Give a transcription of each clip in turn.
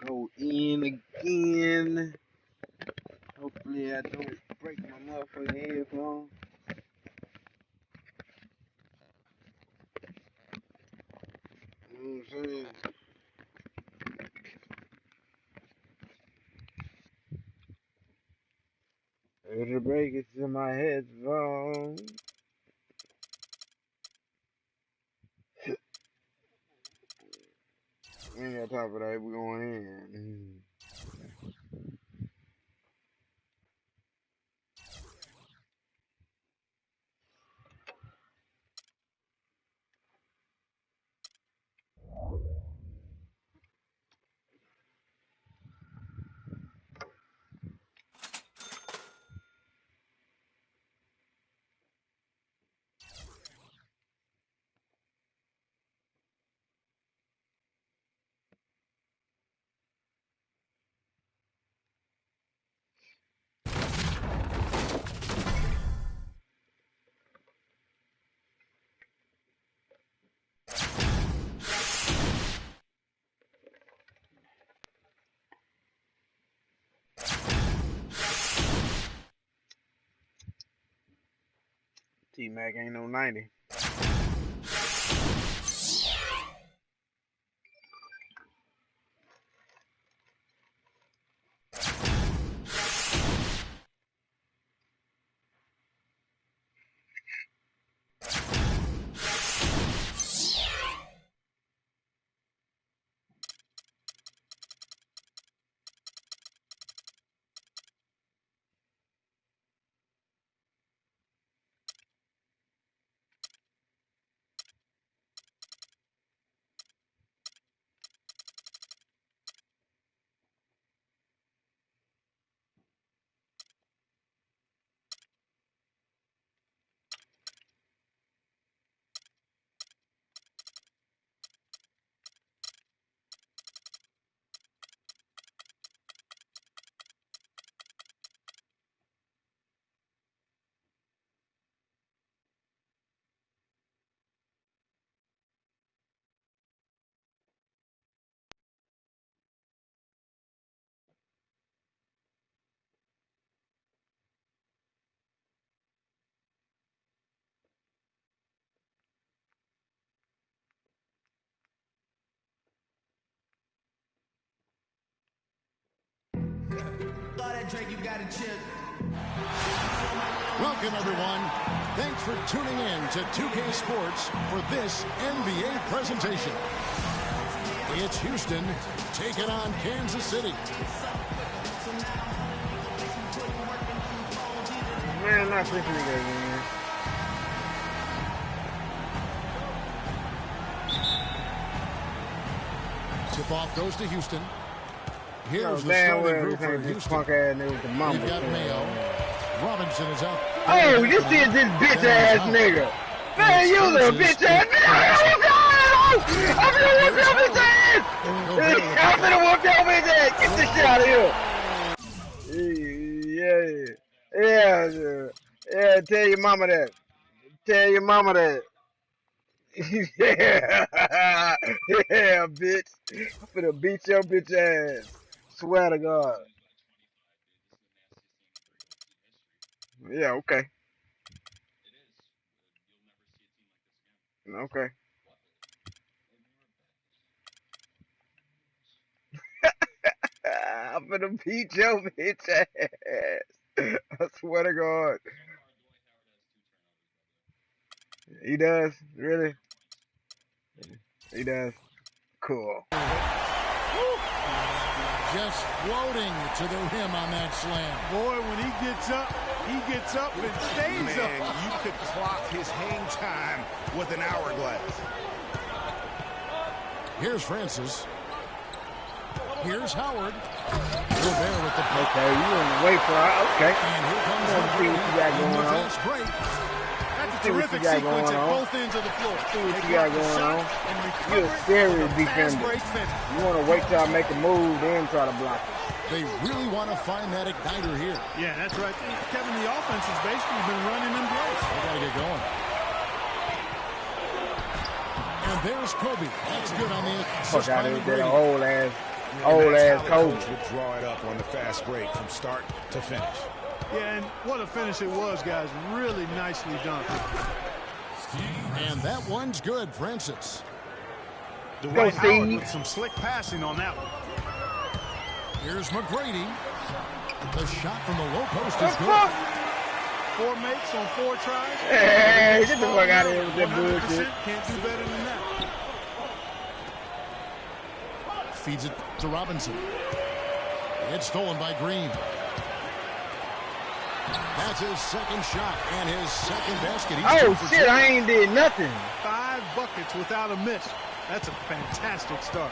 Go in again. Hopefully I don't break my motherfucking headphone. You know what I'm saying? It'll break it to my headphone. We ain't got time for that. We're going in. T-Mac ain't no 90. Welcome, everyone. Thanks for tuning in to 2K Sports for this NBA presentation. It's Houston taking on Kansas City. Man, not this nigga again. Tip-off goes to Houston. Here's No, the damn starting well group this for ain't this Houston. punk ass nigga with the mama. We've got Mayo. Robinson is out. Oh, this is this bitch ass nigga. Man, you little bitch ass nigga. I'm gonna whoop your bitch ass. I'm gonna whoop your bitch ass. Get this shit out of here. Yeah. Tell your mama that. Tell your mama that. Yeah, bitch. I'm finna beat your bitch ass. Swear to God. Yeah, okay. Okay. I'm finna beat your bitch ass. I swear to God. He does? Really? He does. Cool. Just floating to the rim on that slam. Boy, when he gets up and stays up. Man, you could clock his hang time with an hourglass. Here's Francis. Here's Howard. Gobert with the play. Okay, you want to wait for it. Okay. And here comes Let's see what you got going on. fast break. That's a See what terrific you got sequence going at on. both ends of the floor. See what They you got block the going shot on. and recover You're a it serious with a fast defender. break finish. You want to wait till I make a move, then try to block it. They really want to find that igniter here. Yeah, that's right. Kevin, the offense has basically been running in place. They got to get going. And there's Kobe. That's good on the Fuck out of here, that old ass Old ass Kobe. Would draw it up on the fast break from start to finish. Yeah, and what a finish it was, guys. Really nicely done. And that one's good, Francis. Dwight Howard with some slick passing on that one. Here's McGrady. The shot from the low post is good. 4 makes on 4 tries. Hey, get the fuck out of here with that bullshit. Can't do better than that. Feeds it to Robinson. It's stolen by Green. That's his second shot and his second basket. Oh shit, I ain't did nothing. 5 buckets without a miss. That's a fantastic start.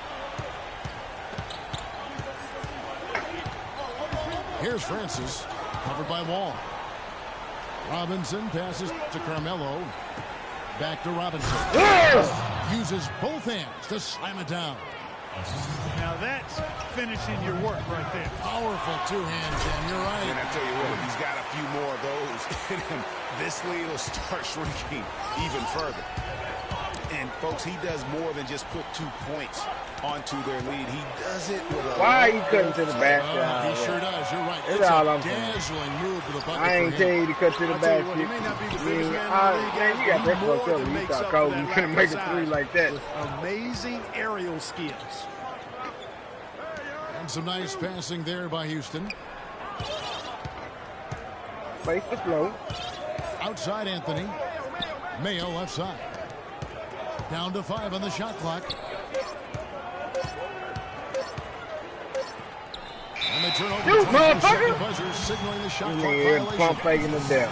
Here's Francis, covered by Wall. Robinson passes to Carmelo. Back to Robinson. Uses both hands to slam it down. Now that's finishing your work right there. Powerful 2-hand jam, you're right. And I tell you what, he's got a few more of those in him. This lead will start shrinking even further. And folks, he does more than just put 2 points onto their lead. He does it with a... Why are you cutting to the basket? He sure does, you're right. That's It's all a I'm saying. dazzling move to the bucket. I ain't tell you to cut to the basket. He may not be the biggest man in the league, Man, you got that fucked up. You thought Kobe was gonna make a 3 like that. With amazing aerial skills. And some nice passing there by Houston. Face the flow. Outside Anthony. Mayo left side. Down to 5 on the shot clock. And they turn over Shoot, the motherfucker! buzzer, signaling the shot clock Yeah, violation. pump faking to death.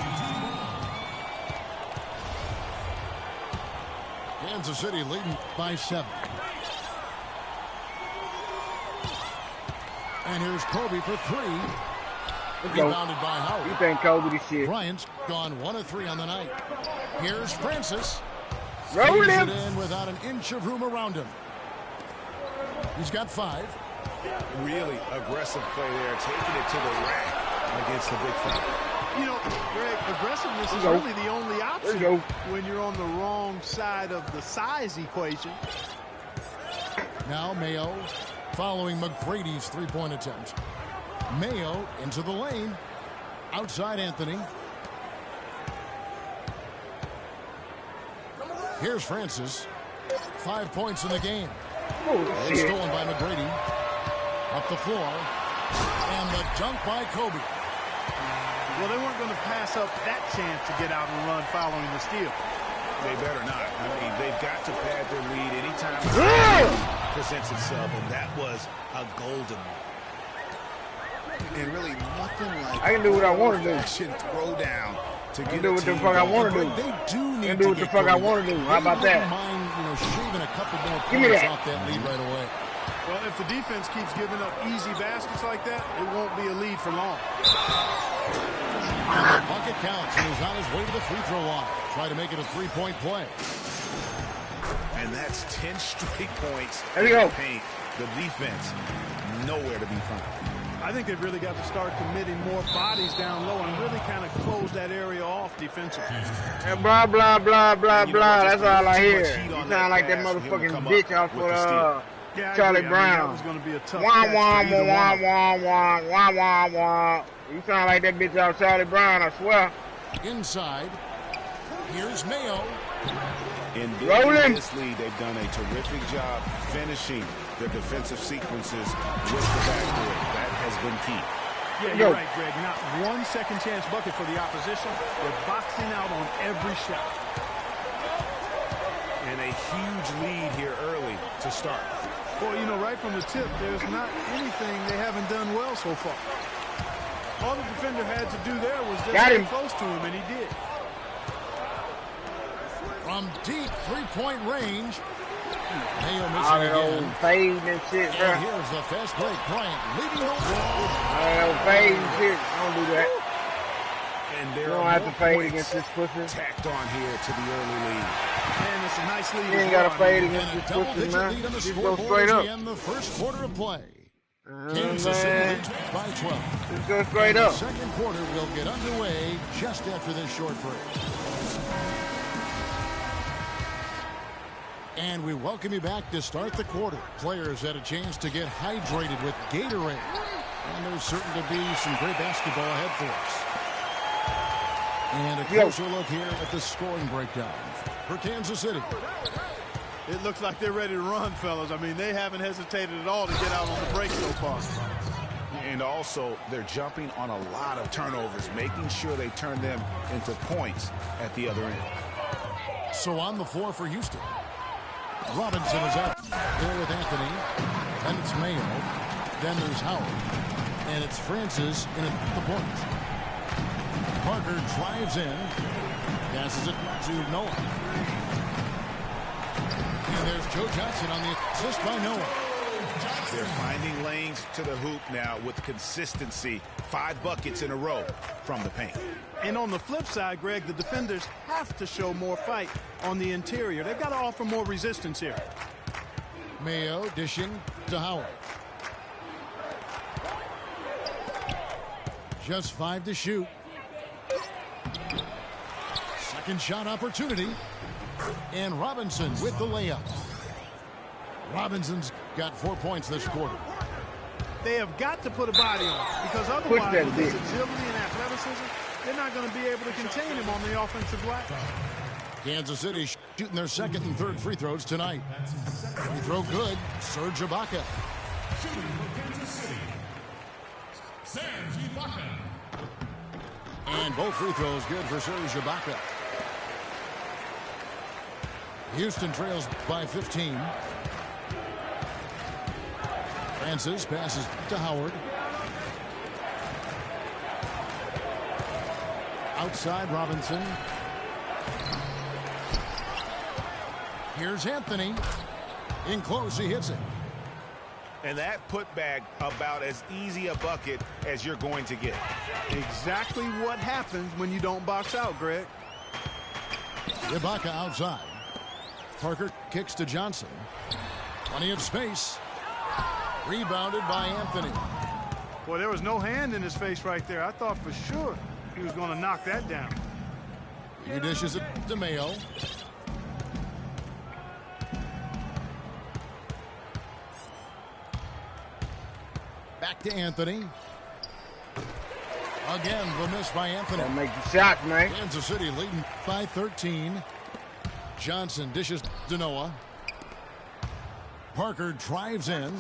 Kansas City leading by 7. And here's Kobe for 3. Rebounded by Howard. You think Kobe the shit? Bryant's gone 1 of 3 on the night. Here's Francis. Roll Leaves him. it in without an inch of room around him. He's got 5. Really aggressive play there, taking it to the rack against the big fella. You know, Greg, aggressiveness is really the only option when you're on the wrong side of the size equation. Now Mayo following McGrady's 3-point attempt. Mayo into the lane. Outside Anthony. Here's Francis. 5 points in the game. It's stolen by McGrady. Up the floor. And the dunk by Kobe. Well, they weren't going to pass up that chance to get out and run following the steal. They better not. I mean, they've got to pad their lead anytime it presents itself, and that was a golden one. And really nothing like I can do what I want to do. Throw down to get do what the fuck I want to do. They do need And do what the fuck I want to do. How about that? Mind, shaving a couple more Give me points that. off that lead right away. Well, if the defense keeps giving up easy baskets like that, it won't be a lead for long. And the bucket counts, and he's on his way to the free throw line. Try to make it a 3-point play. And that's 10 straight points. There we go. Paint. The defense, nowhere to be found. I think they've really got to start committing more bodies down low and really kind of close that area off defensively. And blah, blah, blah, blah, And you know blah. what, That's just all I too hear. much heat You on sound like that pass for him to motherfucking come bitch up off with the of steal. Yeah, I Charlie agree. I mean, that Brown. was going to be a tough Wah, catch wah, for either wah, one of them. wah, wah, wah, wah, wah. You sound like that bitch off Charlie Brown, I swear. Inside, here's Mayo. In Roll building him. this lead, they've done a terrific job finishing their defensive sequences with the backboard. That has been key. Yeah, you're right, Greg. Not one second chance bucket for the opposition. They're boxing out on every shot. And a huge lead here early to start. Well, right from the tip, there's not anything they haven't done well so far. All the defender had to do there was just Got get him. close to him, and he did. From deep 3-point range. Mayo All missing that old again. fade and shit, bro. And here's the fast break. Bryant leading the All that old fade and shit. Don't do that. And You there don't are have to more fade points against this pussy. tacked on here to the early lead. Man, it's a nice lead. You as ain't got to well. fade I mean, against And a this pussy, double-digit man. lead on the Just go scoreboard straight as up. we end the first quarter of play. Man. Kansas City leads by 12. Just go straight And up. the second quarter will get underway just after this short break. And we welcome you back to start the quarter. Players had a chance to get hydrated with Gatorade. And there's certain to be some great basketball ahead for us. And a closer look here at the scoring breakdown for Kansas City. It looks like they're ready to run, fellas. I mean, they haven't hesitated at all to get out on the break so far. And also, they're jumping on a lot of turnovers, making sure they turn them into points at the other end. So on the floor for Houston, Robinson is out there with Anthony. Then it's Mayo. Then there's Howard. And it's Francis in at the point. Parker drives in. Passes it to Noah. And there's Joe Johnson on the assist by Noah. They're finding lanes to the hoop now with consistency. 5 buckets in a row from the paint. And on the flip side, Greg, the defenders have to show more fight on the interior. They've got to offer more resistance here. Mayo dishing to Howard. Just 5 to shoot. Second shot opportunity. And Robinson with the layup. Robinson's got 4 points this quarter. They have got to put a body on it, because otherwise, with his agility and athleticism, they're not going to be able to contain him on the offensive glass. Kansas City shooting their second and third free throws tonight. Free throw good. Serge Ibaka. Shooting for Kansas City, Serge Ibaka. And both free throws good for Serge Ibaka. Houston trails by 15. Francis passes to Howard. Outside Robinson. Here's Anthony. In close, he hits it. And that putback about as easy a bucket as you're going to get. Exactly what happens when you don't box out, Greg. Ibaka outside. Parker kicks to Johnson. Plenty of space. Rebounded by Anthony. Boy, there was no hand in his face right there. I thought for sure he was going to knock that down. He dishes it to Mayo. Back to Anthony. Again, the miss by Anthony. Don't make the shots, man. Kansas City leading by 13. Johnson dishes to Noah. Parker drives in.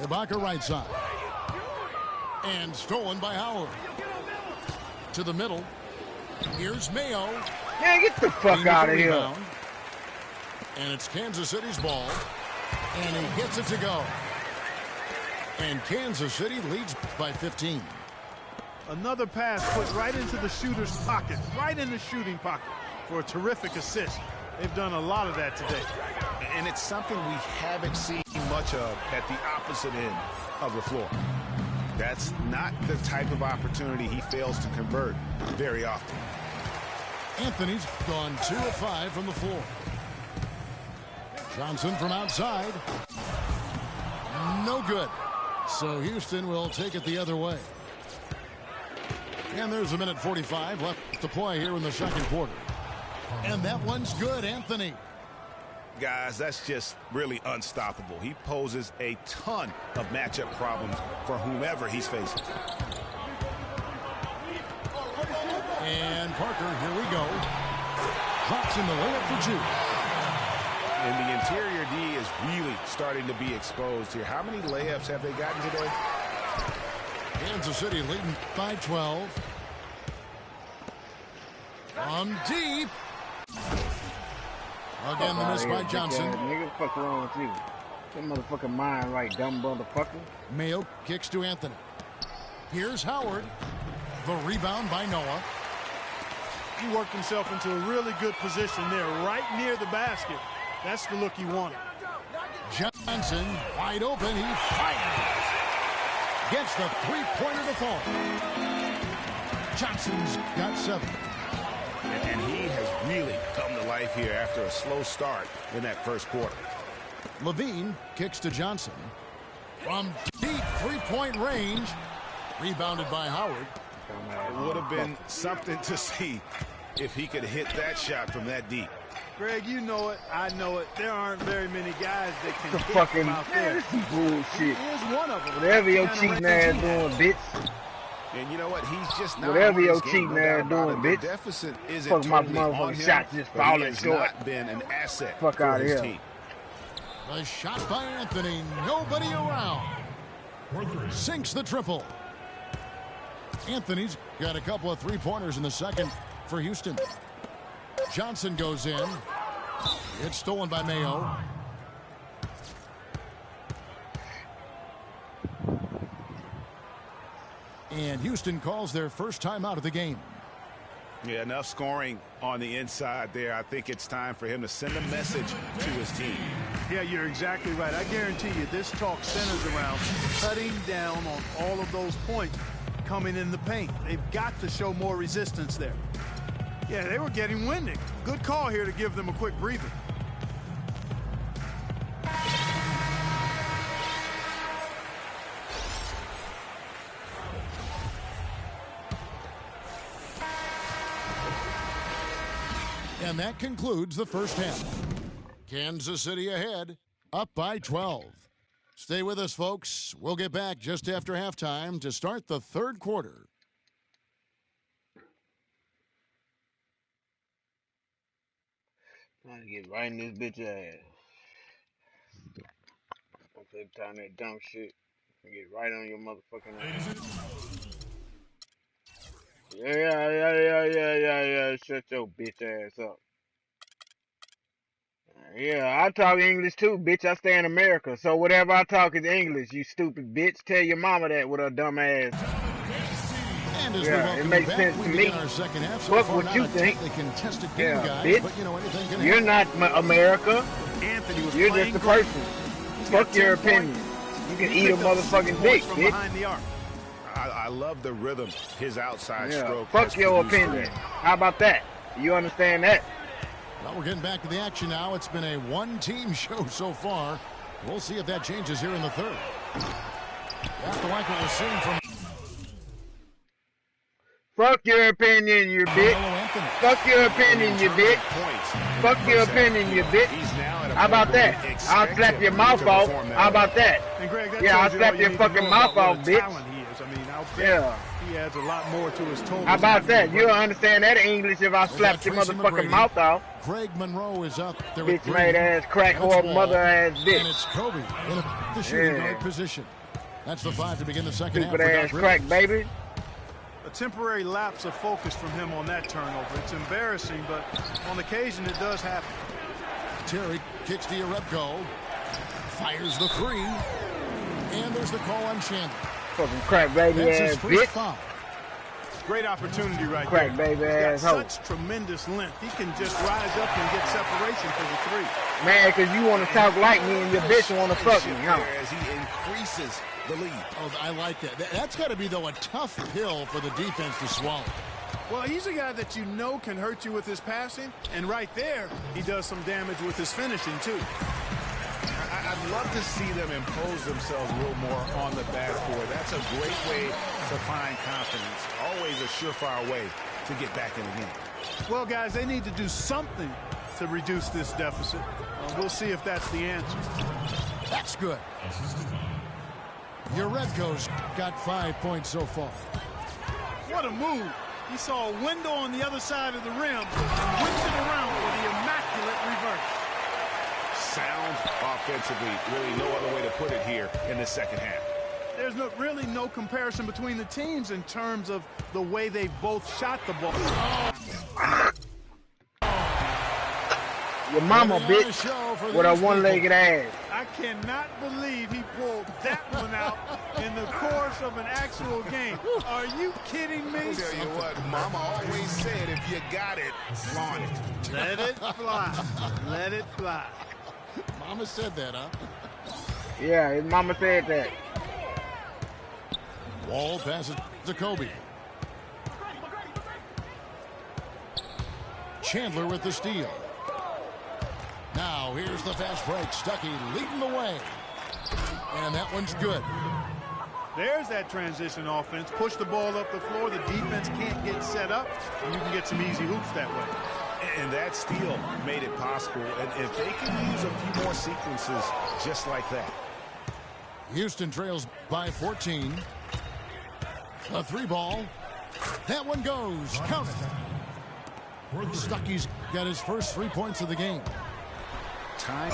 Ibaka right side. And stolen by Howard. To the middle. Here's Mayo. Man, get the fuck out of here. And it's Kansas City's ball. And he gets it to go. And Kansas City leads by 15. Another pass put right into the shooter's pocket, right in the shooting pocket for a terrific assist. They've done a lot of that today. And it's something we haven't seen much of at the opposite end of the floor. That's not the type of opportunity he fails to convert very often. Anthony's gone 2 of 5 from the floor. Johnson from outside. No good. So Houston will take it the other way. And there's a minute 45 left to play here in the second quarter. And that one's good, Anthony. Guys, that's just really unstoppable. He poses a ton of matchup problems for whomever he's facing. And Parker, here we go. Drops in the layup for 2. And the interior D is really starting to be exposed here. How many layups have they gotten today? Kansas City leading by 12. From deep. Again, the miss by Johnson. Nigga, what the fuck wrong with you? That motherfucking mind right, dumb motherfucker. Mayo kicks to Anthony. Here's Howard. The rebound by Noah. He worked himself into a really good position there, right near the basket. That's the look he wanted. Johnson wide open. He fires. Gets the three-pointer to fall. Johnson's got 7. And he has really come to life here after a slow start in that first quarter. Levine kicks to Johnson. From deep three-point range. Rebounded by Howard. It would have been something to see if he could hit that shot from that deep. Greg, you know it. I know it. There aren't very many guys that can The hit fucking, from out man, there. this is bullshit. He is one of them. Whatever your cheating ass doing, bitch. And you know what? He's just not Whatever on your his game, cheating no doubt ass about doing, it. bitch. The deficit isn't Fuck my totally on motherfucking him, shots just but he falling has short. not been an asset Fuck for outta his here. team. The shot by Anthony. Nobody around. Sinks the triple. Anthony's got a couple of three-pointers in the second for Houston. Johnson goes in. It's stolen by Mayo. And Houston calls their first time out of the game. Yeah, enough scoring on the inside there. I think it's time for him to send a message to his team. Yeah, you're exactly right. I guarantee you this talk centers around cutting down on all of those points coming in the paint. They've got to show more resistance there. Yeah, they were getting winded. Good call here to give them a quick breather. And that concludes the first half. Kansas City ahead, up by 12. Stay with us, folks. We'll get back just after halftime to start the third quarter. Trying to get right in this bitch ass. I'm take time that dumb shit. Get right on your motherfucking ass. Yeah. Shut your bitch ass up. Yeah, I talk English too, bitch. I stay in America, so whatever I talk is English, you stupid bitch. Tell your mama that with her dumb ass. And as Yeah, we it makes back, sense we to begin me. our second half. Fuck far, what not you a think. tightly contested game, Yeah, guys, bitch. but you know anything can You're happen. not America. Anthony was You're playing just a great. person. He's got Fuck your 10 points. opinion. You can He eat a picked up 6 motherfucking points dick, from bitch. behind the arc. I love the rhythm his outside Yeah. stroke Fuck has your produced opinion. today. How about that? You understand that? Well, we're getting back to the action now. It's been a one-team show so far. We'll see if that changes here in the third. That's the like what we're seeing from Fuck your opinion, you bitch. Anthony. Fuck your opinion, you bitch. Fuck your opinion, you bitch. How about that? I'll slap your mouth off. How about that? And Greg, that Yeah, I'll tells you slap all your you need to fucking know mouth about off, what a bitch. talent he is. I mean, I'll bet Yeah. he adds a lot more to his total. How about that? You'll understand that English if I slapped your Tracy motherfucking McGrady. mouth off. Greg Monroe is up there with Bitch made Green. ass, crack That's whore, Wall. mother ass And bitch. it's Kobe in the shooting Yeah. guard position. That's the 5 to begin the second Stupid half. for ass Doc crack, Rivers. baby. A temporary lapse of focus from him on that turnover. It's embarrassing, but on occasion it does happen. Terry kicks to Yarebko. Fires the three. And there's the call on Chandler. Fucking crack baby That's his ass first bitch. foul. Great opportunity right Crack there. baby He's ass got hoe. such tremendous length. He can just rise up and get separation for the three. Man, cause you wanna talk like me and your bitch wanna fuck me, huh? As he increases the lead. Oh, I like that. That's got to be, though, a tough pill for the defense to swallow. Well, he's a guy that you know can hurt you with his passing, and right there, he does some damage with his finishing, too. I'd love to see them impose themselves a little more on the backboard. That's a great way to find confidence. Always a surefire way to get back in the game. Well, guys, they need to do something to reduce this deficit. We'll see if that's the answer. That's good. Yarebko's got 5 points so far. What a move. He saw a window on the other side of the rim and whipped it around for the immaculate reverse. Sound offensively. Really no other way to put it here in the second half. There's really no comparison between the teams in terms of the way they both shot the ball. Your mama, bitch, with a one-legged ass. I cannot believe he pulled that one out in the course of an actual game. Are you kidding me? I'll tell you what, Mama always said, if you got it, flaunt it. Let it fly. Let it fly. Mama said that, huh? Yeah, his mama said that. Wall passes to Kobe. Chandler with the steal. Now here's the fast break. Stuckey leading the way. And that one's good. There's that transition offense. Push the ball up the floor. The defense can't get set up, and you can get some easy hoops that way. And that steal made it possible. And if they can use a few more sequences just like that. Houston trails by 14. A 3-ball. That one goes. Count it. Stucky's got his first 3 points of the game. Time.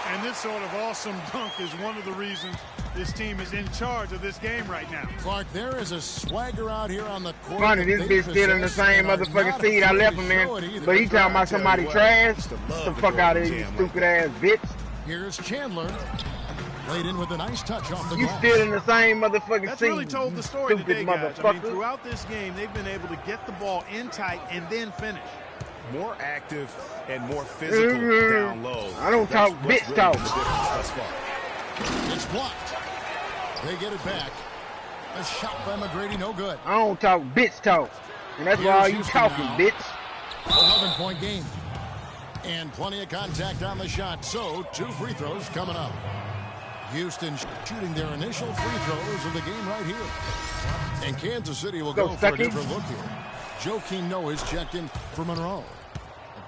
And this sort of awesome dunk is one of the reasons this team is in charge of this game right now. Clark, there is a swagger out here on the court. Funny, this bitch still in the same motherfucking seat I left him in. But he talking about somebody trash. Get the fuck out of here, you stupid ass bitch. Here's Chandler. Laid in with a nice touch off the You glass. still in the same motherfucking That's seat. really told the story stupid today, guys. I mean, motherfucker. throughout this game, they've been able to get the ball in tight and then finish. More active and more physical down low. I don't talk bitch really talk. been the difference thus far. It's blocked. They get it back. A shot by McGrady, no good. I don't talk bitch talk. And that's why all you Houston talking, now. bitch. 11-point game. And plenty of contact on the shot, so 2 free throws coming up. Houston shooting their initial free throws of the game right here. And Kansas City will go for a different look here. Joakim Noah is checked in for Monroe.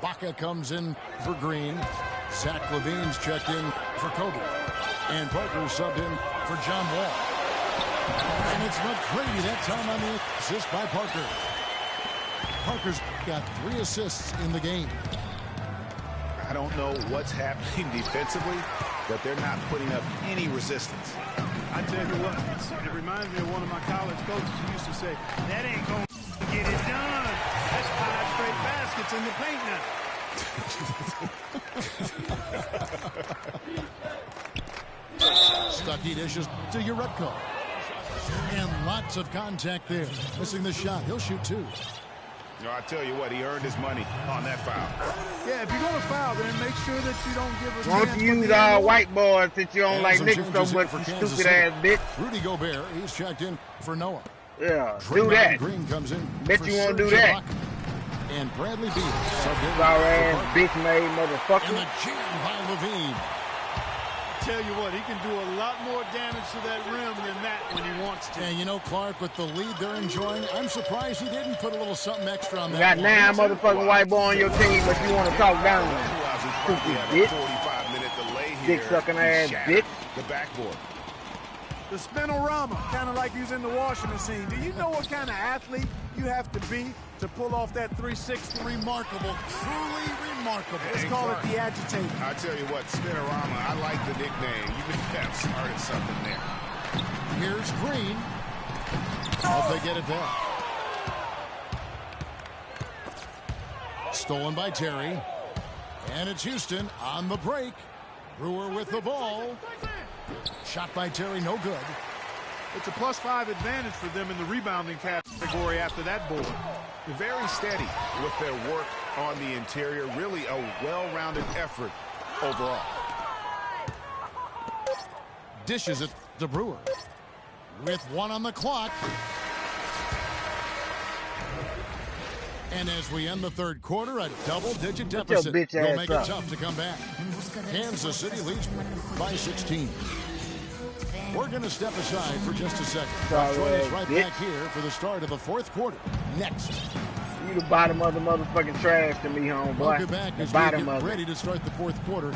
Ibaka comes in for Green. Zach Levine's checked in for Kobe. And Parker subbed in for John Wall. And it's McGrady that time on the assist by Parker. Parker's got 3 assists in the game. I don't know what's happening defensively, but they're not putting up any resistance. I tell you what, it reminds me of one of my college coaches who used to say, that ain't going to get it done. That's 5 straight baskets in the paint now. Stuckey dishes to Uretko. And lots of contact there. Missing the shot. He'll shoot 2. No, I tell you what, he earned his money on that foul. Yeah, if you're going to foul, then make sure that you don't give a Why don't you use all white boys since you don't And like some niggas so changes much, for you Kansas stupid City. ass bitch? Rudy Gobert, he's checked in for Noah. Yeah, do Draymond that. Green comes in. Bet for you won't Serge do that. Ibaka. And Bradley Beal subbed in Sorry for ass Parker. bitch made And motherfucker. the jam by Levine. Tell you what, he can do a lot more damage to that rim than that when he wants to. And you know, Clark, with the lead they're enjoying, I'm surprised he didn't put a little something extra on You that. got 9 motherfucking white boy on your team, but you want to talk down. Stupid bitch. 45-minute delay here. Dick sucking He ass shattered bitch. the backboard. The spinorama, kind of like using the washing machine. Do you know what kind of athlete you have to be to pull off that 360? Remarkable, truly remarkable. Let's call it the agitator. I tell you what, Spinorama, I like the nickname. You may have started something there. Here's Green. Hope they get it back. Stolen by Terry. And it's Houston on the break. Brewer with the ball. Shot by Terry, no good. It's a +5 advantage for them in the rebounding category after that board. Very steady with their work on the interior. Really a well-rounded effort overall. Dishes it to Brewer. With 1 on the clock. And as we end the 3rd quarter, a double-digit deficit bitch will ass make up. it tough to come back. Kansas City leads by 16. We're going to step aside for just a second. Sorry, Join us right bitch. back here for the start of the 4th quarter. Next. You the bottom of the motherfucking trash to me, homeboy. Welcome back The as we bottom get of ready it. to start the 4th quarter.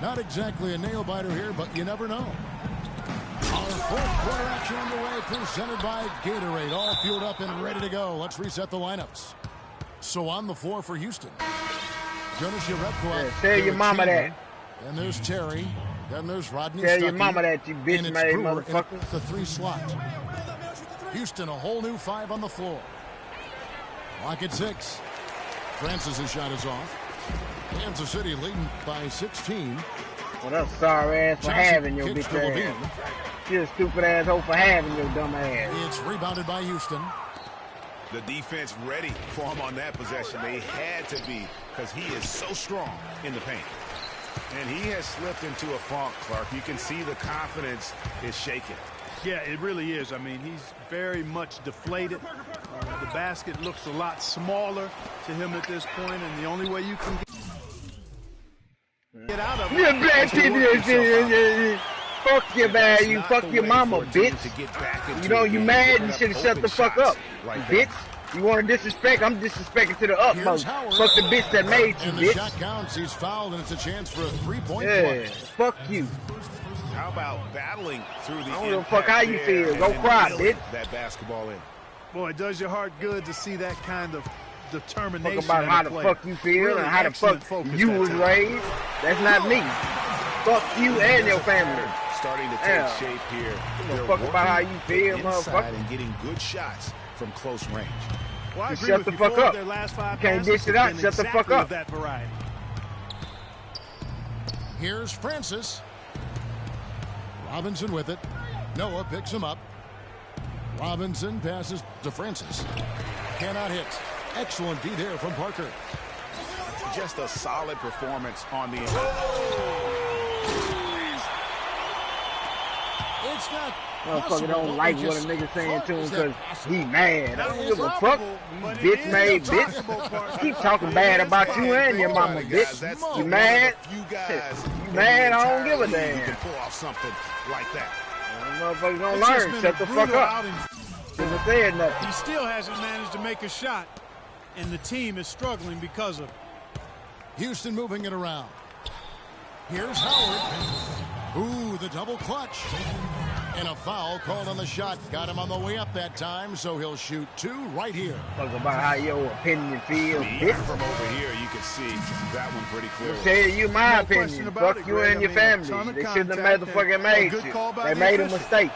Not exactly a nail-biter here, but you never know. Our 4th quarter action underway, presented by Gatorade. All fueled up and ready to go. Let's reset the lineups. So on the floor for Houston. Jonas Jerebko out. Yeah, tell your mama that. And there's Terry. Then there's Rodney Tell your Stuckey. mama that, you And bitch it's made Brewer in motherfucker. the 3 slot. Houston, a whole new 5 on the floor. Lock at 6. Francis' shot is off. Kansas City leading by 16. Well, that's sorry ass for Johnson having your kicks bitch to Levine. ass. You're a stupid asshole for having your dumb ass. It's rebounded by Houston. The defense ready for him on that possession. They had to be, because he is so strong in the paint. And he has slipped into a funk, Clark. You can see the confidence is shaking. Yeah, it really is. I mean, he's very much deflated. The basket looks a lot smaller to him at this point, and the only way you can get out of it. You're black is to work yourself out. Fuck your bad, you Not fuck the your way mama, for a team bitch. to get back into You know a you game, mad, put you up should have shut open the fuck shots up, like bitch. that. You want to disrespect? I'm disrespecting to the utmost. Fuck the bitch that made you, And the bitch. shot counts. He's fouled, and it's a chance for a three-point Yeah, play. fuck you. How about battling through the I don't give a fuck how you feel. Go cry, bitch. That basketball in. Boy, it does your heart good to see that kind of determination. Fuck about how the fuck you feel really and how the fuck you was raised. That's not me. Fuck you and your family. Starting to take shape here. They're Fuck about how you feel, inside motherfucker. and getting good shots from close range. Well, I agree Shut with the you. fuck Four of up. their last 5 You can't passes dish it out. have been Shut the fuck exactly up. of that variety. Here's Francis. Robinson with it. Noah picks him up. Robinson passes to Francis. Cannot hit. Excellent D there from Parker. Just a solid performance on the end. It's not Motherfucker don't like what a nigga saying to him because he mad. I don't give a fuck. Probable, You but it bitch is made possible, bitch. Parker. Keep talking bad about you and your mama, bitch. You mad? You guys You mad? I don't give a You damn. can pull off something like that. Motherfuckers don't It's just learn. been Shut a the fuck brutal up. outing. Shouldn't have said nothing. He still hasn't managed to make a shot, and the team is struggling because of it. Houston moving it around. Here's Howard. Ooh, the double clutch. And a foul called on the shot. Got him on the way up that time, so he'll shoot 2 right here. Fuck about how your opinion feels, Even bitch. from over here, you can see that one pretty clearly. Tell you my No question opinion. about Fuck it, you Greg. and your I mean, a ton family. of They shouldn't have contact motherfucking and made a good you. call by They the made a official. mistake.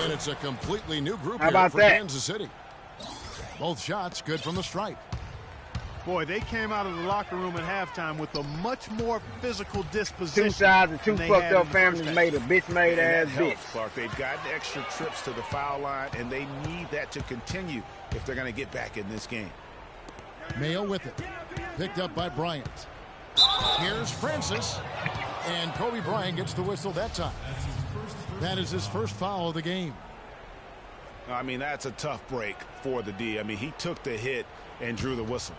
And it's a completely new group How here about for that? Kansas City. Both shots good from the stripe. Boy, they came out of the locker room at halftime with a much more physical disposition. Two sides of two than they fucked had up in the first families half. made a bitch made And ass that bitch. helps, Clark. They've gotten extra trips to the foul line, and they need that to continue if they're going to get back in this game. Mayo with it. Picked up by Bryant. Here's Francis. And Kobe Bryant gets the whistle that time. That is his first foul of the game. I mean, that's a tough break for the D. I mean, he took the hit and drew the whistle.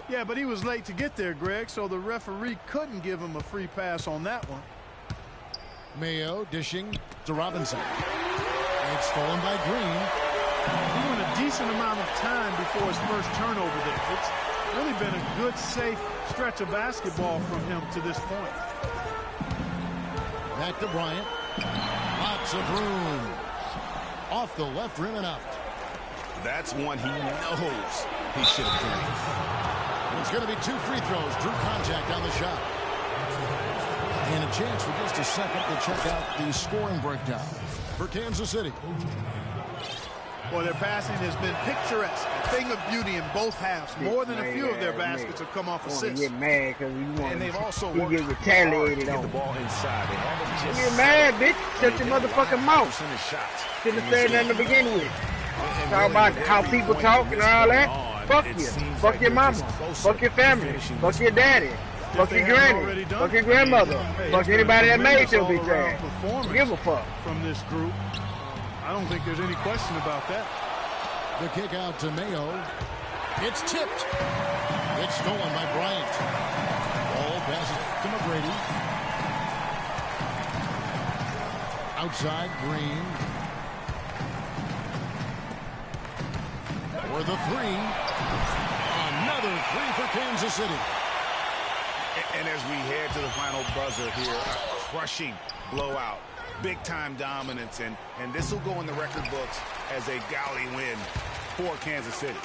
Yeah, but he was late to get there, Greg, so the referee couldn't give him a free pass on that one. Mayo dishing to Robinson. It's stolen by Green. Doing a decent amount of time before his first turnover there. It's really been a good, safe stretch of basketball from him to this point. Back to Bryant. Lots of room. Off the left rim and out. That's one he knows he should have drained. And it's going to be 2 free throws. Drew contact on the shot. And a chance for just a second to check out the scoring breakdown for Kansas City. Well, their passing has been picturesque, a thing of beauty in both halves. More than a few of their baskets have come off You assists. get mad because you want And they've also you worked get hard to retaliated get on. the ball inside. They haven't You just get mad, bitch. Shut your motherfucking mouth. percentage shots. Shouldn't have said nothing to begin with. Talk about how people talk and all that. Fuck you. Fuck your mama. Fuck your family. Fuck your daddy. Fuck your granny. Fuck your grandmother. Fuck anybody that made your bitch ass. Don't give a fuck. From this group, I don't think there's any question about that. The kick out to Mayo. It's tipped. It's stolen by Bryant. Ball passes to McGrady. Outside Green. For the 3. Another 3 for Kansas City. And as we head to the final buzzer here, a crushing blowout, big-time dominance, and this will go in the record books as a galley win for Kansas City.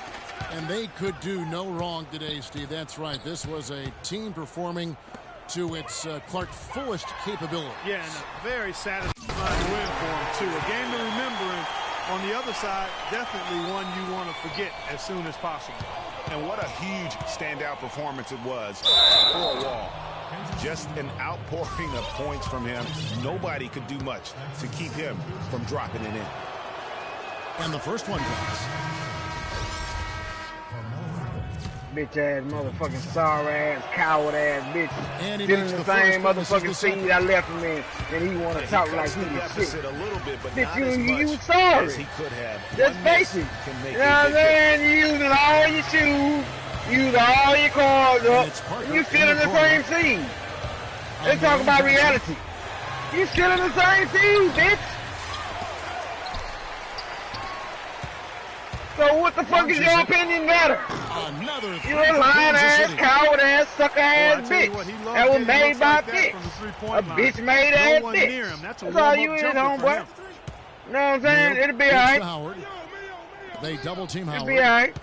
And they could do no wrong today, Steve. That's right. This was a team performing to its Clark fullest capability. Yeah, and a very satisfying win for them, too. A game to remember, and on the other side, definitely one you want to forget as soon as possible. And what a huge standout performance it was for Wall. Just an outpouring of points from him. Nobody could do much to keep him from dropping it in. And the first one comes. Bitch ass motherfucking sorry ass, coward ass bitch. And he Still in makes the the same first, this is motherfucking the seat second. I left him in, and he want to talk like cuts he the was deficit sick. a little bit, but Bitch, not as you much sorry. as he could have. Just One face miss it. can make You know what I'm a big difference. saying? You using all your shoes, using all your cards it's up, Parker and you still in in the the corner. same scene. Let's talk about reality. You still in the same scene, bitch. So what the fuck is your opinion matter? Another You a lying ass, coward ass, sucker ass bitch. That was made by a bitch. A bitch made ass bitch. That's all you is, homeboy. You know what I'm saying? It'll be alright. They double team Howard. It'll be alright.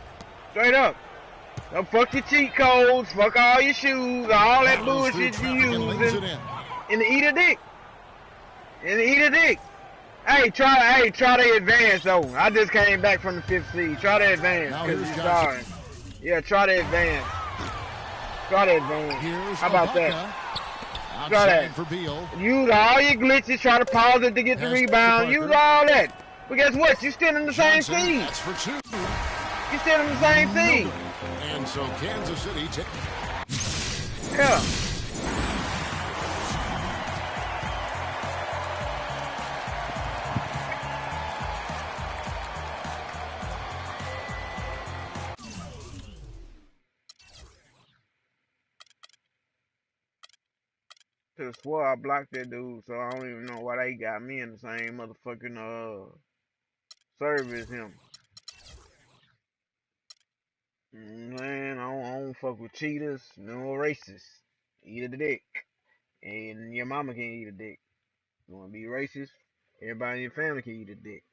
Straight up. Don't fuck your cheat codes, fuck all your shoes, all that bullshit you using. And eat a dick. And eat a dick. Hey, try to advance though. I just came back from the 5th seed. Try to advance, cause you're sorry. Yeah, try to advance. Try to advance. How about that? Try that. Use all your glitches, try to pause it to get the rebound. Use all that. But guess what? You still in the same team. You still in the same team. And so Kansas City Yeah. Cause swore I blocked that dude, so I don't even know why they got me in the same motherfucking server as him. Man, I don't fuck with cheaters, no racists. Eat a dick. And your mama can eat a dick. You wanna be racist? Everybody in your family can eat a dick.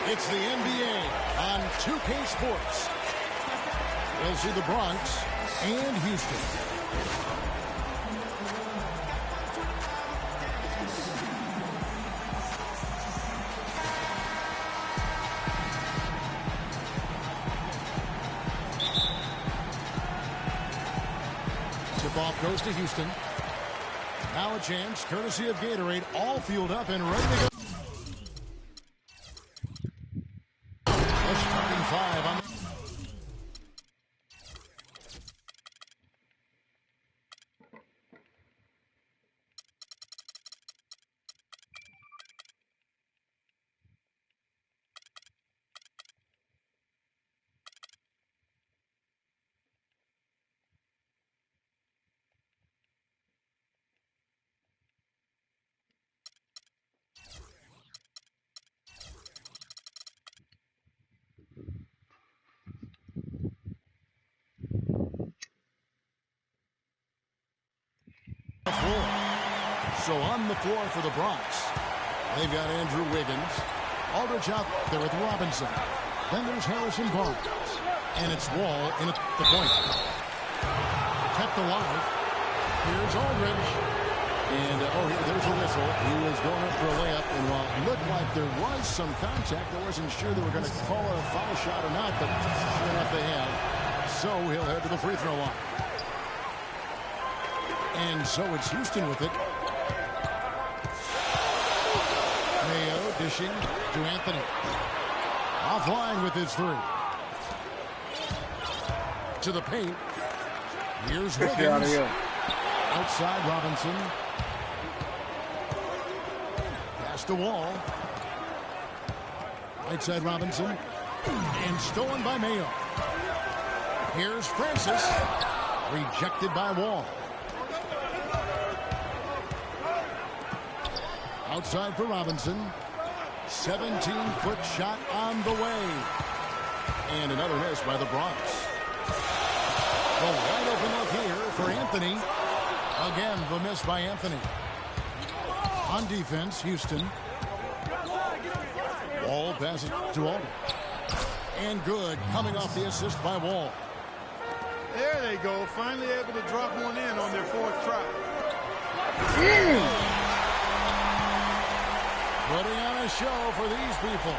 It's the NBA on 2K Sports. We'll see the Bronx and Houston. Tip-off goes to Houston. Now a chance, courtesy of Gatorade, all fueled up and ready to go. Five on the floor. So on the floor for the Bronx, they've got Andrew Wiggins, Aldridge out there with Robinson. Then there's Harrison Barnes, and it's Wall in at the point. Kept alive. Here's Aldridge. And, there's a whistle. He was going up for a layup, and while it looked like there was some contact, I wasn't sure they were going to call a foul shot or not, but sure enough they have. So he'll head to the free throw line. And so it's Houston with it. Mayo dishing to Anthony. Offline with his three. To the paint. Here's Wiggins. Outside Robinson. Pass to Wall. Right side Robinson. And stolen by Mayo. Here's Francis. Rejected by Wall. Outside for Robinson. 17-foot shot on the way. And another miss by the Bronx. The wide open look here for Anthony. Again, the miss by Anthony. On defense, Houston. Wall passes to Aldridge. And good, coming off the assist by Wall. There they go, finally able to drop one in on their fourth try. Putting on a show for these people.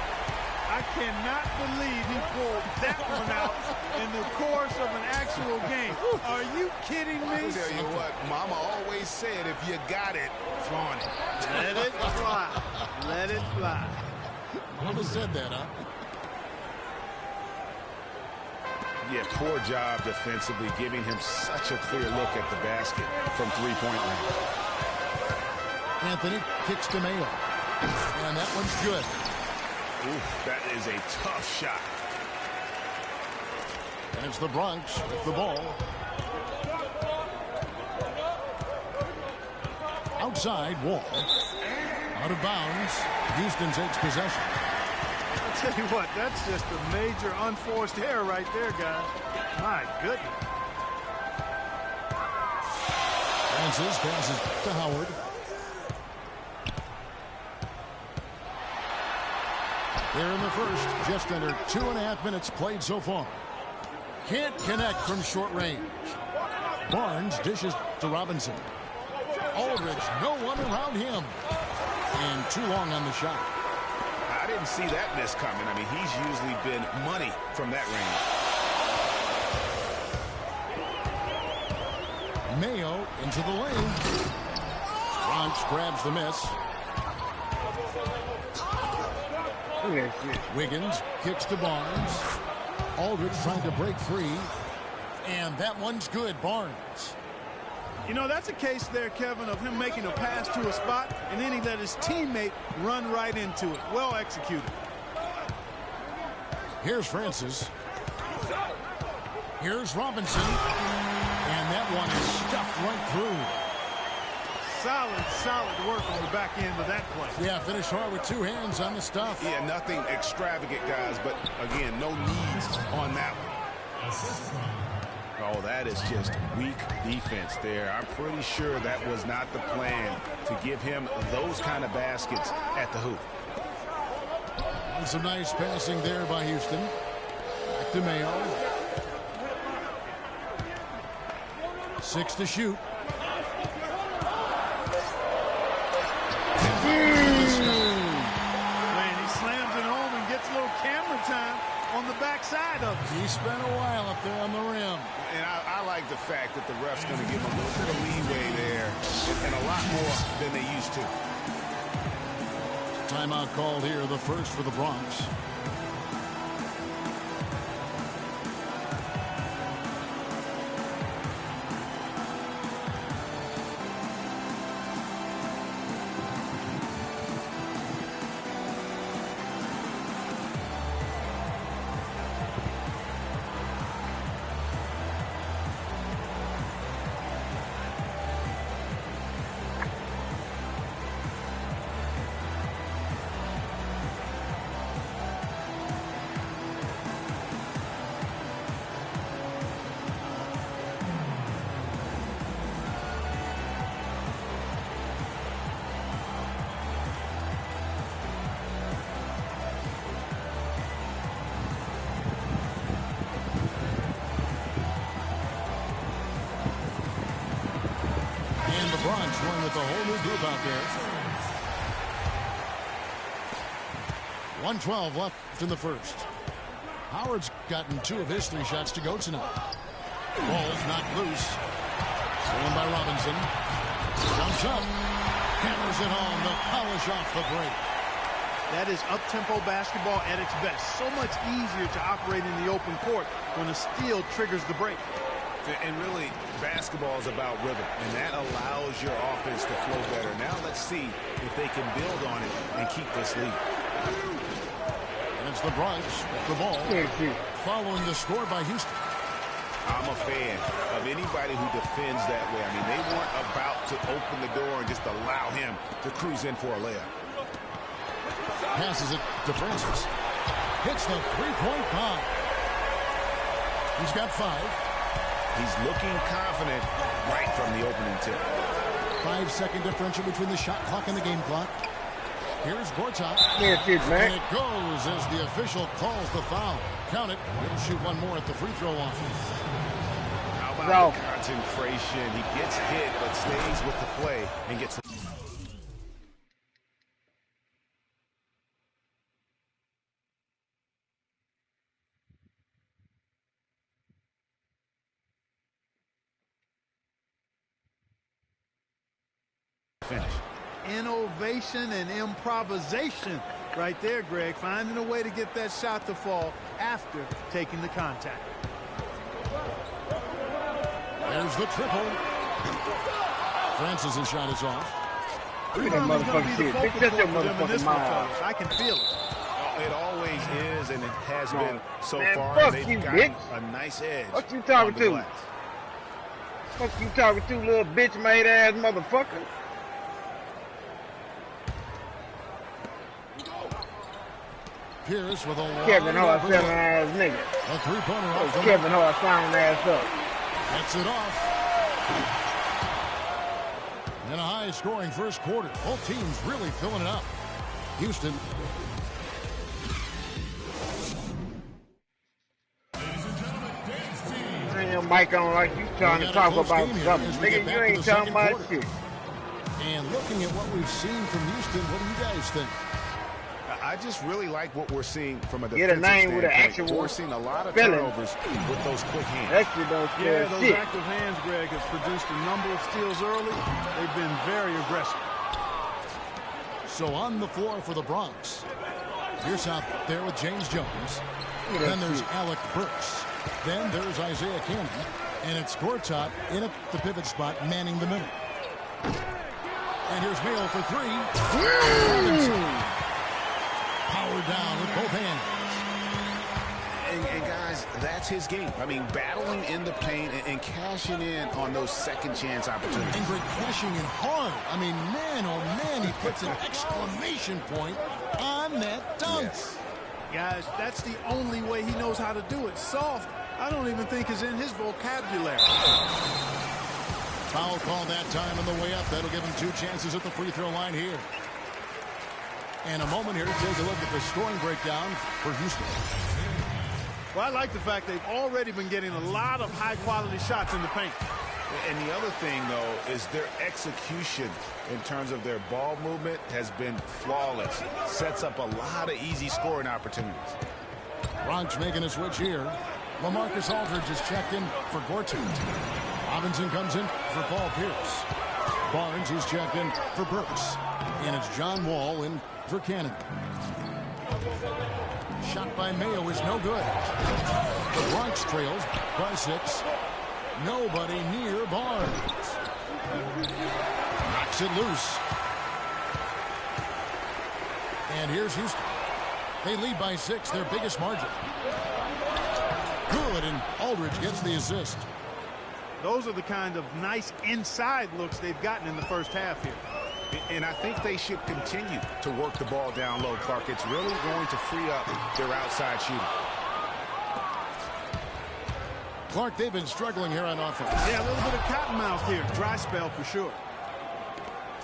I cannot believe he pulled that one out in the course of an actual game. Are you kidding me? I'll tell you what, Mama always said, if you got it, flaunt it. Let it fly. Let it fly. Mama said that, huh? Yeah, poor job defensively, giving him such a clear look at the basket from three-point range. Anthony kicks to Mayo. And that one's good. Ooh, that is a tough shot. And it's the Bronx with the ball. Outside, Wall. Out of bounds. Houston takes possession. I'll tell you what, that's just a major unforced error right there, guys. My goodness. Francis passes to Howard. Here in the first, just under 2.5 minutes played so far. Can't connect from short range. Barnes dishes to Robinson. Aldridge, no one around him. And too long on the shot. I didn't see that miss coming. I mean, he's usually been money from that range. Mayo into the lane. Bronx grabs the miss. Wiggins kicks to Barnes. Aldridge trying to break free. And that one's good, Barnes. You know, that's a case there, Kevin, of him making a pass to a spot, and then he let his teammate run right into it. Well executed. Here's Francis. Here's Robinson. And that one is stuffed right through. Solid work on the back end of that play. Yeah, finish hard with two hands on the stuff. Yeah, nothing extravagant, guys, but again, no needs on that one. Oh, that is just weak defense there. I'm pretty sure that was not the plan to give him those kind of baskets at the hoop. And some nice passing there by Houston. Back to Mayo. 6 to shoot. Man, he slams it home and gets a little camera time on the backside of it. He spent a while up there on the rim. And I like the fact that the ref's going to give him a little bit of leeway there and a lot more than they used to. Timeout called here, the first for the Bronx. Bronx going with a whole new group out there. 1:12 left in the first. Howard's gotten 2 of his 3 shots to go tonight. Ball's knocked loose. Stolen by Robinson. Jumps up. Hammers it home to polish off the break. That is up-tempo basketball at its best. So much easier to operate in the open court when a steal triggers the break. And really, basketball is about rhythm, and that allows your offense to flow better. Now let's see if they can build on it and keep this lead. And it's the Bronx with the ball, following the score by Houston. I'm a fan of anybody who defends that way. I mean, they weren't about to open the door and just allow him to cruise in for a layup. Passes it to Francis. Hits the three-point bomb. He's got 5. He's looking confident right from the opening tip. 5-second differential between the shot clock and the game clock. Here's Gortat. Man. And it goes as the official calls the foul. Count it. He'll shoot one more at the free throw line. How about the concentration? He gets hit but stays with the play and gets the... finish. Innovation and improvisation right there, Greg. Finding a way to get that shot to fall after taking the contact. There's the triple. Francis' shot is off. Look at that motherfucking shit. Bitch, that's your motherfucking mouth. I can feel it. Oh, it always is, and it has been so Man, far. fuck They've you, gotten bitch. a nice edge. What you talking on the to? glass. Fuck you talking to, little bitch-made ass motherfucker? Pierce with a Kevin Hart sounding ass nigga. A three-pointer off. Kevin Hart sounding ass up. Gets it off. And a high-scoring first quarter. Both teams really filling it up. Houston. Turn your mic on like you trying to talk about something. Nigga, you ain't talking about shit. And looking at what we've seen from Houston, what do you guys think? I just really like what we're seeing from a Get a defensive name with an standpoint. actual We're seeing a lot of spelling. turnovers with those quick hands. That shit don't scare Yeah, those shit. active hands, Greg, have produced a number of steals early. They've been very aggressive. So on the floor for the Bronx. Pierce out there with James Jones. Then there's Alec Burks. Then there's Isaiah Candy. And it's Gortat in at the pivot spot, manning the middle. And here's Mayo for 3. Powered down with both hands. And guys, that's his game. I mean, battling in the paint and cashing in on those second chance opportunities. And Greg cashing in hard. I mean, man, oh man, he puts an exclamation point on that dunk. Yes. Guys, that's the only way he knows how to do it. Soft, I don't even think is in his vocabulary. Foul call that time on the way up. That'll give him 2 chances at the free throw line here. And a moment here to take a look at the scoring breakdown for Houston. Well, I like the fact they've already been getting a lot of high-quality shots in the paint. And the other thing, though, is their execution in terms of their ball movement has been flawless. Sets up a lot of easy scoring opportunities. Bronx making a switch here. LaMarcus Aldridge is checked in for Gortat. Robinson comes in for Paul Pierce. Barnes is checked in for Burks. And it's John Wall in for Cannon. Shot by Mayo is no good. The Bronx trails by 6. Nobody near Barnes. Knocks it loose. And here's Houston. They lead by 6, their biggest margin. Good, and Aldridge gets the assist. Those are the kind of nice inside looks they've gotten in the first half here. And I think they should continue to work the ball down low, Clark. It's really going to free up their outside shooting. Clark, they've been struggling here on offense. Yeah, a little bit of cottonmouth here. Dry spell for sure.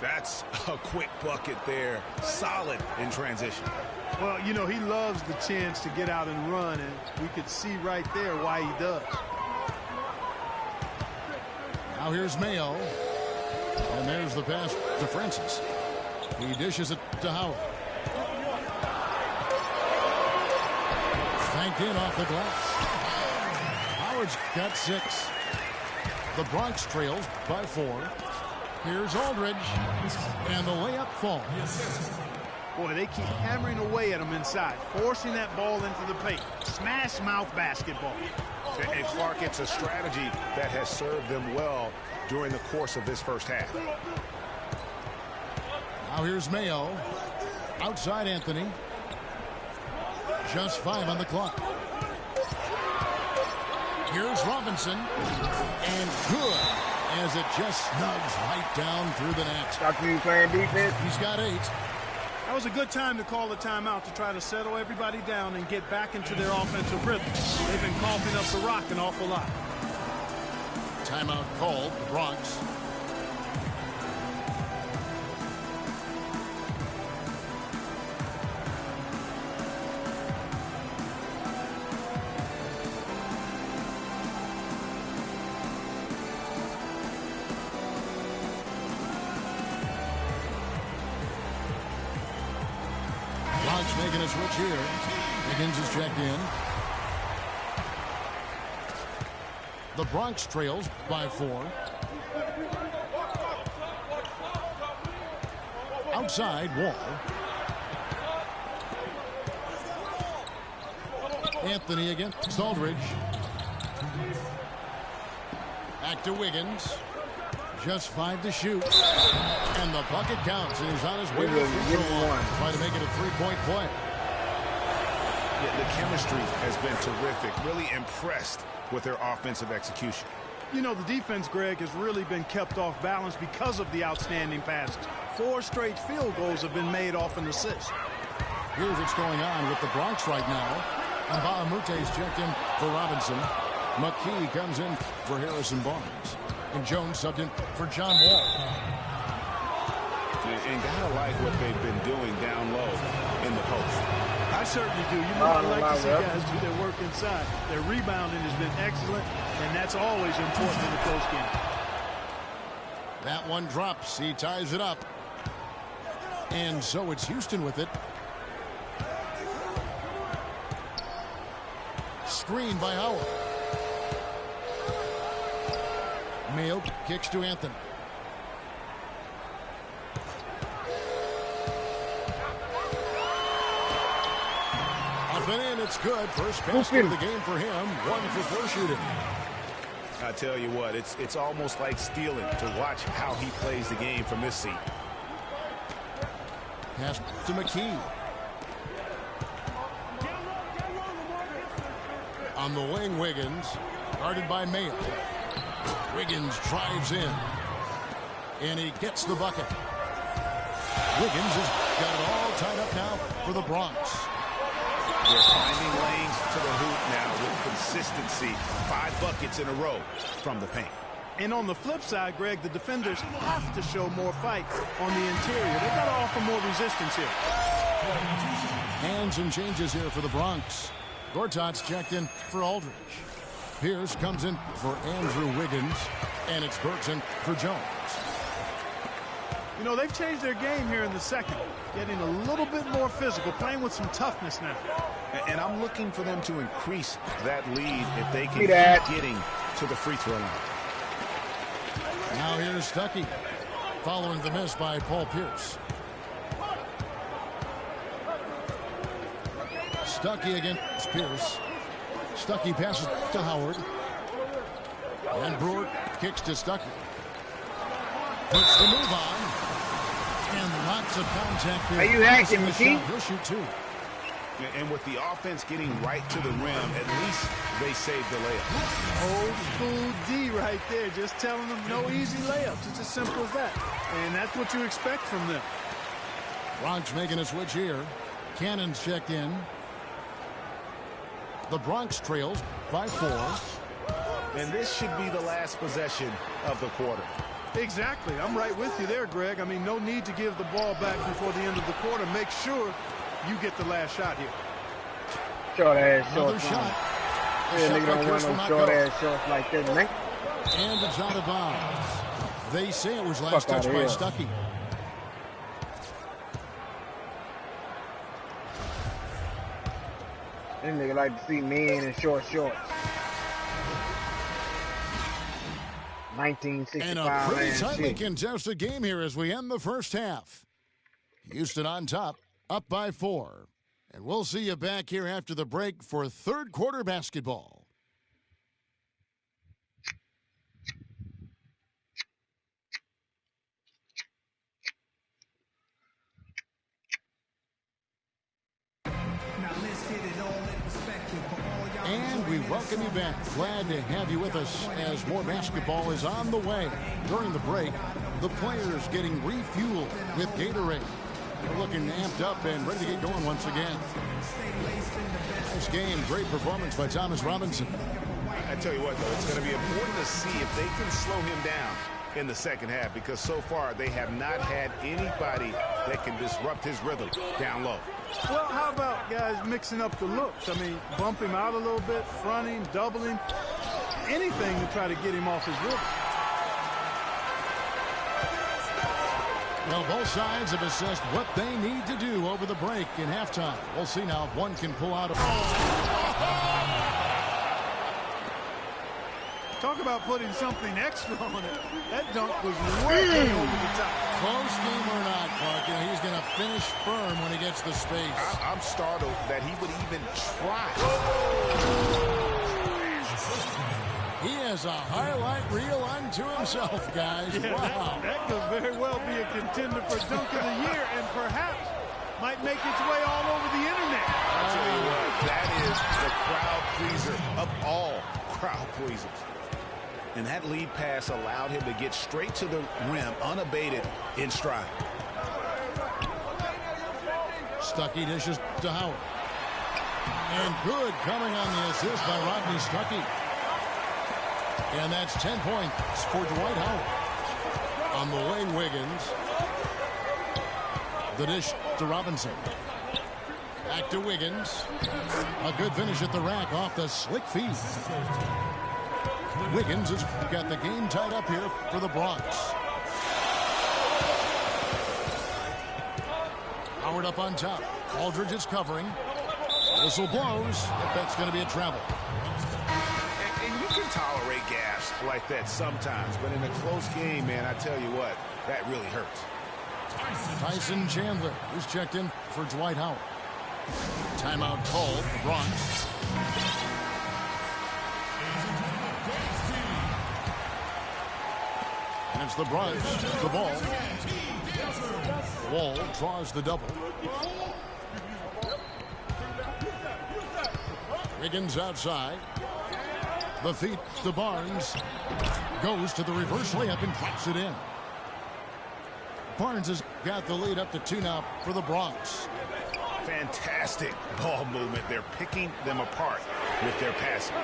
That's a quick bucket there. Solid in transition. Well, you know, he loves the chance to get out and run, and we could see right there why he does. Now here's Mayo. And there's the pass to Francis. He dishes it to Howard. Thanked in off the glass. Howard's got 6. The Bronx trails by 4. Here's Aldridge. And the layup falls. Boy, they keep hammering away at him inside, forcing that ball into the paint. Smash mouth basketball. And Clark, it's a strategy that has served them well during the course of this first half. Now here's Mayo. Outside Anthony. Just 5 on the clock. Here's Robinson. And good, as it just snugs right down through the net. After you playing defense? He's got 8. That was a good time to call the timeout to try to settle everybody down and get back into their offensive rhythm. They've been coughing up the rock an awful lot. Timeout called, the Bronx. Making a switch here. Higgins is checked in. The Bronx trails by 4. Outside, Wall. Anthony against Aldridge. Back to Wiggins. Just 5 to shoot. And the bucket counts, and he's on his way to the free throw line. Trying to make it a 3-point play. Yeah, the chemistry has been terrific. Really impressed with their offensive execution. You know, the defense, Greg, has really been kept off balance because of the outstanding passes. 4 straight field goals have been made off an assist. Here's what's going on with the Bronx right now. And Baamute's checked in for Robinson. McKee comes in for Harrison Barnes. And Jones subbed in for John Wall. And gotta like what they've been doing down low in the post. I certainly do. You know, I like to see guys do their work inside. Their rebounding has been excellent, and that's always important in the close game. That one drops. He ties it up. And so it's Houston with it. Screen by Howard. Mayo kicks to Anthony. Up and in, it's good. First basket of the game for him. 1 for 4 shooting. I tell you what, it's almost like stealing to watch how he plays the game from this seat. Pass to McKee. On the wing, Wiggins. Guarded by Mayo. Wiggins drives in. And he gets the bucket. Wiggins has got it all tied up now for the Bronx. They're finding lanes to the hoop now with consistency. 5 buckets in a row from the paint. And on the flip side, Greg, the defenders have to show more fight on the interior. They've got to offer more resistance here. And some changes here for the Bronx. Gortat's checked in for Aldridge. Pierce comes in for Andrew Wiggins. And it's Bergson for Jones. You know, they've changed their game here in the second. Getting a little bit more physical, playing with some toughness now. And I'm looking for them to increase that lead if they can keep getting to the free throw line. Now here's Stuckey, following the miss by Paul Pierce. Stuckey against Pierce. Stuckey passes to Howard. And Brewer kicks to Stuckey. Puts the move on. And lots of contact there. Are you acting, McKee? He'll shoot 2. And with the offense getting right to the rim, at least they saved the layup. Old school D right there, just telling them no easy layups. It's as simple as that. And that's what you expect from them. Bronx making a switch here. Cannon's checked in. The Bronx trails by 4. And this should be the last possession of the quarter. Exactly. I'm right with you there, Greg. I mean, no need to give the ball back before the end of the quarter. Make sure you get the last shot here. Short ass Another shorts. shot. Yeah, nigga don't want no short ass shorts like that, man. And it's out of bounds. They say it was last Fuck touched by Stuckey. Them nigga like to see men in short shorts. 1965. And a pretty tightly contested game here as we end the first half. Houston on top, up by 4. And we'll see you back here after the break for third quarter basketball. back. Glad to have you with us as more basketball is on the way. During the break, the players getting refueled with Gatorade. They're looking amped up and ready to get going once again. Nice game. Great performance by Thomas Robinson. I tell you what, though, it's going to be important to see if they can slow him down in the second half, because so far they have not had anybody that can disrupt his rhythm down low. Well, how about guys mixing up the looks? I mean, bump him out a little bit, fronting, doubling, anything to try to get him off his rhythm. Well, both sides have assessed what they need to do over the break in halftime. We'll see now if one can pull out a... Talk about putting something extra on it. That dunk was way over the top. Close game or not, Clark, he's going to finish firm when he gets the space. I'm startled that he would even try. He has a highlight reel unto himself, guys. Yeah, wow. That could very well be a contender for Dunk of the Year and perhaps might make its way all over the internet. I'll tell you what, that is the crowd pleaser of all crowd pleasers. And that lead pass allowed him to get straight to the rim, unabated in stride. Stuckey dishes to Howard. And good coming on the assist by Rodney Stuckey. And that's 10 points for Dwight Howard. On the way, Wiggins. The dish to Robinson. Back to Wiggins. A good finish at the rack off the slick feed. Wiggins has got the game tied up here for the Bronx. Howard up on top. Aldridge is covering. Whistle blows. That's going to be a travel. And you can tolerate gas like that sometimes, but in a close game, man, I tell you what, that really hurts. Tyson Chandler is checked in for Dwight Howard. Timeout called. The Bronx. And it's the Bronx. The ball. Wall draws the double. Wiggins outside. The feet to Barnes. Goes to the reverse layup and claps it in. Barnes has got the lead up to 2 now for the Bronx. Fantastic ball movement. They're picking them apart with their passing.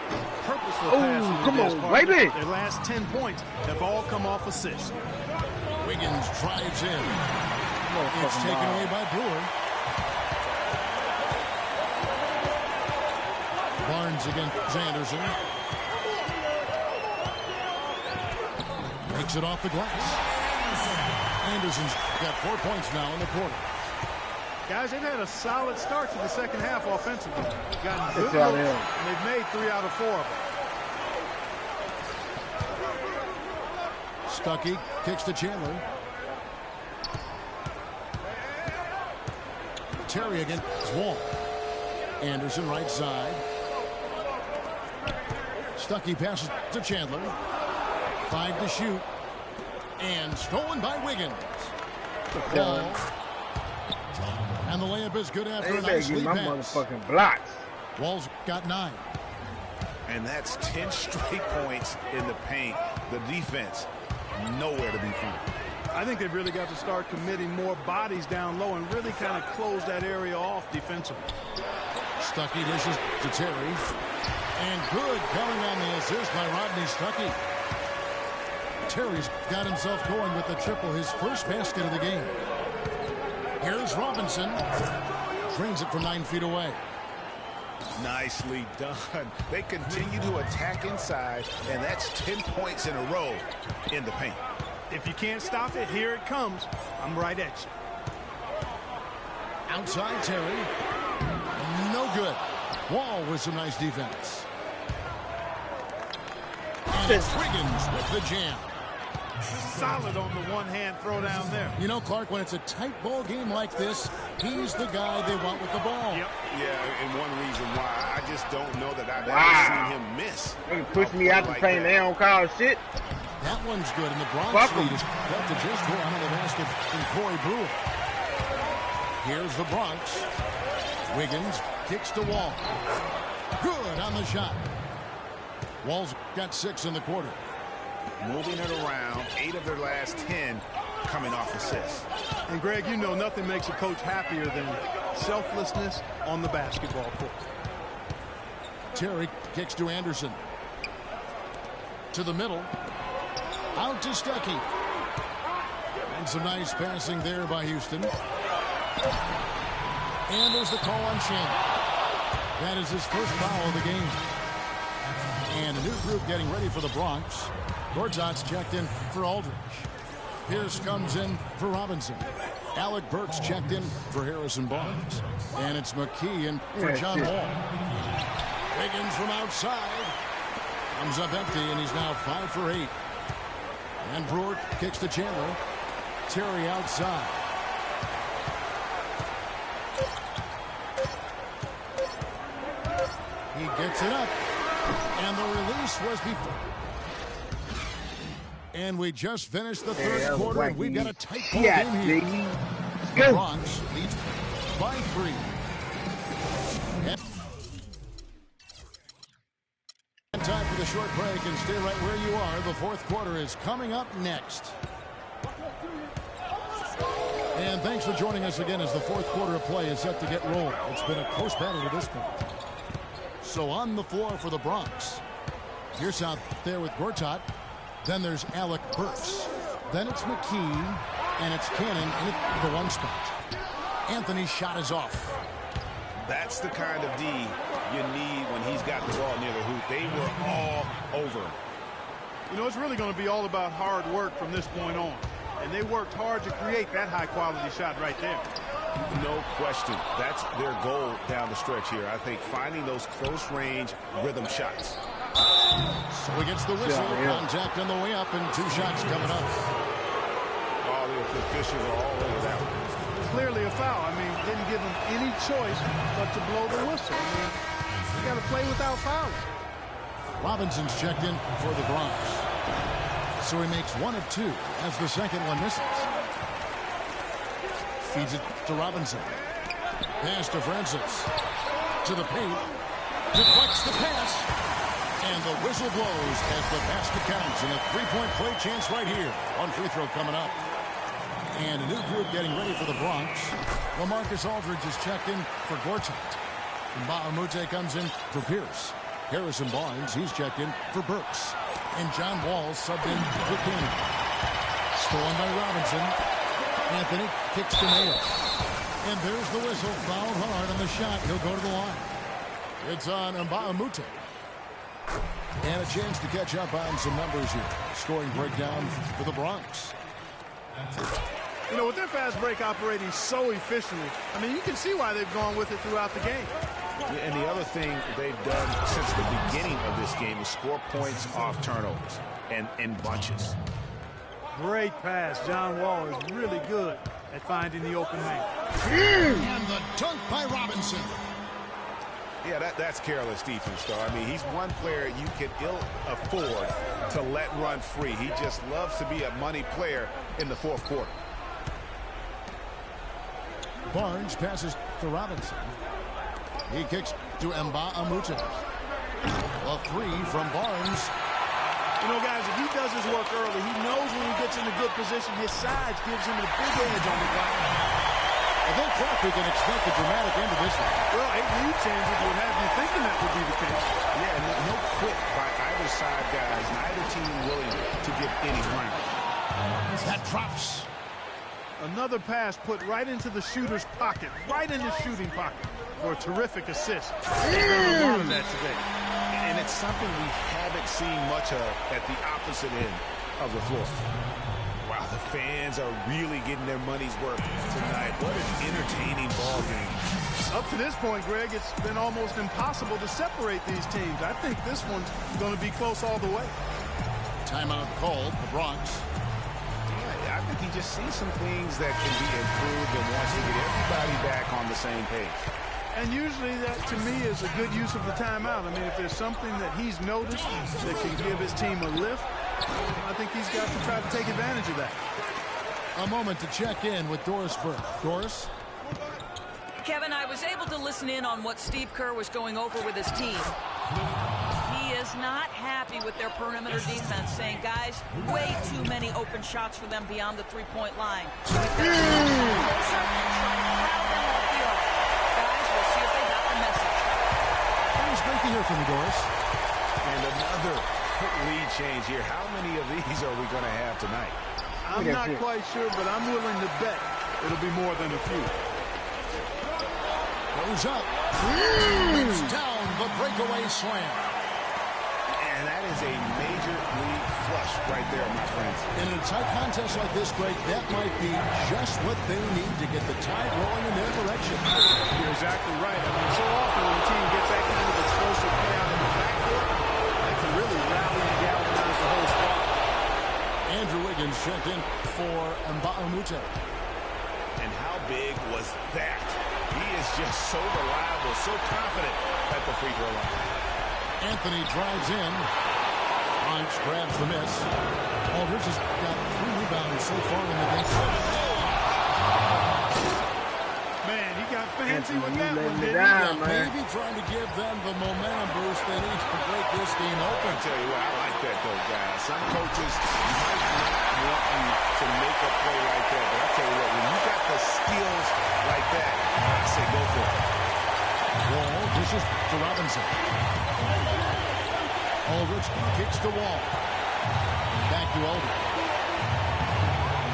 Purposeful Oh, come on, baby. Their last 10 points have all come off assists. Wiggins drives in. It's taken away by Brewer. Barnes against Anderson. Makes it off the glass. Anderson's got 4 points now in the quarter. Guys, they've had a solid start to the second half offensively. Gotten good Good job, looks, man. and they've made 3 out of 4 of them. Stuckey kicks to Chandler. Terry against Wall. Anderson right side. Stuckey passes to Chandler. 5 to shoot. And stolen by Wiggins. Wall. And the layup is good after a nice lead my pass. motherfucking blocks. Wall's got 9. And that's 10 straight points in the paint. The defense, nowhere to be found. I think they've really got to start committing more bodies down low and really kind of close that area off defensively. Stuckey dishes to Terry. And good coming on the assist by Rodney Stuckey. Terry's got himself going with the triple, his first basket of the game. Here's Robinson. Drains it from 9 feet away. Nicely done. They continue to attack inside, and that's 10 points in a row in the paint. If you can't stop it, here it comes. I'm right at you. Outside Terry. No good. Wall with some nice defense. And it's Wiggins with the jam. Solid on the one-hand throw down there. You know, Clark, when it's a tight ball game like this, he's the guy they want with the ball. Yep. Yeah, and one reason why I just don't know that I've ever seen him miss. They push me out the paint. They don't call shit. That one's good, and the Bronx Fuck 'em. lead is got to just one on the basket from Corey Brewer. Here's the Bronx. Wiggins kicks to Wall. Good on the shot. Walls got 6 in the quarter. Moving it around, 8 of their last 10 coming off assists. And Greg, you know nothing makes a coach happier than selflessness on the basketball court. Terry kicks to Anderson. To the middle. Out to Stuckey. And some nice passing there by Houston. And there's the call on Shannon. That is his first foul of the game. And a new group getting ready for the Bronx. Gortat's checked in for Aldridge. Pierce comes in for Robinson. Alec Burks checked in for Harrison Barnes. And it's McKee in for John Wall. Wiggins from outside. Comes up empty, and he's now 5 for 8. And Brewer kicks to Chandler. Terry outside. He gets it up. And the release was before. And we just finished the third quarter, and we've got a tight ball game here. The Bronx leads by 3. And time for the short break, and stay right where you are. The fourth quarter is coming up next. And thanks for joining us again as the fourth quarter of play is set to get rolling. It's been a close battle to this point. So on the floor for the Bronx. Pierce out there with Gortat. Then there's Alec Burks. Then it's McKee. And it's Cannon in the 1 spot. Anthony's shot is off. That's the kind of D you need when he's got the ball near the hoop. They were all over. You know, it's really going to be all about hard work from this point on. And they worked hard to create that high-quality shot right there. No question. That's their goal down the stretch here. I think finding those close-range rhythm shots. So he gets the whistle. Contact on the way up, and 2 shots coming up. All the officials are all over that one. Clearly a foul. I mean, didn't give him any choice but to blow the whistle. I mean, you got to play without fouling. Robinson's checked in for the Bronx. So he makes 1 of 2 as the second one misses. Feeds it to Robinson. Pass to Francis. To the paint. Deflects the pass. And the whistle blows as the basket counts. And a 3-point play chance right here. 1 free throw coming up. And a new group getting ready for the Bronx. LaMarcus Aldridge is checked in for Gortat. And Bahamute comes in for Pierce. Harrison Barnes, he's checked in for Burks. And John Wall subbed in for Cannon. Stolen by Robinson. Anthony kicks to Nail. And there's the whistle. Fouled hard on the shot. He'll go to the line. It's on Bahamute. And a chance to catch up on some numbers here. Scoring breakdown for the Bronx. You know, with their fast break operating so efficiently, I mean, you can see why they've gone with it throughout the game. And the other thing they've done since the beginning of this game is score points off turnovers and in bunches. Great pass. John Wall is really good at finding the open man. And the dunk by Robinson. Yeah, that's careless defense, though. I mean, he's one player you can ill afford to let run free. He just loves to be a money player in the fourth quarter. Barnes passes to Robinson. He kicks to Bahamute. A 3 from Barnes. You know, guys, if he does his work early, he knows when he gets in a good position, his size gives him a big edge on the block. I think we can expect a dramatic end to this one. Well, 8 lead changes would have you thinking that would be the case. Yeah, no quit by either side, guys. Neither team willing to give any ground. That drops. Another pass put right into the shooter's pocket, right in the shooting pocket for a terrific assist. There's been a lot of that today. And it's something we haven't seen much of at the opposite end of the floor. Wow, the fans are really getting their money's worth tonight. What an entertaining ball game. Up to this point, Greg, it's been almost impossible to separate these teams. I think this one's going to be close all the way. Timeout called, the Bronx. Yeah, I think he just sees some things that can be improved and wants to get everybody back on the same page. And usually that, to me, is a good use of the timeout. I mean, if there's something that he's noticed that can give his team a lift, I think he's got to try to take advantage of that. A moment to check in with Doris Burke. Doris? Kevin, I was able to listen in on what Steve Kerr was going over with his team. He is not happy with their perimeter defense, saying, guys, way too many open shots for them beyond the three-point line. Guys, we'll see if they got the message. It was great to hear from you, Doris. And another lead change here. How many of these are we going to have tonight? I'm not quite sure, but I'm willing to bet it'll be more than a few. Goes up. It's down the breakaway slam. And that is a major league flush right there, my friends. In a tight contest like this, Greg, that might be just what they need to get the tide rolling in their direction. You're exactly right. I mean, so often when a team gets that kind of explosive payout in the backcourt, they can really rally and galvanize the whole squad. Andrew Wiggins checked in for Mba'amute. And how big was that? He is just so reliable, so confident at the free throw line. Anthony drives in. Punch, grabs the miss. Aldridge has got 3 rebounds so far in the game. Man, he got fancy with that one, didn't he? Down, man. Maybe trying to give them the momentum boost they need to break this game open. I'll tell you what, I like that, though, guys. Some coaches might not want you to make a play like that, but I'll tell you what, when you got the skills like that, I say go for it. Wall dishes to Robinson. Aldridge kicks the wall. Back to Aldridge.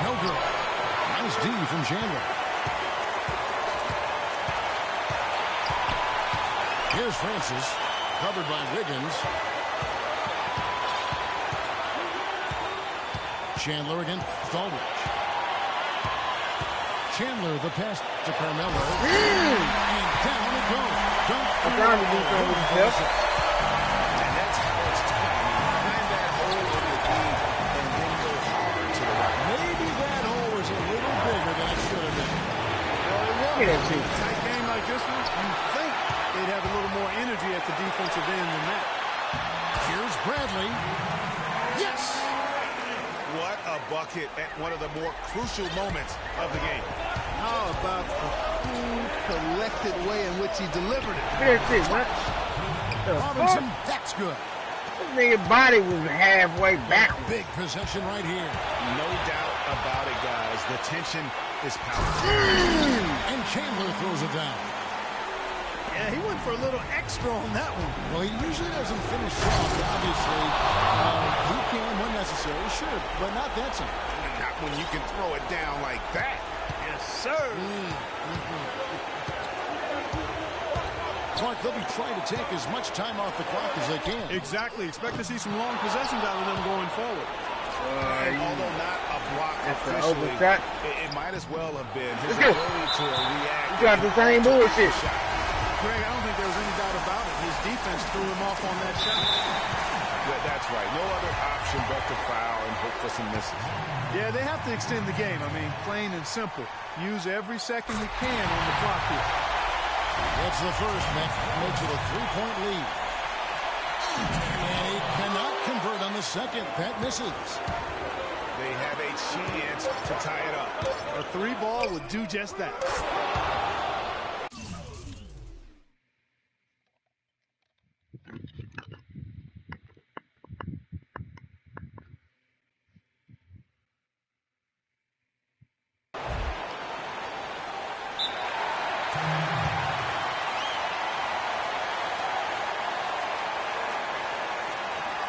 No good. Nice D from Chandler. Here's Francis, covered by Wiggins. Chandler against Aldridge. Chandler, the pass to Carmelo. And down it goes. I'm trying to do something with himself. And that's how it's done. Find that hole in the deep and then go hard to the right. Maybe that hole was a little bigger than it should have been. Well, it was. Look at that shit. A tight game like this one, you think they'd have a little more energy at the defensive end than that. Here's Bradley. Yes! What a bucket at one of the more crucial moments of the game. How about the cool, collected way in which he delivered it? Look at that shit, man. The Robinson, fuck? that's good. This nigga body was halfway backwards. Big possession right here. No doubt about it, guys. The tension is powerful. And Chandler throws it down. Yeah, he went for a little extra on that one. Well, he usually doesn't finish strong, obviously. He can when necessary, sure, but not that time. Not when you can throw it down like that. Yes, sir. Clark, they'll be trying to take as much time off the clock as they can. Exactly. Expect to see some long possessions out of them going forward. And although not a block That's an officially, overshot. it might as well have been his Let's go. ability to react. You got the same bullshit. Greg, I don't think there was any doubt about it. His defense threw him off on that shot. Yeah, that's right. No other option but to foul and hope for some misses. Yeah, they have to extend the game. I mean, plain and simple. Use every second you can on the clock here. That's the first, makes it a 3-point lead. And he cannot convert on the second. That misses. They have a chance to tie it up. A 3-ball would do just that.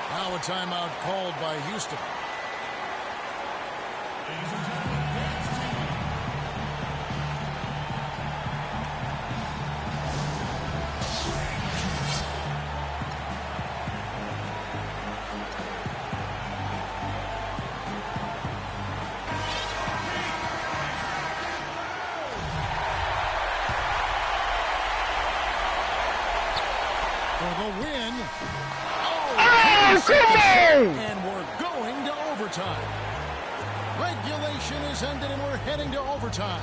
Now a timeout called by Houston. Ladies and gentlemen, dance team. For the win. Oh, come on! And we're going to overtime. Regulation is ended and we're heading to overtime.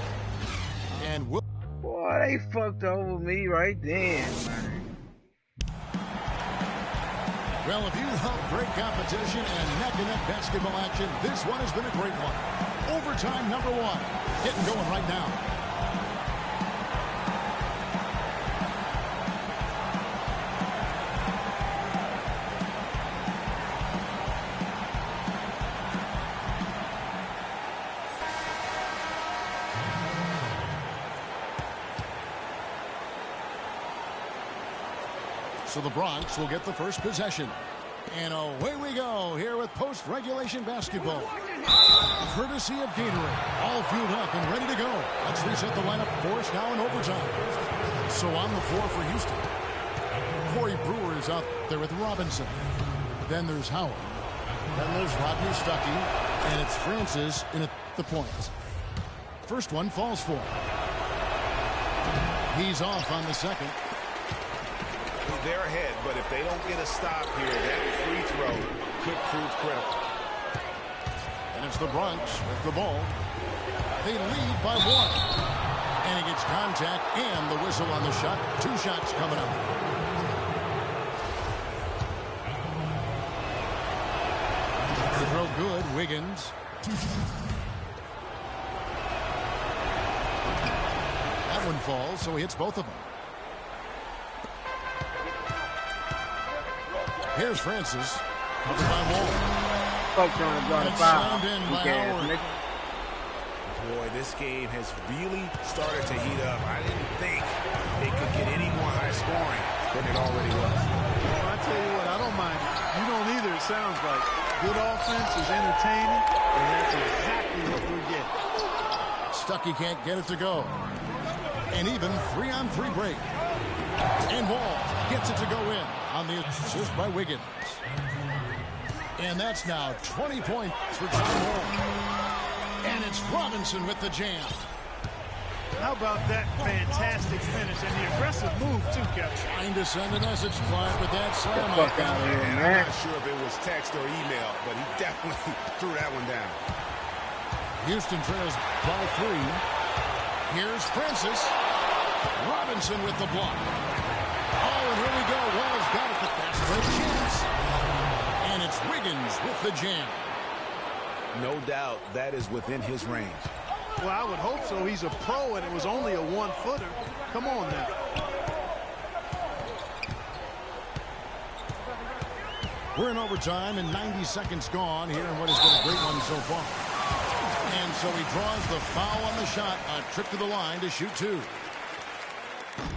And we'll... Boy, they fucked over me right then, man. Well, if you love great competition and neck-to-neck basketball action, this one has been a great one. Overtime number 1. Getting going right now. So the Bronx will get the first possession. And away we go here with post-regulation basketball. Courtesy of Gatorade. All fueled up and ready to go. Let's reset the lineup for us now in overtime. So on the floor for Houston, Corey Brewer is out there with Robinson. Then there's Howard. Then there's Rodney Stuckey. And it's Francis in at the point. First one falls for him. He's off on the second. They're ahead, but if they don't get a stop here, that free throw could prove critical. And it's the Bronx with the ball. They lead by 1. And he gets contact and the whistle on the shot. 2 shots coming up. The throw good. Wiggins. That one falls, so he hits both of them. Here's Francis. Covered by Wall. Folks trying to draw the foul. Boy, this game has really started to heat up. I didn't think it could get any more high scoring than it already was. Well, I tell you what, I don't mind it. You don't either, it sounds like. Good offense is entertaining, and that's exactly what we're getting. Stuckey can't get it to go. And even 3-on-3 break. And Wall gets it to go in on the assist by Wiggins. And that's now 20 points for John Wall. And it's Robinson with the jam. How about that fantastic finish and the aggressive move, too, Kevin? Trying to send a message, Clyde, but that's Get the fuck out of here, And man. I'm not sure if it was text or email, but he definitely threw that one down. Houston trails by 3. Here's Francis. Robinson with the block. Oh, and here we go. Wall's got it, but that's for a chance. And it's Wiggins with the jam. No doubt that is within his range. Well, I would hope so. He's a pro, and it was only a 1-footer. Come on now. We're in overtime, and 90 seconds gone here in what has been a great one so far. And so he draws the foul on the shot. A trip to the line to shoot 2.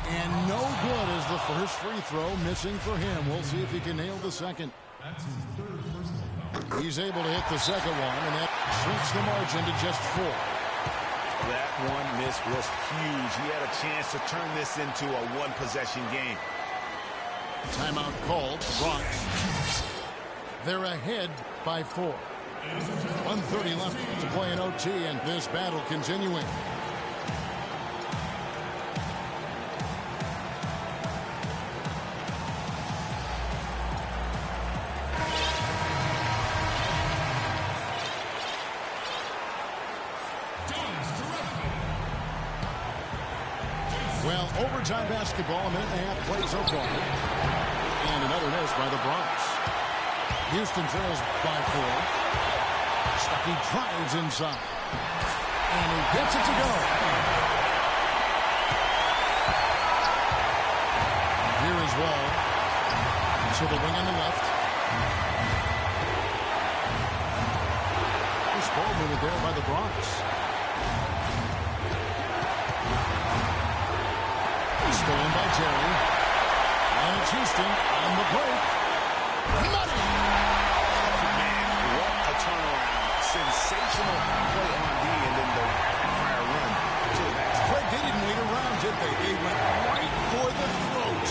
And no good is the first free throw, missing for him. We'll see if he can nail the second. He's able to hit the second one, and that shrinks the margin to just 4. That one miss was huge. He had a chance to turn this into a 1-possession game. Timeout called. Bronx. They're ahead by 4. 1:30 left to play in OT, and this battle continuing. Well, overtime basketball, a minute and a half played so far. And another miss by the Bronx. Houston trails by 4. Stuckey drives inside. And he gets it to go. Here is Wall. To the wing on the left. This ball movement there by the Bronx. Stolen by Terry. And it's Houston on the break. Money! Man, what a turnaround. Sensational play on D, and then the fire run to the next. Craig, they didn't wait around, did they? They went right for the throat.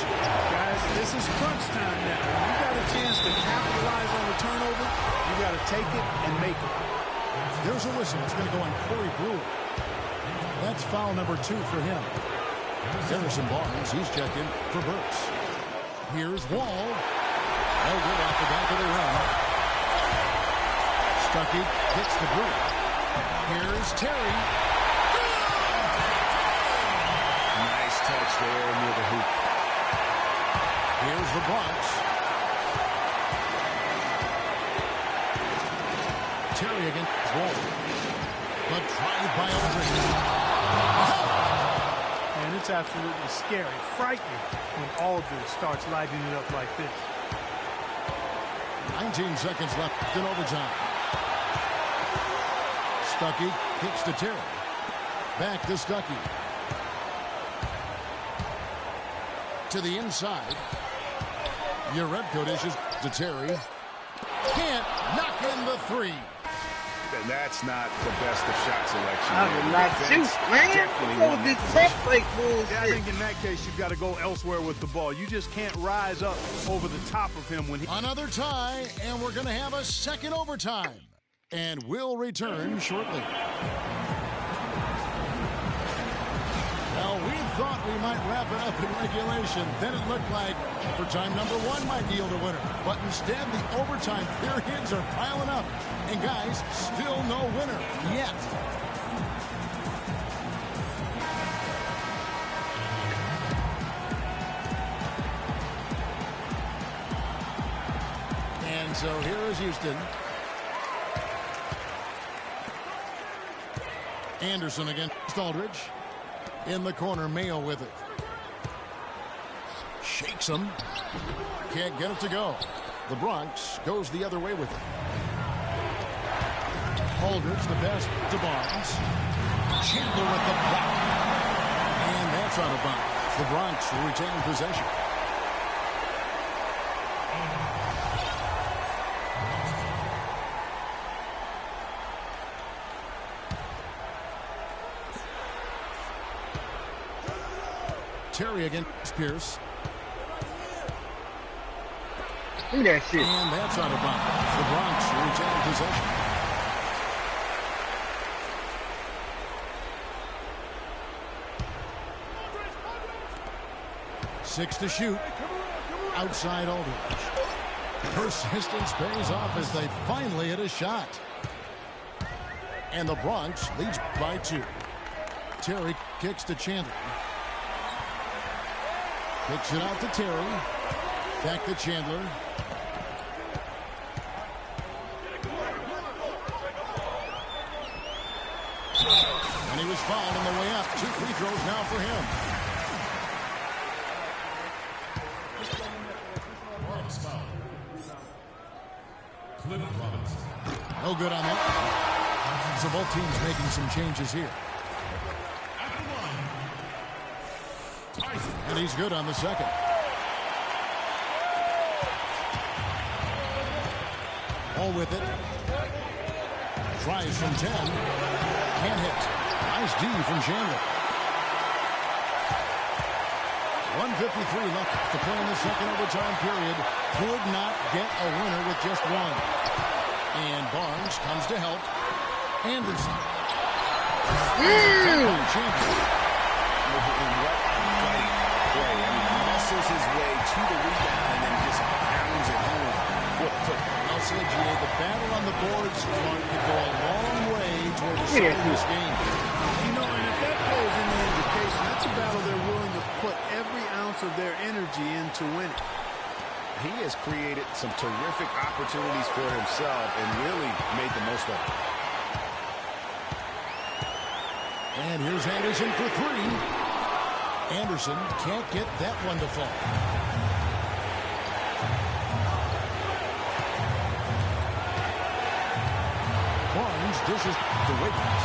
Guys, this is crunch time now. You got a chance to capitalize on the turnover. You got to take it and make it. There's a whistle. It's going to go on Corey Brewer. That's foul number 2 for him. Harrison Barnes, he's checked in for Burks. Here's Wall. Oh, good off the back of the rim. Stuckey hits the break. Here's Terry. Nice touch there near the hoop. Here's the Bronx. Terry against Wall. The drive by Aldridge. And it's absolutely scary, frightening when Aldridge starts lighting it up like this. 19 seconds left in overtime. Stuckey kicks to Terry. Back to Stuckey. To the inside. Uredko dishes to Terry. Can't knock in the three. And that's not the best of shot selection. I did not shoot, man. That was this tough like bullshit. Yeah, I think in that case, you've got to go elsewhere with the ball. You just can't rise up over the top of him when he... Another tie, and we're going to have a second overtime. And we'll return shortly. Well, we thought we might wrap it up in regulation. Then it looked like overtime number one might yield a winner. But instead, the overtime periods are piling up. And guys, still no winner yet. And so here is Houston. Anderson against Aldridge. In the corner, Mayo with it. Shakes him. Can't get it to go. The Bronx goes the other way with it. Aldridge, the pass to Barnes. Chandler with the block. And that's out of bounds. The Bronx will retain possession. Terry against Pierce. Look at that shit. And that's out of bounds. The Bronx retain possession. Six to shoot. Outside Aldridge. Persistence pays off as they finally hit a shot. And the Bronx leads by 2. Terry kicks to Chandler. Kicks it out to Terry. Back to Chandler. And he was fouled on the way up. 2 free throws now for him. No good on that. So both teams making some changes here. And he's good on the second. All with it. Tries from 10. Can't hit. Nice D from Chandler. 1:53 left to play in the second overtime period. Could not get a winner with just one. And Barnes comes to help. Anderson. Chandler. Muscles his way to the rebound and then just pounds it home. I'll say, G.A., the battle on the boards could go a long way toward deciding this game. You know, and if that plays any indication, that's a battle they're willing to put every ounce of their energy into winning. He has created some terrific opportunities for himself and really made the most of it. And here's Anderson for 3. Anderson can't get that one to fall. Barnes dishes to Wiggins.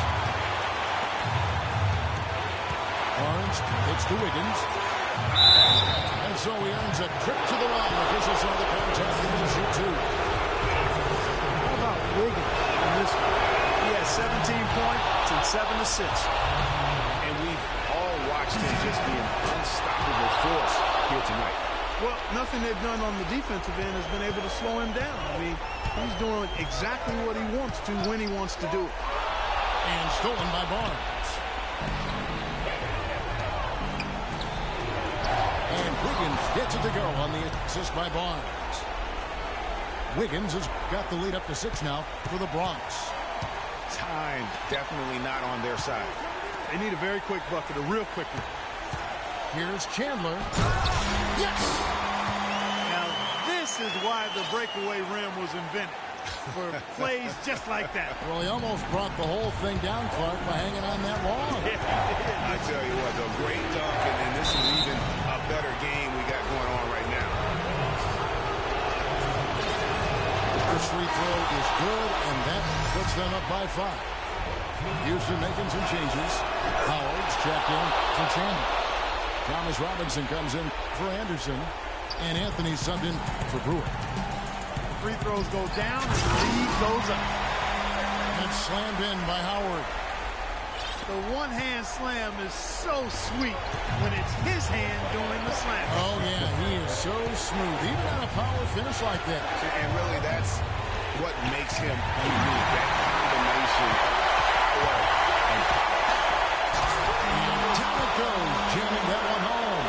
Barnes hits to Wiggins. And so he earns a trip to the line. Officials saw the contact and he'll shoot 2. How about Wiggins in this one? He has 17 points and 7 assists. And we've all watched him just be an unstoppable force here tonight. Well, nothing they've done on the defensive end has been able to slow him down. I mean, he's doing exactly what he wants to when he wants to do it. And stolen by Barnes. And Wiggins gets it to go on the assist by Barnes. Wiggins has got the lead up to 6 now for the Bronx. Time definitely not on their side. They need a very quick bucket, a real quick one. Here's Chandler. Yes! Now, this is why the breakaway rim was invented. For plays just like that. Well, he almost brought the whole thing down, Clark, by hanging on that wall. I tell you what, though, great dunk, and this is even a better game we got going on right now. First free throw is good, and that puts them up by 5. Houston making some changes. Howard's checked in for Chandler. Thomas Robinson comes in for Anderson. And Anthony subbed in for Brewer. The free throws go down and the lead goes up. And slammed in by Howard. The one-hand slam is so sweet when it's his hand doing the slam. Oh, yeah, he is so smooth, even on a power finish like that. And really, that's what makes him unique, that combination of power and power. And down it goes, jamming that one home.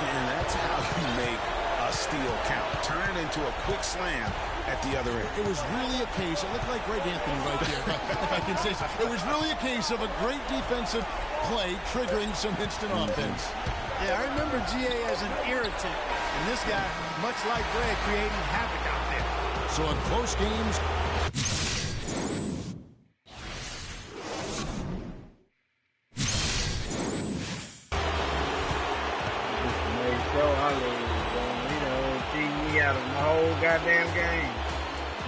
And that's how you make a steal count. Turn it into a quick slam at the other end. It was really a case, it looked like Greg Anthony right there, if I can say so. It was really a case of a great defensive play triggering some instant offense. Yeah, I remember GA as an irritant, and this guy, much like Greg, creating havoc out there. So in close games, He out of the whole goddamn game.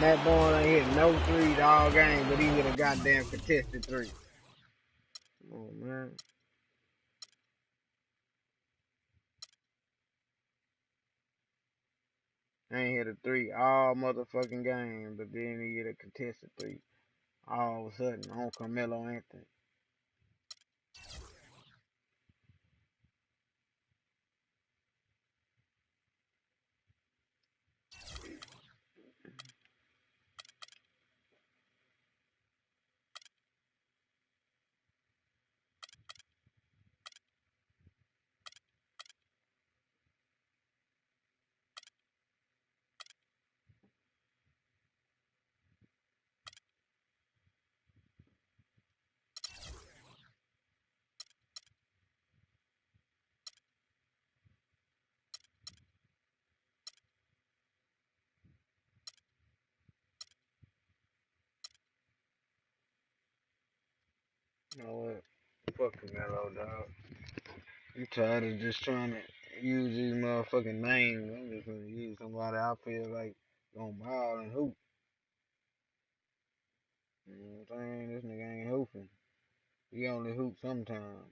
Matt Barnes ain't hit no threes all game, but he hit a goddamn contested three. Come on, man. Ain't hit a three all motherfucking game, but then he hit a contested three. All of a sudden, on Carmelo Anthony. You know what? Fuck Carmelo, dog. I'm tired of just trying to use these motherfucking names. I'm just gonna use somebody I feel like gonna ball and hoop. You know what I'm saying? This nigga ain't hooping. He only hoop sometimes.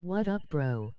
What up, bro?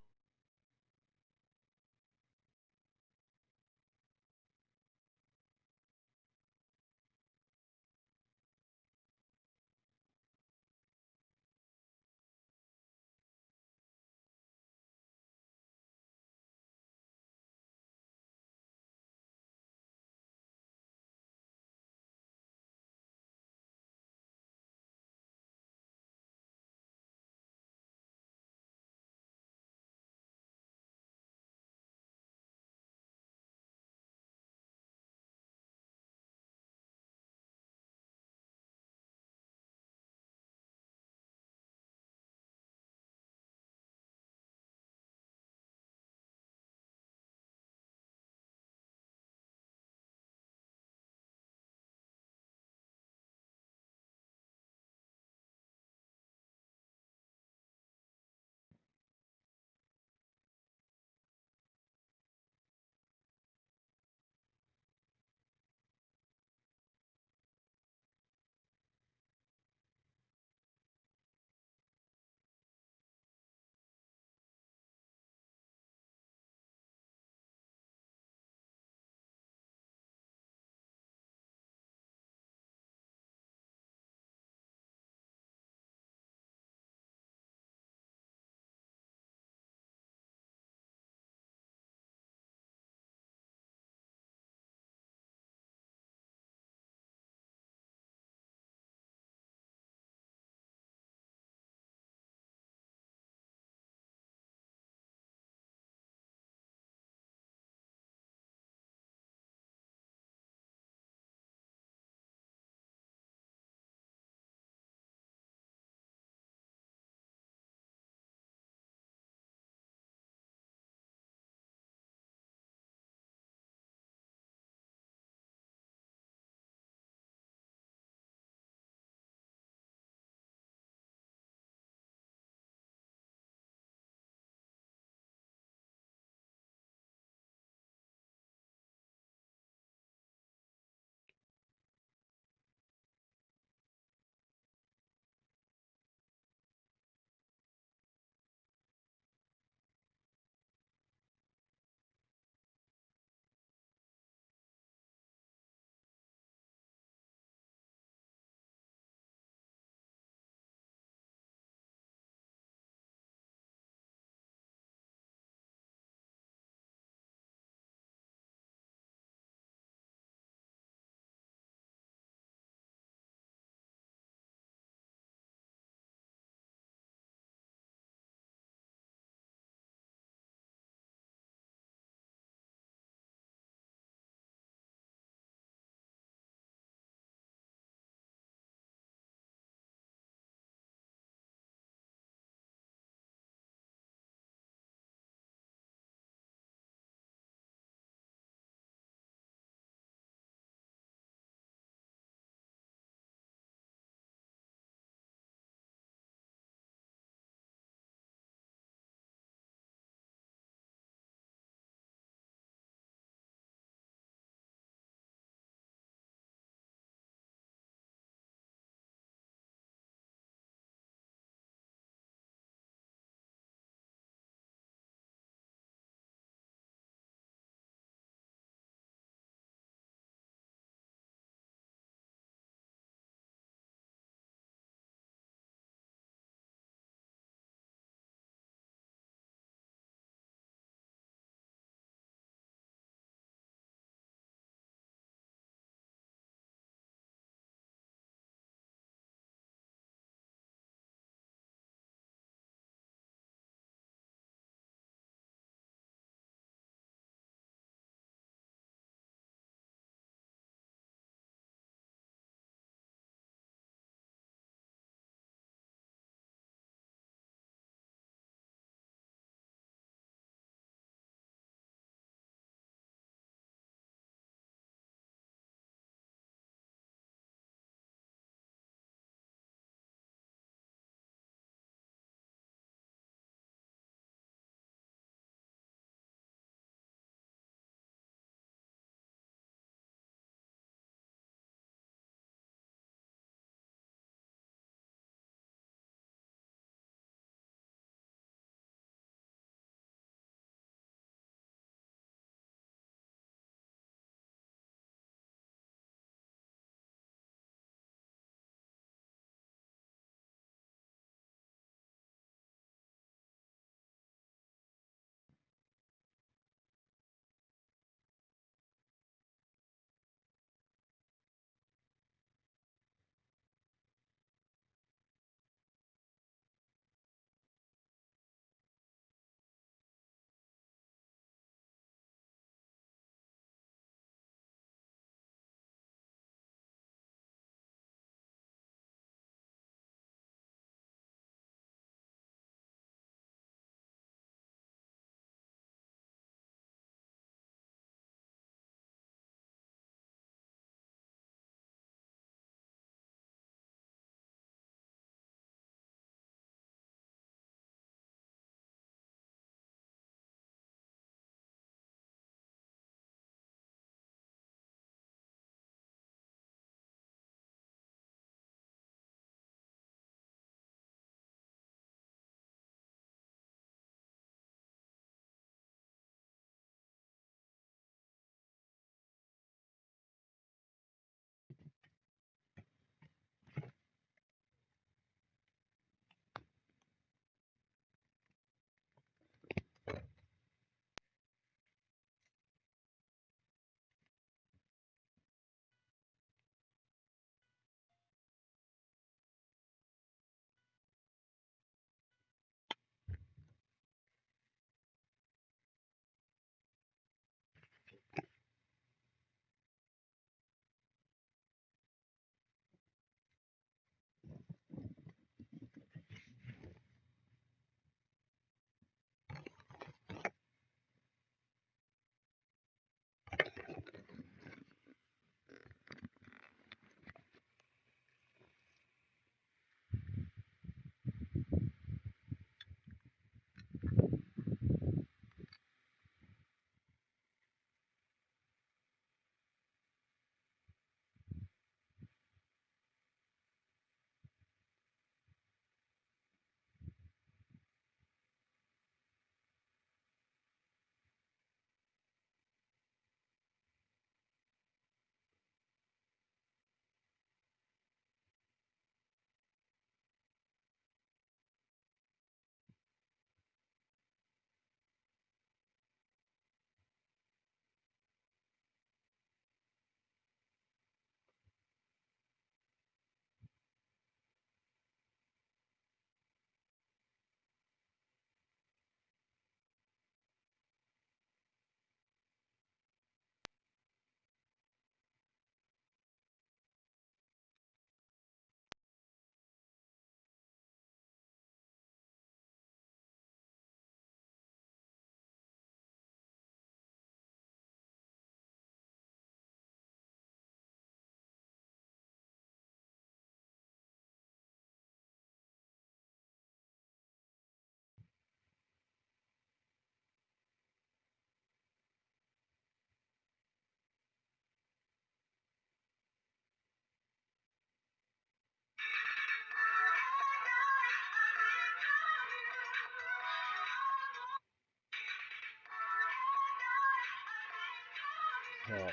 Yeah.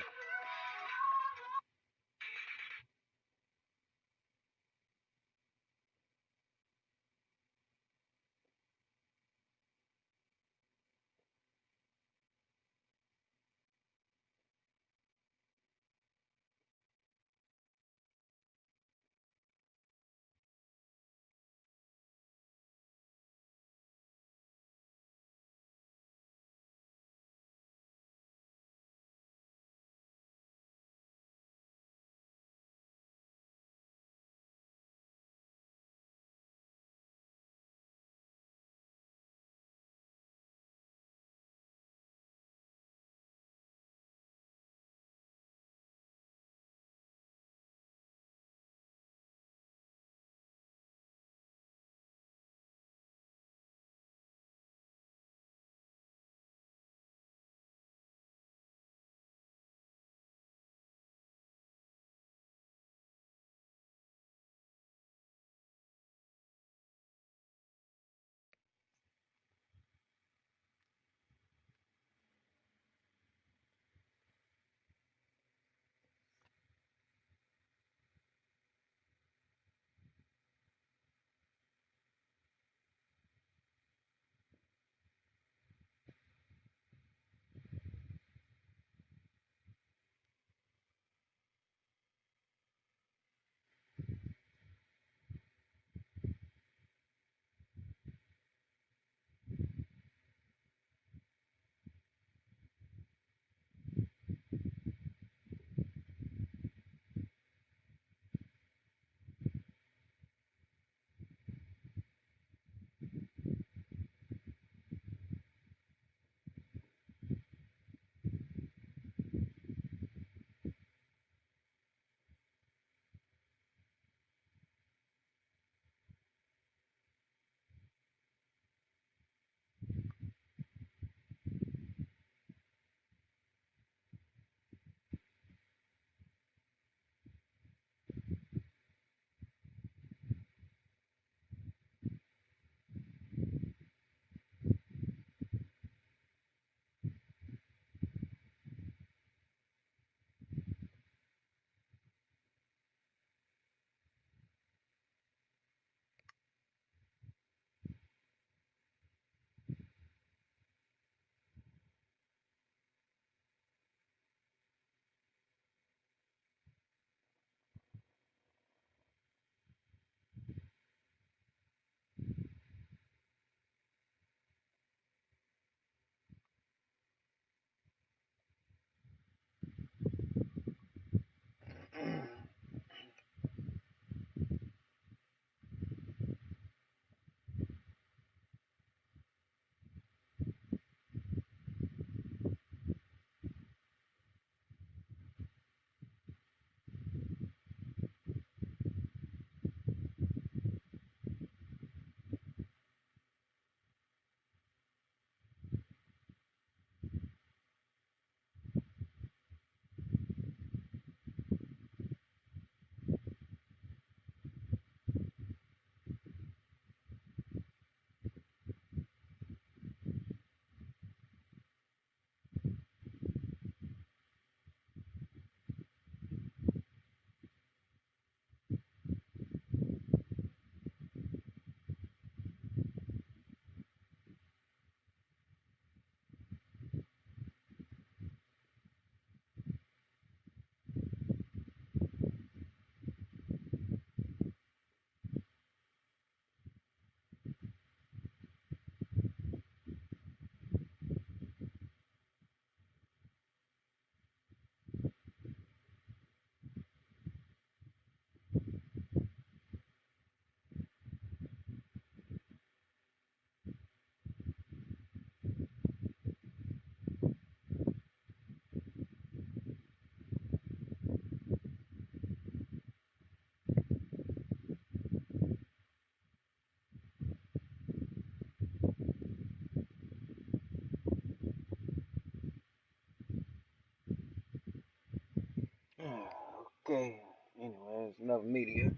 Okay. Anyway, it's another media.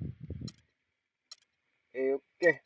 Okay.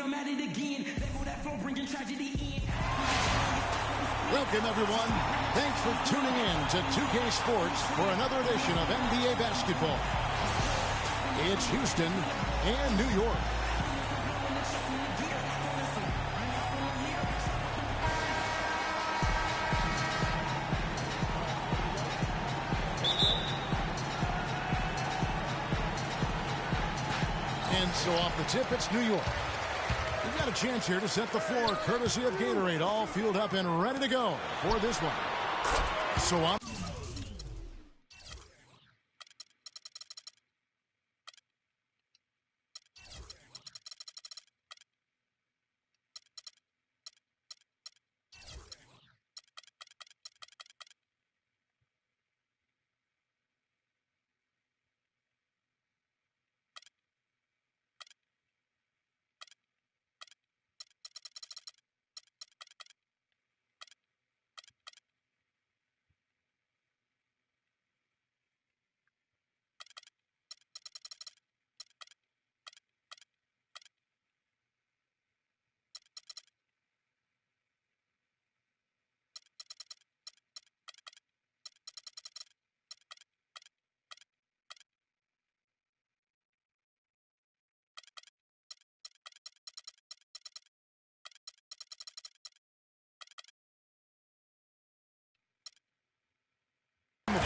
I'm at it again. There go that flow, bringing tragedy in. Welcome, everyone. Thanks for tuning in to 2K Sports for another edition of NBA basketball. It's Houston and New York. And so off the tip, it's New York. We've got a chance here to set the floor, courtesy of Gatorade, all fueled up and ready to go for this one. So I'm...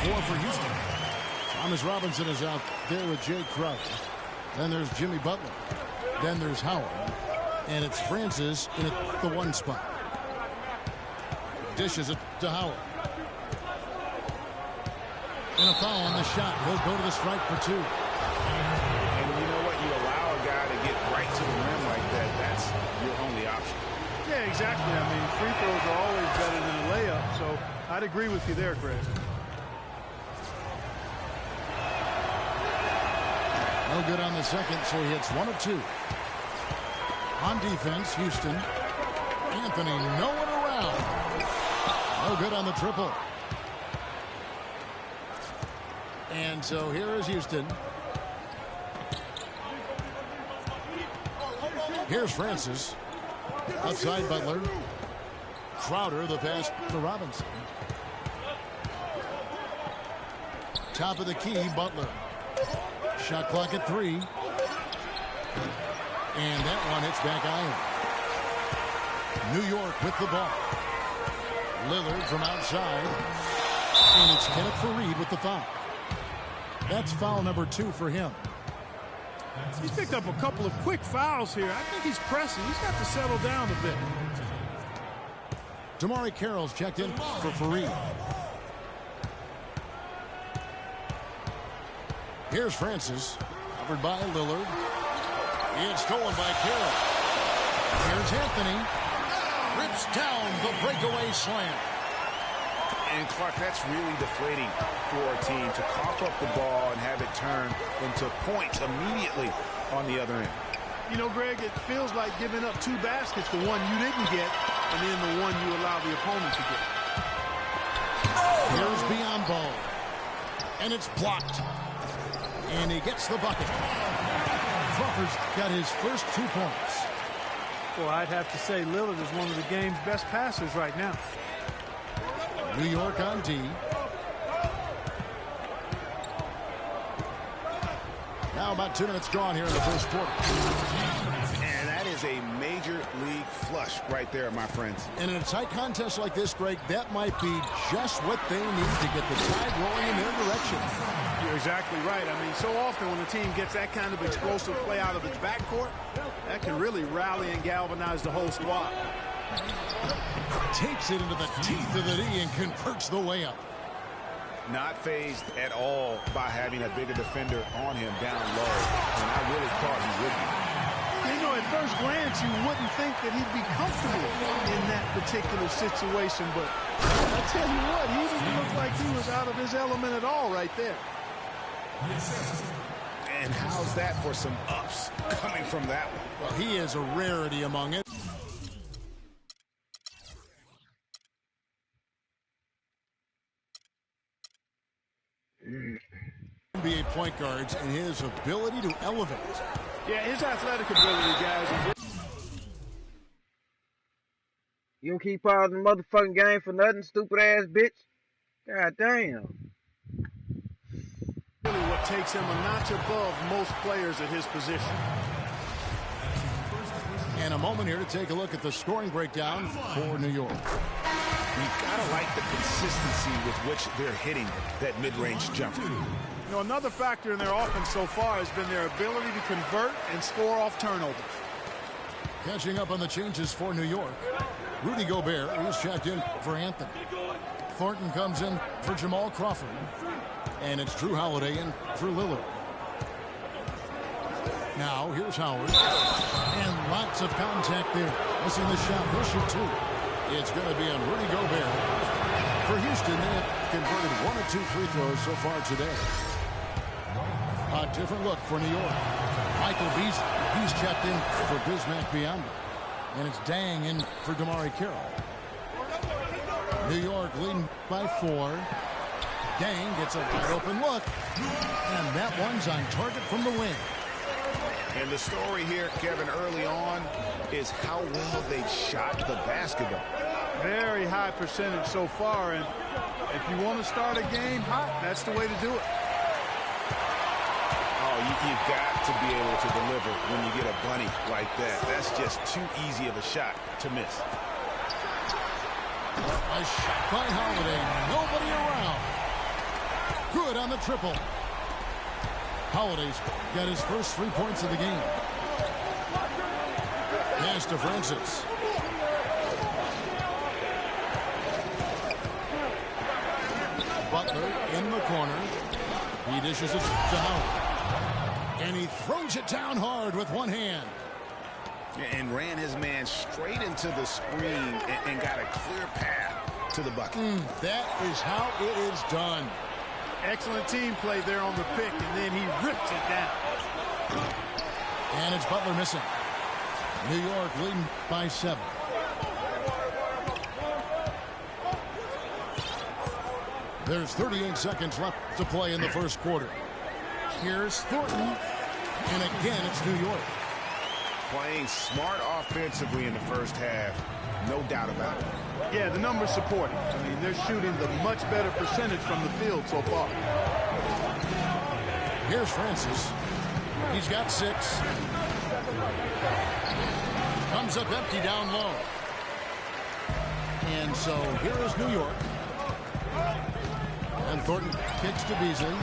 Four for Houston. Thomas Robinson is out there with Jay Crowder. Then there's Jimmy Butler. Then there's Howard. And it's Francis in at the one spot. Dishes it to Howard. And a foul on the shot. He'll go to the strike for two. And you know what? You allow a guy to get right to the rim like that. That's your only option. Yeah, exactly. I mean, free throws are always better than a layup, so I'd agree with you there, Greg. No good on the second, so he hits one of two. On defense, Houston. Anthony nowhere around. No good on the triple. And so here is Houston. Here's Francis. Outside Butler. Crowder, the pass to Robinson. Top of the key, Butler. Shot clock at 3. And that one hits back iron. New York with the ball. Lillard from outside. And it's Kenneth Faried with the foul. That's foul number 2 for him. He's picked up a couple of quick fouls here. I think he's pressing. He's got to settle down a bit. Damari Carroll's checked in for Faried. Here's Francis, covered by Lillard. It's stolen by Carroll. Here's Anthony. Rips down the breakaway slam. And Clark, that's really deflating for a team to cough up the ball and have it turn into points immediately on the other end. You know, Greg, it feels like giving up 2 baskets, the one you didn't get, and then the one you allow the opponent to get. Here's beyond ball. And it's blocked. And he gets the bucket. Crawford's got his first 2 points. Well, I'd have to say Lillard is one of the game's best passers right now. New York on D. Now about 2 minutes gone here in the first quarter. And that is a major league flush right there, my friends. And in a tight contest like this, Greg, that might be just what they need to get the tide rolling in their direction. You're exactly right. I mean, so often when a team gets that kind of explosive play out of its backcourt, that can really rally and galvanize the whole squad. Takes it into the teeth of the D and converts the layup. Not fazed at all by having a bigger defender on him down low. And I really thought he would be. You know, at first glance, you wouldn't think that he'd be comfortable in that particular situation. But I tell you what, he didn't look like he was out of his element at all right there. And how's that for some ups coming from that one? Well, he is a rarity among it. NBA point guards and his ability to elevate. Yeah, his athletic ability, guys. You don't keep pausing the motherfucking game for nothing, stupid ass bitch. God damn. Really what takes him a notch above most players at his position. And a moment here to take a look at the scoring breakdown for New York. You've got to like the consistency with which they're hitting that mid-range jumper. You know, another factor in their offense so far has been their ability to convert and score off turnovers. Catching up on the changes for New York. Rudy Gobert is checked in for Anthony. Thornton comes in for Jamal Crawford. And it's Drew Holiday in for Lillard. Now, here's Howard. And lots of contact there. Missing the shot. He'll shoot two. It's going to be on Rudy Gobert. For Houston, they have converted 1 of 2 free throws so far today. A different look for New York. Michael Beasley, he's checked in for Bismack Biyombo. And it's Dang in for Damari Carroll. New York leading by 4. Dang gets a wide open look. And that one's on target from the wing. And the story here, Kevin, early on is how well they've shot the basketball. Very high percentage so far, and if you want to start a game hot, that's the way to do it. Oh, you've got to be able to deliver when you get a bunny like that. That's just too easy of a shot to miss. A shot by Holiday. Nobody around. Good on the triple. Holiday's got his first 3 points of the game. Pass to Francis. Butler in the corner. He dishes it to Howard. And he throws it down hard with one hand. And ran his man straight into the screen and got a clear path to the bucket. That is how it is done. Excellent team play there on the pick, and then he rips it down. And it's Butler missing. New York leading by 7. There's 38 seconds left to play in the first quarter. Here's Thornton. And again, it's New York. Playing smart offensively in the first half. No doubt about it. Yeah, the numbers support it. I mean, they're shooting the much better percentage from the field so far. Here's Francis. He's got 6. Comes up empty down low. And so here is New York. And Thornton kicks to Beasley.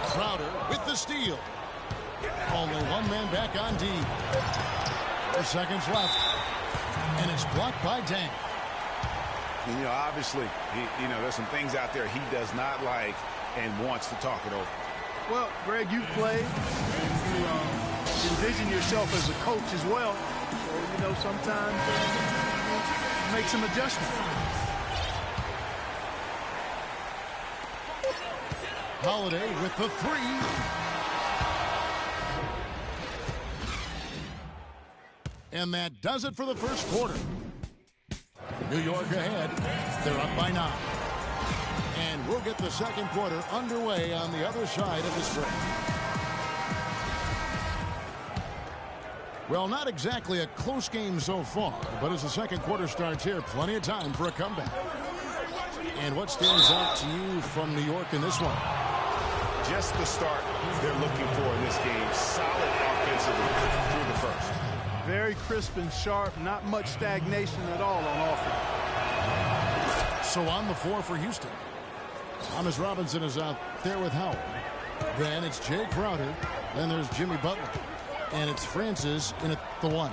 Crowder with the steal. Only one man back on D. 4 seconds left. And it's blocked by Dang. You know, obviously, there's some things out there he does not like and wants to talk it over. Well, Greg, you've played. You envision yourself as a coach as well. So, sometimes make some adjustments. Holiday with the 3. And that does it for the first quarter. New York ahead. They're up by 9. And we'll get the second quarter underway on the other side of this break. Well, not exactly a close game so far, but as the second quarter starts here, plenty of time for a comeback. And what stands out to you from New York in this one? Just the start they're looking for in this game. Solid offensively through the first. Very crisp and sharp, not much stagnation at all on offense. So on the floor for Houston. Thomas Robinson is out there with Howard. Then it's Jay Crowder. Then there's Jimmy Butler. And it's Francis in at the 1.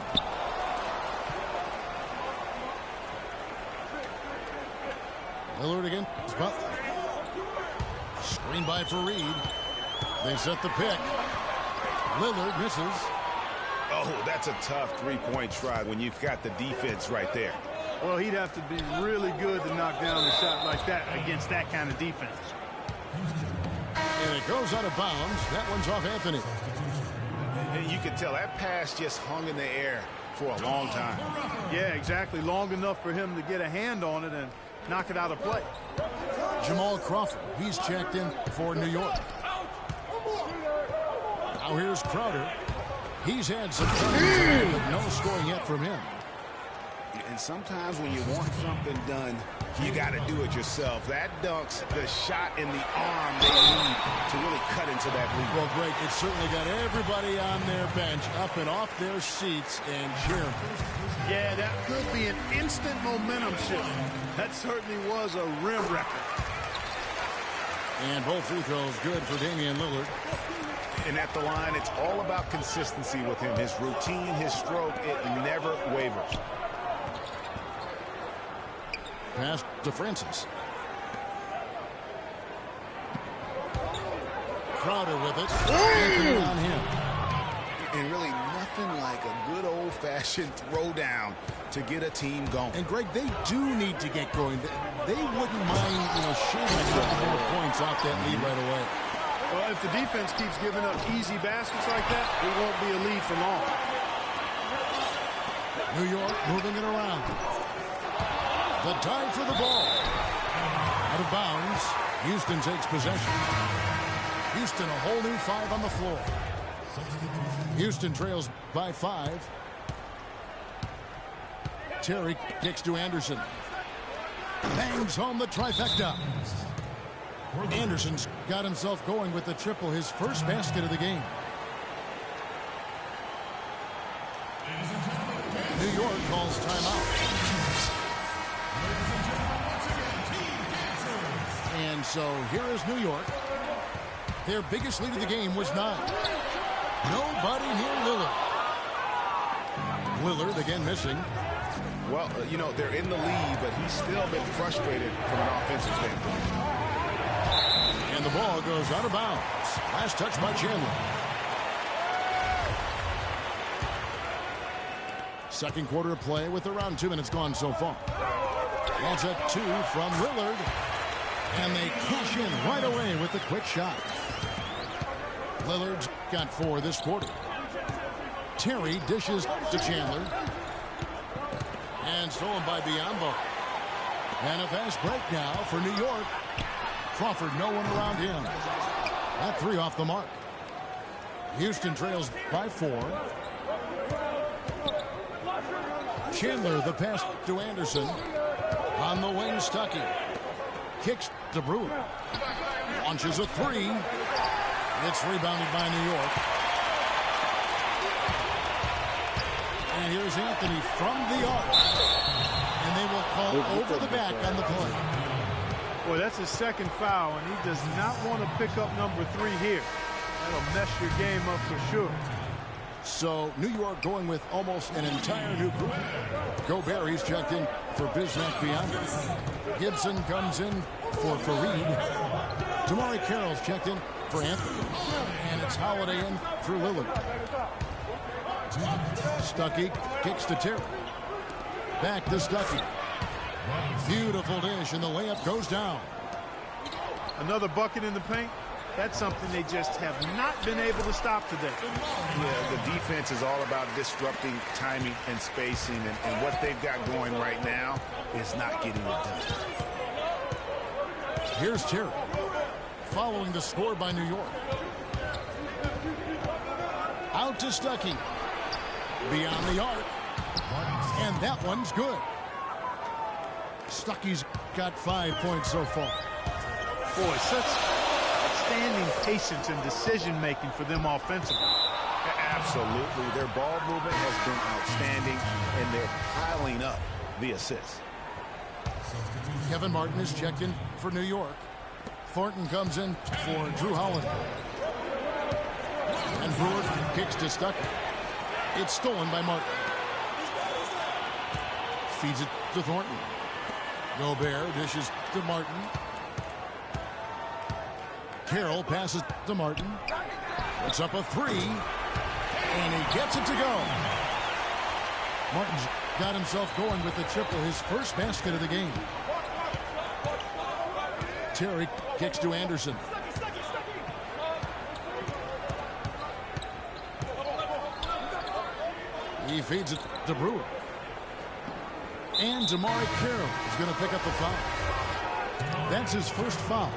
Lillard against Butler. Screen by Fareed. They set the pick. Lillard misses. Oh, that's a tough three-point try when you've got the defense right there. Well, he'd have to be really good to knock down a shot like that against that kind of defense. And it goes out of bounds. That one's off Anthony. And you can tell that pass just hung in the air for a long time. Yeah, exactly. Long enough for him to get a hand on it and knock it out of play. Jamal Crawford, he's checked in for New York. Now here's Crowder. He's had some fun, but no scoring yet from him. And sometimes when you want something done, you got to do it yourself. That dunk's the shot in the arm they need to really cut into that lead. Well, Greg, it certainly got everybody on their bench up and off their seats and cheering. Yeah, that could be an instant momentum shift. That certainly was a rim record. And both free throws good for Damian Lillard. And at the line, it's all about consistency with him. His routine, his stroke, it never wavers. Pass to Francis. Crowder with it. On him. And really nothing like a good old-fashioned throwdown to get a team going. And, Greg, they do need to get going. They wouldn't mind, shaving a couple more points off that lead right away. Well, if the defense keeps giving up easy baskets like that, it won't be a lead for long. New York moving it around. The dive for the ball. Out of bounds. Houston takes possession. Houston a whole new 5 on the floor. Houston trails by 5. Terry kicks to Anderson. Bangs home the trifecta. Anderson's got himself going with the triple, his first basket of the game. New York calls timeout. And so here is New York. Their biggest lead of the game was 9. Nobody near Lillard. Lillard again missing. Well, they're in the lead, but he's still been frustrated from an offensive standpoint. And the ball goes out of bounds. Last touch by Chandler. Second quarter of play with around 2 minutes gone so far. That's a 2 from Lillard. And they cash in right away with the quick shot. Lillard's got 4 this quarter. Terry dishes to Chandler. And stolen by Biyombo. And a fast break now for New York. Crawford, no one around him. That 3 off the mark. Houston trails by 4. Chandler, the pass to Anderson. On the wing, Stuckey. Kicks to Brewer. Launches a 3. It's rebounded by New York. And here's Anthony from the arc. And they will call over the back on the play. Boy, that's his second foul, and he does not want to pick up number 3 here. That'll mess your game up for sure. So New York going with almost an entire new group. Gobert, he's checked in for Bismack Biyombo. Gibson comes in for Fareed. Damari Carroll's checked in for Anthony. And it's Holiday in for Lillard. Stuckey kicks to Terry. Back to Stuckey. Beautiful dish, and the layup goes down. Another bucket in the paint. That's something they just have not been able to stop today. Yeah, the defense is all about disrupting timing and spacing, and what they've got going right now is not getting it done. Here's Terry, following the score by New York. Out to Stuckey. Beyond the arc. And that one's good. Stuckey's got 5 points so far. Boy, such outstanding patience and decision-making for them offensively. Absolutely. Their ball movement has been outstanding, and they're piling up the assists. Kevin Martin is checked in for New York. Thornton comes in for Drew Holiday. And Brewer kicks to Stuckey. It's stolen by Martin. Feeds it to Thornton. Gobert dishes to Martin. Carroll passes to Martin. It's up a 3. And he gets it to go. Martin's got himself going with the triple, his first basket of the game. Terry kicks to Anderson. He feeds it to Brewer. And Damari Carroll is going to pick up the foul. That's his first foul.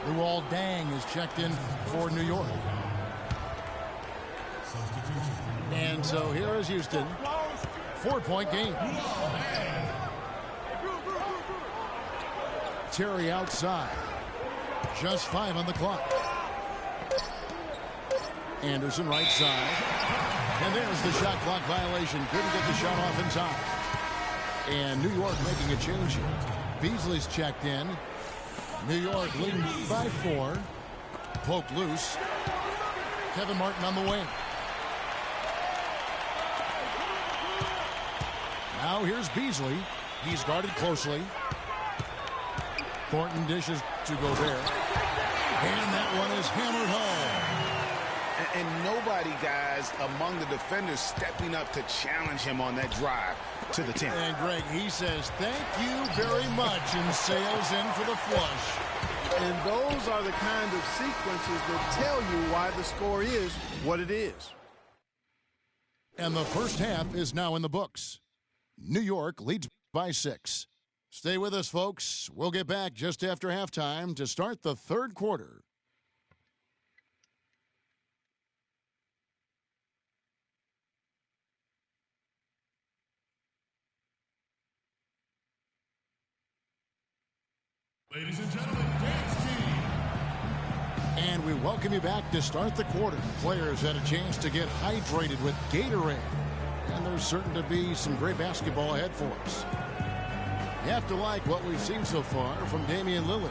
Luol Deng is checked in for New York. And so here is Houston. 4-point game. Terry outside. Just 5 on the clock. Anderson right side. And there's the shot clock violation. Couldn't get the shot off in time. And New York making a change here. Beasley's checked in. New York leading by 4. Poke loose. Kevin Martin on the wing. Now here's Beasley. He's guarded closely. Thornton dishes to Gobert. And that one is hammered home. And nobody, guys, among the defenders stepping up to challenge him on that drive to the 10. And Greg, he says, thank you very much, and sails in for the flush. And those are the kind of sequences that tell you why the score is what it is. And the first half is now in the books. New York leads by 6. Stay with us, folks. We'll get back just after halftime to start the third quarter. Ladies and gentlemen, dance team. And we welcome you back to start the quarter. Players had a chance to get hydrated with Gatorade. And there's certain to be some great basketball ahead for us. You have to like what we've seen so far from Damian Lillard.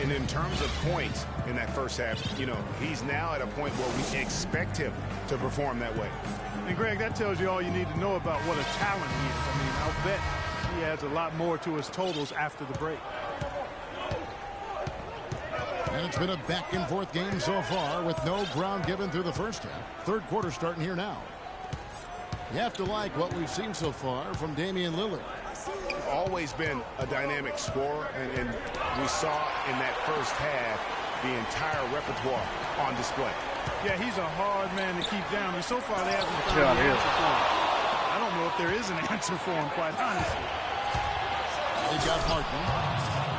And in terms of points in that first half, you know, he's now at a point where we expect him to perform that way. And, Greg, that tells you all you need to know about what a talent he is. I mean, I'll bet he adds a lot more to his totals after the break. And it's been a back-and-forth game so far with no ground given through the first half. Third quarter starting here now. You have to like what we've seen so far from Damian Lillard. Always been a dynamic scorer, and we saw in that first half the entire repertoire on display. Yeah, he's a hard man to keep down, and so far they haven't found an answer for him. I don't know if there is an answer for him, quite honestly. They got Martin.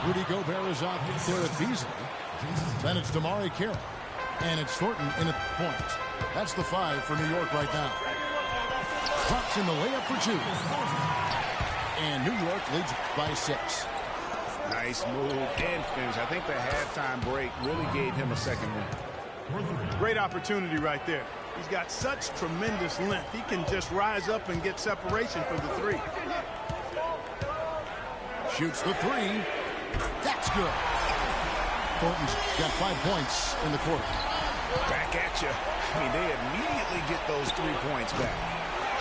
Rudy Gobert is out there with Beasley. Then it's Damari Carroll. And it's Thornton in at point. That's the 5 for New York right now. Drops in the layup for 2. And New York leads by 6. Nice move and finish. I think the halftime break really gave him a second win. Great opportunity right there. He's got such tremendous length. He can just rise up and get separation for the 3. Shoots the 3. That's good. Thornton's got 5 points in the quarter. Back at you. I mean, they immediately get those 3 points back.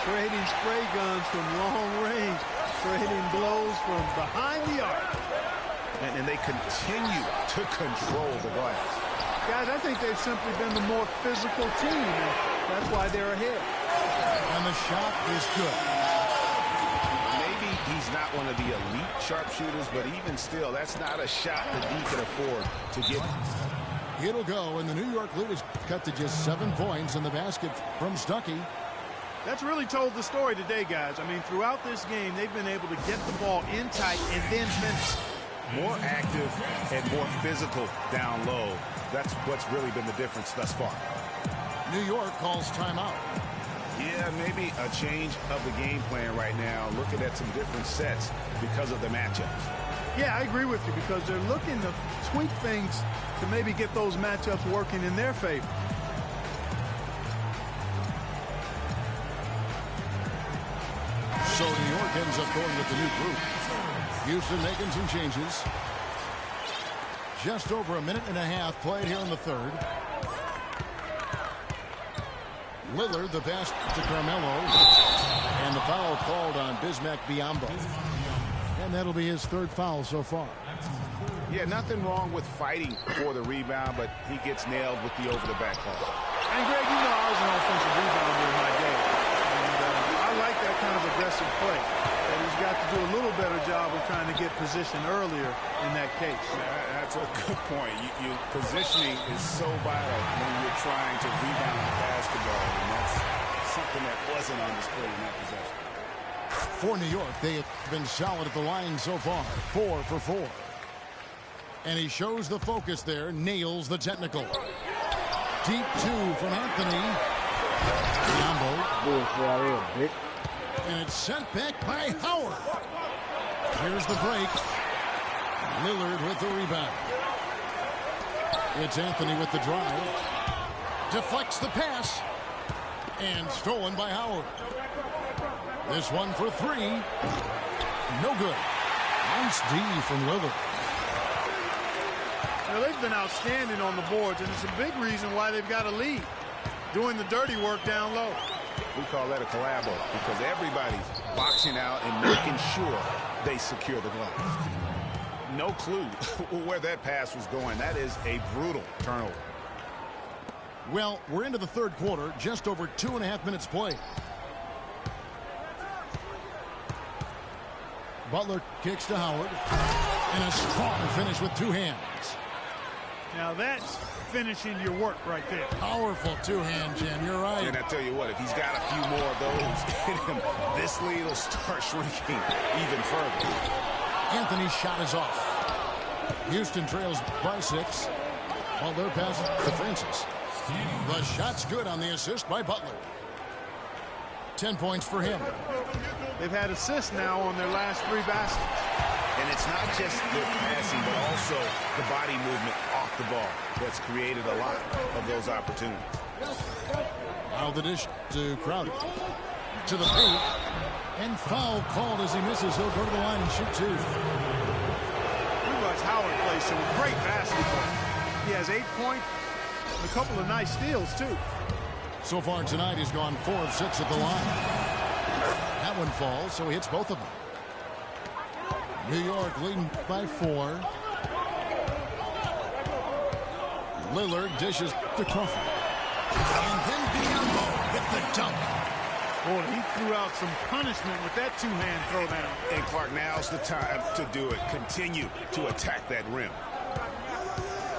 Trading spray guns from long range. Trading blows from behind the arc. And they continue to control the glass. Guys, I think they've simply been the more physical team, and that's why they're ahead. And the shot is good. Maybe he's not one of the elite sharpshooters, but even still, that's not a shot that he can afford to get. It'll go, and the New York lead is cut to just 7 points in the basket from Stuckey. That's really told the story today, guys. I mean, throughout this game, they've been able to get the ball in tight and then finish. More active and more physical down low. That's what's really been the difference thus far. New York calls timeout. Yeah, maybe a change of the game plan right now, looking at some different sets because of the matchups. Yeah, I agree with you because they're looking to tweak things to maybe get those matchups working in their favor. So New York ends up going with the new group. Houston making some changes. Just over a minute and a half played here in the third. Lillard the pass to Carmelo. And the foul called on Bismack Biyombo. And that'll be his 3rd foul so far. Yeah, nothing wrong with fighting for the rebound, but he gets nailed with the over-the-back call. And, Greg, you know I was an offensive rebounder in my day. And I like that kind of aggressive play. And he's got to do a little better job of trying to get position earlier in that case. Yeah, that's a good point. Positioning is so vital when you're trying to rebound the basketball, and that's something that wasn't on display in that possession. For New York, they have been solid at the line so far. 4 for 4. And he shows the focus there, nails the technical. Deep 2 from Anthony. Biyombo. And it's sent back by Howard. Here's the break. Lillard with the rebound. It's Anthony with the drive. Deflects the pass. And stolen by Howard. This one for three. No good. Nice D from Lillard. Well, they've been outstanding on the boards, and it's a big reason why they've got a lead. Doing the dirty work down low. We call that a collabo because everybody's boxing out and making sure they secure the glass. No clue where that pass was going. That is a brutal turnover. Well, we're into the third quarter, just over 2.5 minutes played. Butler kicks to Howard. And a strong finish with two hands. Now that's finishing your work right there. Powerful two-hand jam, you're right. And I tell you what, if he's got a few more of those in him, this lead will start shrinking even further. Anthony's shot is off. Houston trails by 6. Butler passes to Francis. The shot's good on the assist by Butler. 10 points for him. They've had assists now on their last 3 baskets. And it's not just the passing, but also the body movement off the ball that's created a lot of those opportunities. Now the dish to Crowder. To the paint. And foul called as he misses. He'll go to the line and shoot 2. We watch Howard play some great basketball. He has 8 points and a couple of nice steals, too. So far tonight, he's gone 4 of 6 at the line. That one falls, so he hits both of them. New York leading by 4. Lillard dishes to Crawford. And then Biombo with the dunk. Boy, he threw out some punishment with that two-hand throwdown. And Clark, now's the time to do it. Continue to attack that rim.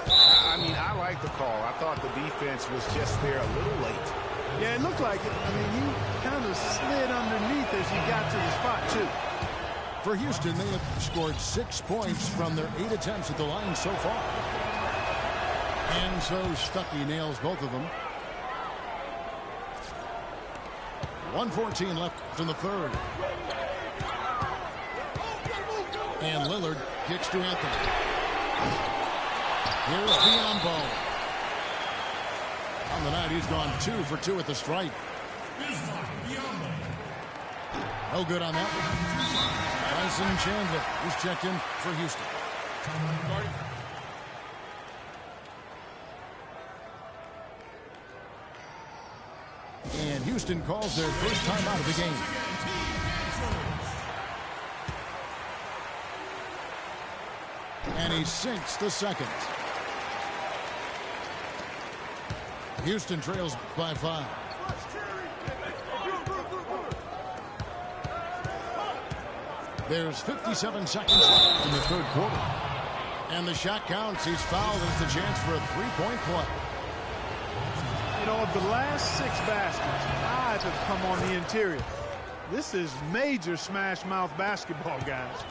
I mean, I like the call. I thought the defense was just there a little late. Yeah, it looked like it. I mean, he kind of slid underneath as he got to the spot, too. For Houston, they have scored 6 points from their 8 attempts at the line so far. And so Stuckey nails both of them. 1:14 left in the third. And Lillard kicks to Anthony. Here's Biombo. On the night, he's gone 2 for 2 at the stripe. No good on that one. Bryson Chandler is checked in for Houston. And Houston calls their first time out of the game. And he sinks the second. Houston trails by 5. There's 57 seconds left in the third quarter. And the shot counts. He's fouled, and it's a chance for a 3-point play. You know, of the last 6 baskets, 5 have come on the interior. This is major smash mouth basketball, guys.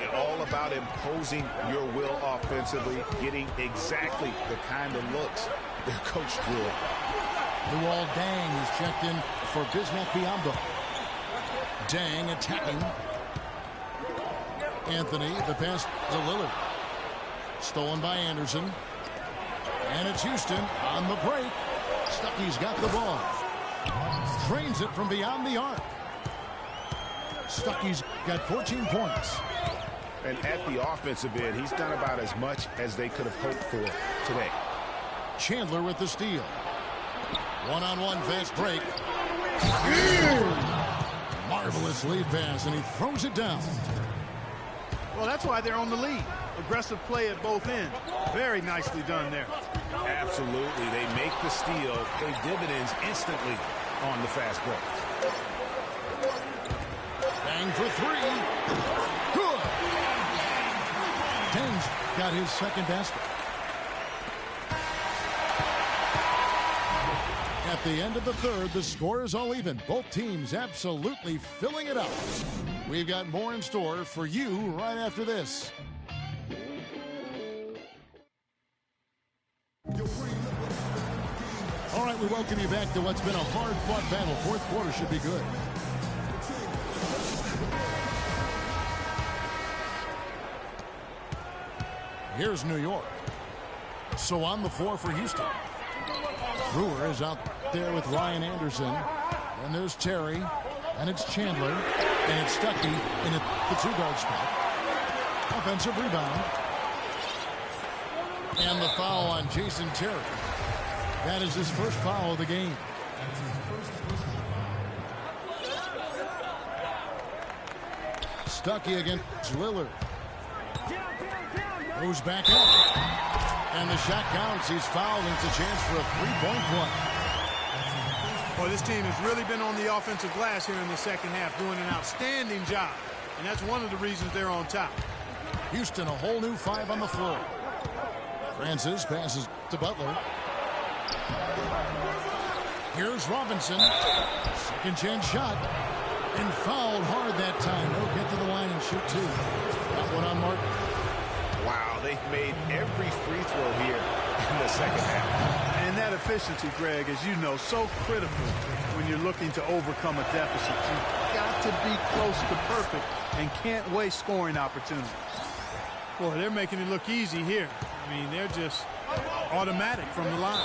It's all about imposing your will offensively, getting exactly the kind of looks their coach drew up. Luol Deng is checked in for Bismack Biyombo. Deng attacking. Anthony, the pass to Lillard. Stolen by Anderson. And it's Houston on the break. Stuckey's got the ball. Trains it from beyond the arc. Stuckey's got 14 points. And at the offensive end, he's done about as much as they could have hoped for today. Chandler with the steal. One-on-one fast break. Marvelous lead pass, and he throws it down. Well, that's why they're on the lead. Aggressive play at both ends. Very nicely done there. Absolutely. They make the steal, pay dividends instantly on the fast break. Bang for 3. Good. Deng's got his second basket. At the end of the third, the score is all even. Both teams absolutely filling it up. We've got more in store for you right after this. All right, we welcome you back to what's been a hard-fought battle. Fourth quarter should be good. Here's New York. So on the floor for Houston. Brewer is out there with Ryan Anderson. And there's Terry. And it's Chandler. And it's Stuckey in the two-guard spot. Offensive rebound. And the foul on Jason Terry. That is his first foul of the game. Stuckey against Lillard. Goes back up. And the shot counts. He's fouled, and it's a chance for a three-point play. Well, this team has really been on the offensive glass here in the second half, doing an outstanding job. And that's one of the reasons they're on top. Houston, a whole new 5 on the floor. Francis passes to Butler. Here's Robinson. Second chance shot. And fouled hard that time. They'll get to the line and shoot 2. That one on Martin. Wow, they've made every free throw here in the second half. And that efficiency, Greg, as you know, so critical when you're looking to overcome a deficit. You've got to be close to perfect and can't waste scoring opportunities. Boy, they're making it look easy here. I mean, they're just automatic from the line.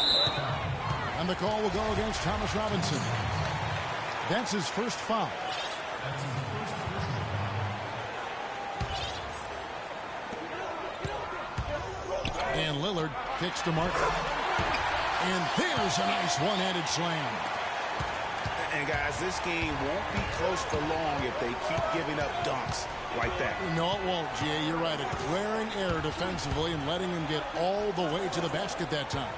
And the call will go against Thomas Robinson. That's his first foul. And Lillard kicks to Martin. And there's a nice one-handed slam. And guys, this game won't be close for long if they keep giving up dunks like that. No, it won't, Jay. You're right. A glaring error defensively and letting him get all the way to the basket that time.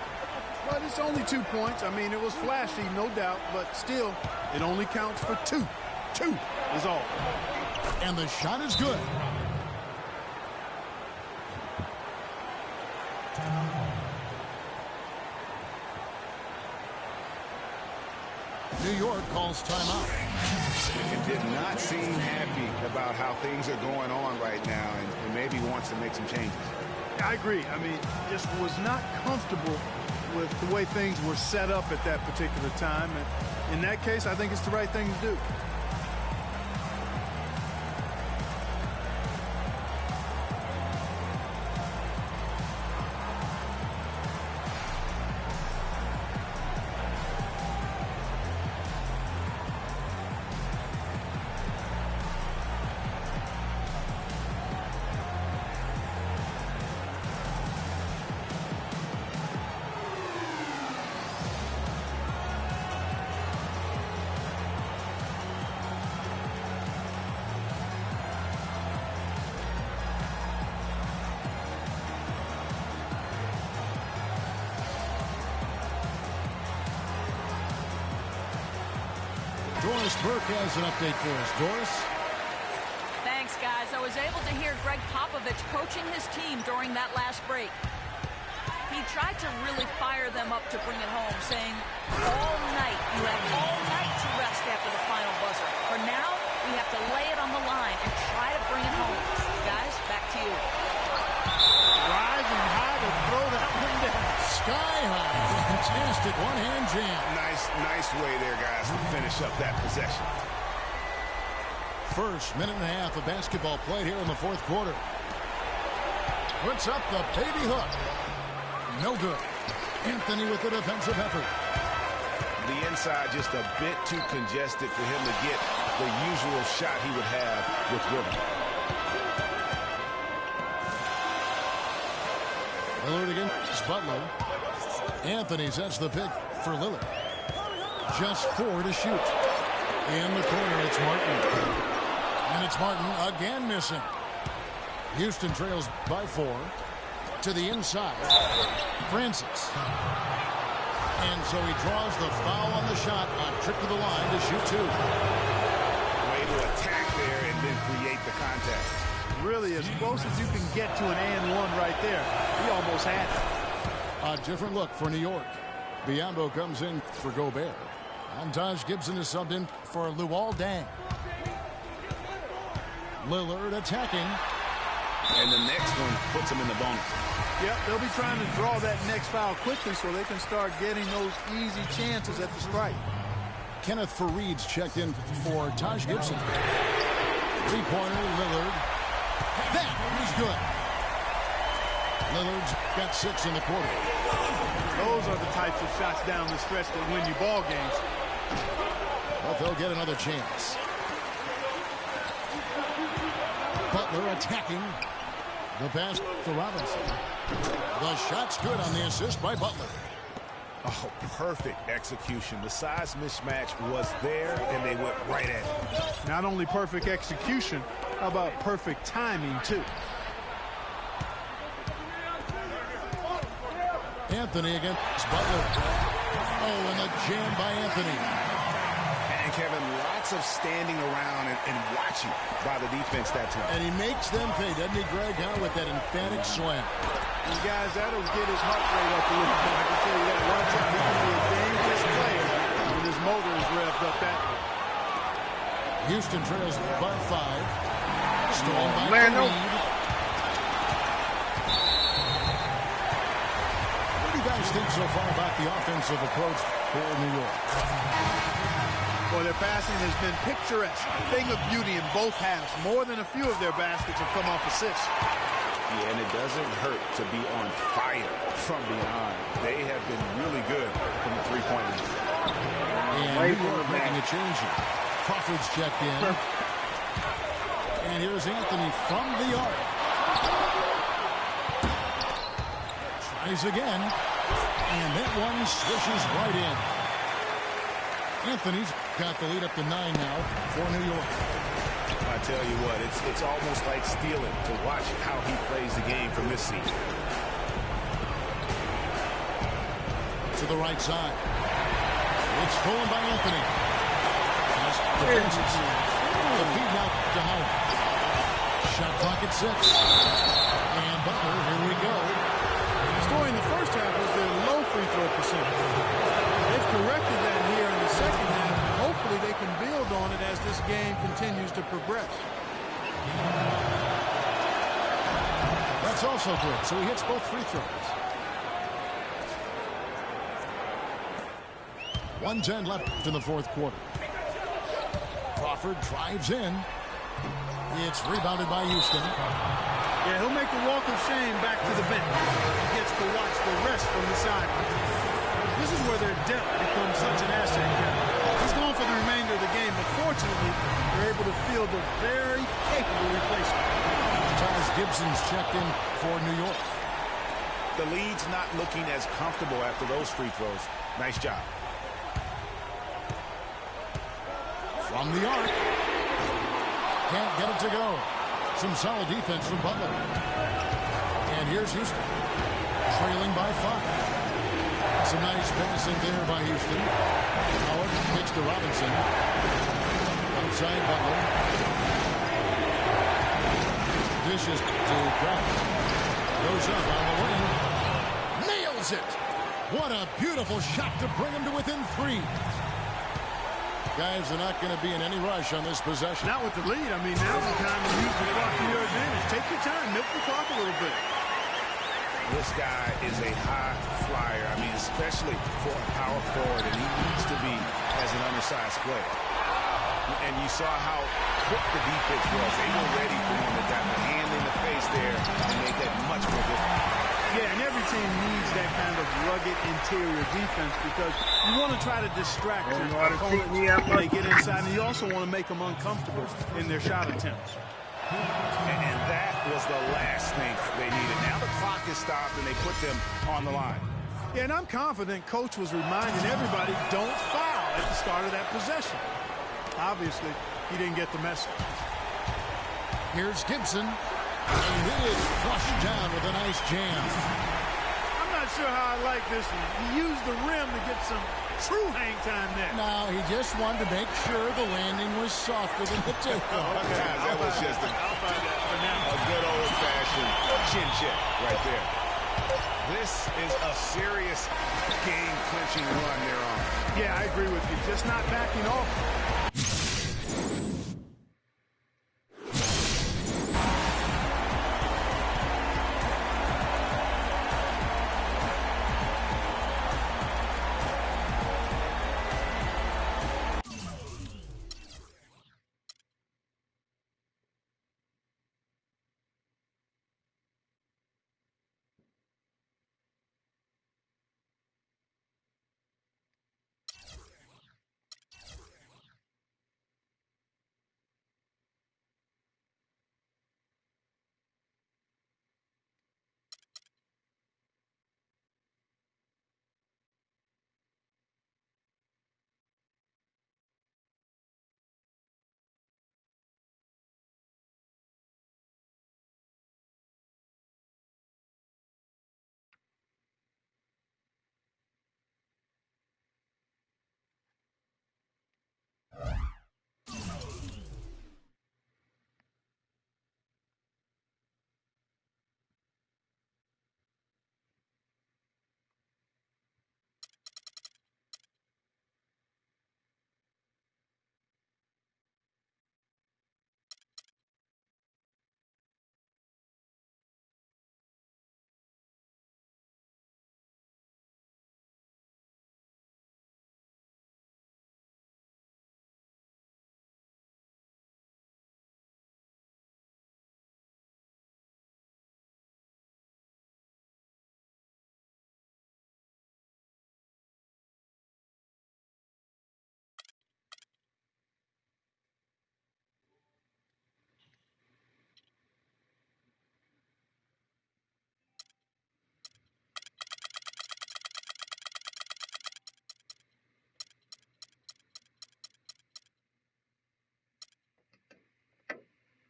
But it's only 2 points. I mean, it was flashy, no doubt, but still, it only counts for 2. 2 is all. And the shot is good. New York calls timeout. And did not seem happy about how things are going on right now and maybe wants to make some changes. I agree. I mean, just was not comfortable with the way things were set up at that particular time. And in that case, I think it's the right thing to do. Doris Burke has an update for us. Doris? Thanks, guys. I was able to hear Greg Popovich coaching his team during that last break. He tried to really fire them up to bring it home, saying, all night, you have all night to rest after the final buzzer. For now, we have to lay it on the line and try to bring it home. Guys, back to you. Rising high to throw that one down. Sky high. Fantastic one-hand jam. Nice way there, guys, to finish up that possession. First minute and a half of basketball played here in the fourth quarter. Puts up the baby hook. No good. Anthony with the defensive effort. The inside just a bit too congested for him to get the usual shot he would have with rhythm. Lillard against Butler. Anthony sets the pick for Lillard. Just 4 to shoot. In the corner, it's Martin. And it's Martin again missing. Houston trails by 4. To the inside. Francis. And so he draws the foul on the shot. A trip to the line to shoot 2. Way to attack there and then create the contact. Really, as close as you can get to an and-one right there. He almost had it. A different look for New York. Biyombo comes in for Gobert. And Taj Gibson is subbed in for Luol Deng. Lillard attacking. And the next one puts him in the bonus. Yep, they'll be trying to draw that next foul quickly so they can start getting those easy chances at the strike. Kenneth Fareed's checked in for Taj Gibson. Three-pointer, Lillard. That is good. Lillard's got 6 in the quarter. Those are the types of shots down the stretch that win you ball games. But they'll get another chance. Butler attacking. The pass to Robinson. The shot's good on the assist by Butler. Oh, perfect execution. The size mismatch was there, and they went right at it. Not only perfect execution, how about perfect timing, too? Anthony against Butler. Oh, and a jam by Anthony. And Kevin, lots of standing around and watching by the defense that time. And he makes them pay, doesn't he, Greg? How with that emphatic slam. And guys, that'll get his heart rate up a little bit. I can tell you that. Watch out. He can be a dangerous player when his motor is revved up that way. Houston trails by 5. Stolen by Orlando. Reed. What do you guys think so far about the offensive approach for New York? Well, their passing has been picturesque. A thing of beauty in both halves. More than a few of their baskets have come off assists. Yeah, and it doesn't hurt to be on fire from beyond. They have been really good from the three-point line. And New York making a change here. Crawford's checked in. And here's Anthony from the arc. Tries again. And that one swishes right in. Anthony's got the lead up to 9 now for New York. I tell you what, it's almost like stealing to watch how he plays the game from this seat. To the right side. It's stolen by Anthony. The feed now to Howard. Shot clock at 6. And Butler, here we go. Scoring the first half was their low free throw percentage. They've corrected that here in the second half. Hopefully they can build on it as this game continues to progress. That's also good. So he hits both free throws. 1:10 left in the fourth quarter. Crawford drives in. It's rebounded by Houston. Yeah, he'll make the walk of shame back to the bench. He gets to watch the rest from the sideline. This is where their depth becomes such an asset. He's going for the remainder of the game, but fortunately, they're able to field a very capable replacement. Charles Gibson's checked in for New York. The lead's not looking as comfortable after those free throws. Nice job. From the arc. Can't get it to go. Some solid defense from Butler. And here's Houston. Trailing by 5. Some nice passing there by Houston. Howard pitch to Robinson. Outside Butler. Dishes to Crawford. Goes up on the wing. Nails it. What a beautiful shot to bring him to within 3. Guys are not going to be in any rush on this possession. Not with the lead. I mean, now's the time to use the clock to your advantage. Take your time. Milk the clock a little bit. This guy is a high flyer. I mean, especially for a power forward, and he needs to be as an undersized player. And you saw how quick the defense was. They were ready for him to got the hand in the face there and made that much more difficult. Yeah, and every team needs that kind of rugged interior defense because you want to try to distract your opponents when they get inside, and you also want to make them uncomfortable in their shot attempts. And that was the last thing they needed. Now the clock is stopped, and they put them on the line. Yeah, and I'm confident Coach was reminding everybody, don't foul at the start of that possession. Obviously, he didn't get the message. Here's Gibson. And it is flushed down with a nice jam. I'm not sure how I like this one. He used the rim to get some true hang time there. No, he just wanted to make sure the landing was softer than the takeoff. That was just a good old-fashioned chin check right there. This is a serious game-clinching run they're on. Yeah, I agree with you. Just not backing off.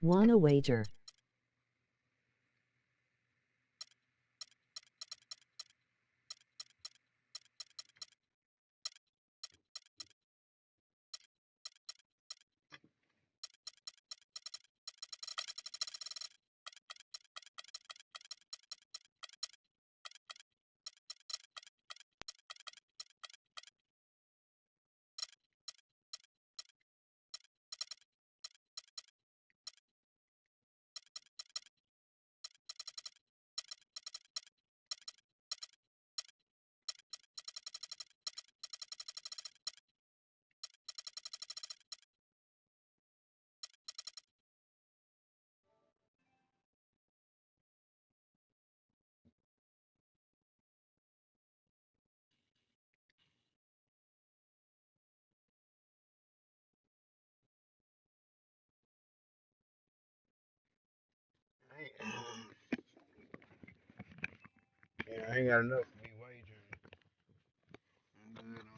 Want a wager? Yeah, I ain't got enough for me wagering. I'm good on it.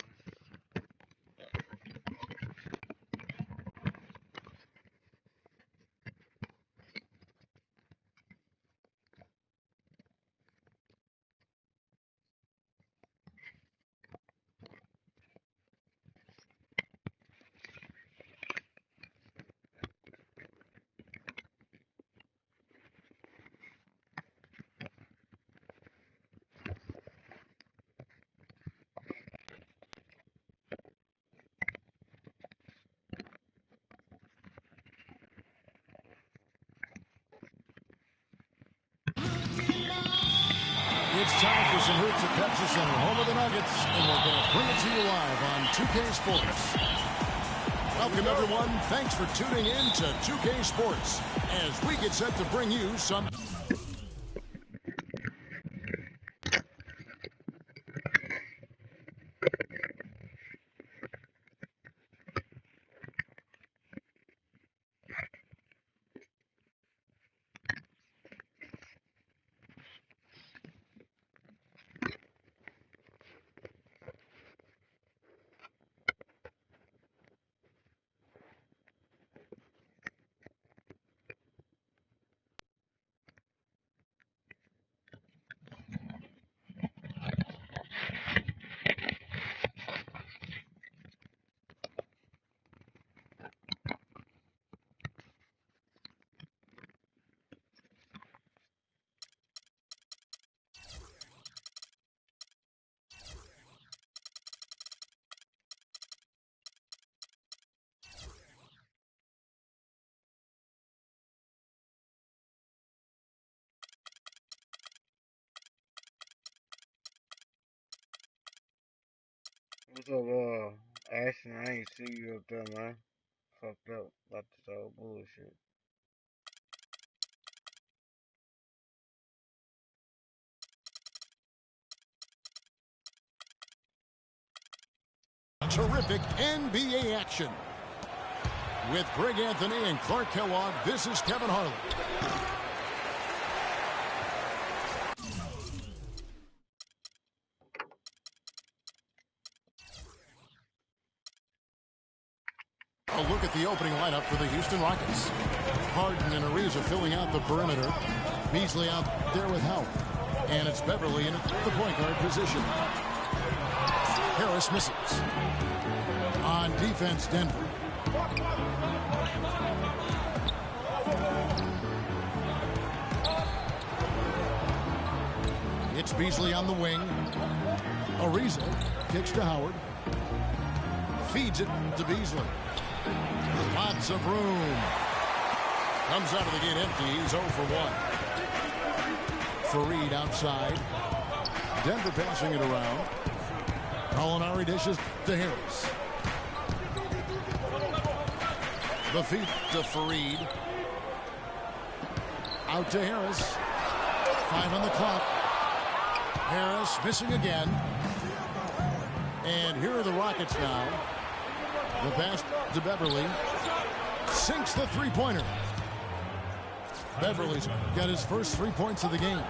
It's time for some hoops at Pepsi Center, home of the Nuggets, and we're going to bring it to you live on 2K Sports. Welcome, everyone. Thanks for tuning in to 2K Sports as we get set to bring you some... What's up, Ashton? I ain't see you up there, man. Fucked up about this old bullshit. Terrific NBA action. With Greg Anthony and Clark Kellogg, this is Kevin Harlan. A look at the opening lineup for the Houston Rockets. Harden and Ariza filling out the perimeter. Beasley out there with help. And it's Beverly in the point guard position. Harris misses. On defense, Denver. It's Beasley on the wing. Ariza kicks to Howard. Feeds it to Beasley. Lots of room. Comes out of the gate empty. He's 0 for 1. Fareed outside. Denver passing it around. Molinari dishes to Harris. The feed to Fareed. Out to Harris. 5 on the clock. Harris missing again. And here are the Rockets now. The pass to Beverly. Sinks the three-pointer. Beverly's got his first 3 points of the game.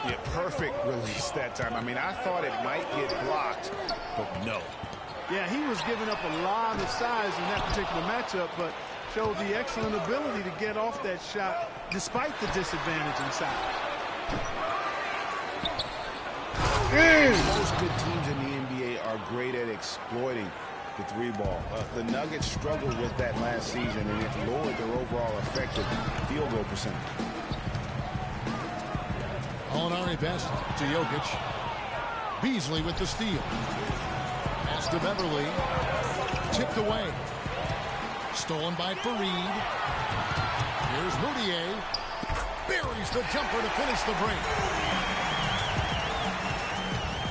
Yeah, perfect release that time. I mean, I thought it might get blocked, but no. Yeah, he was giving up a lot of size in that particular matchup, but showed the excellent ability to get off that shot despite the disadvantage inside. Most good teams in the NBA are great at exploiting the three ball. The Nuggets struggled with that last season, and it lowered their overall effective field goal percentage. Gallinari pass to Jokic. Beasley with the steal. Pass to Beverly. Tipped away. Stolen by Fareed. Here's Moutier. Buries the jumper to finish the break.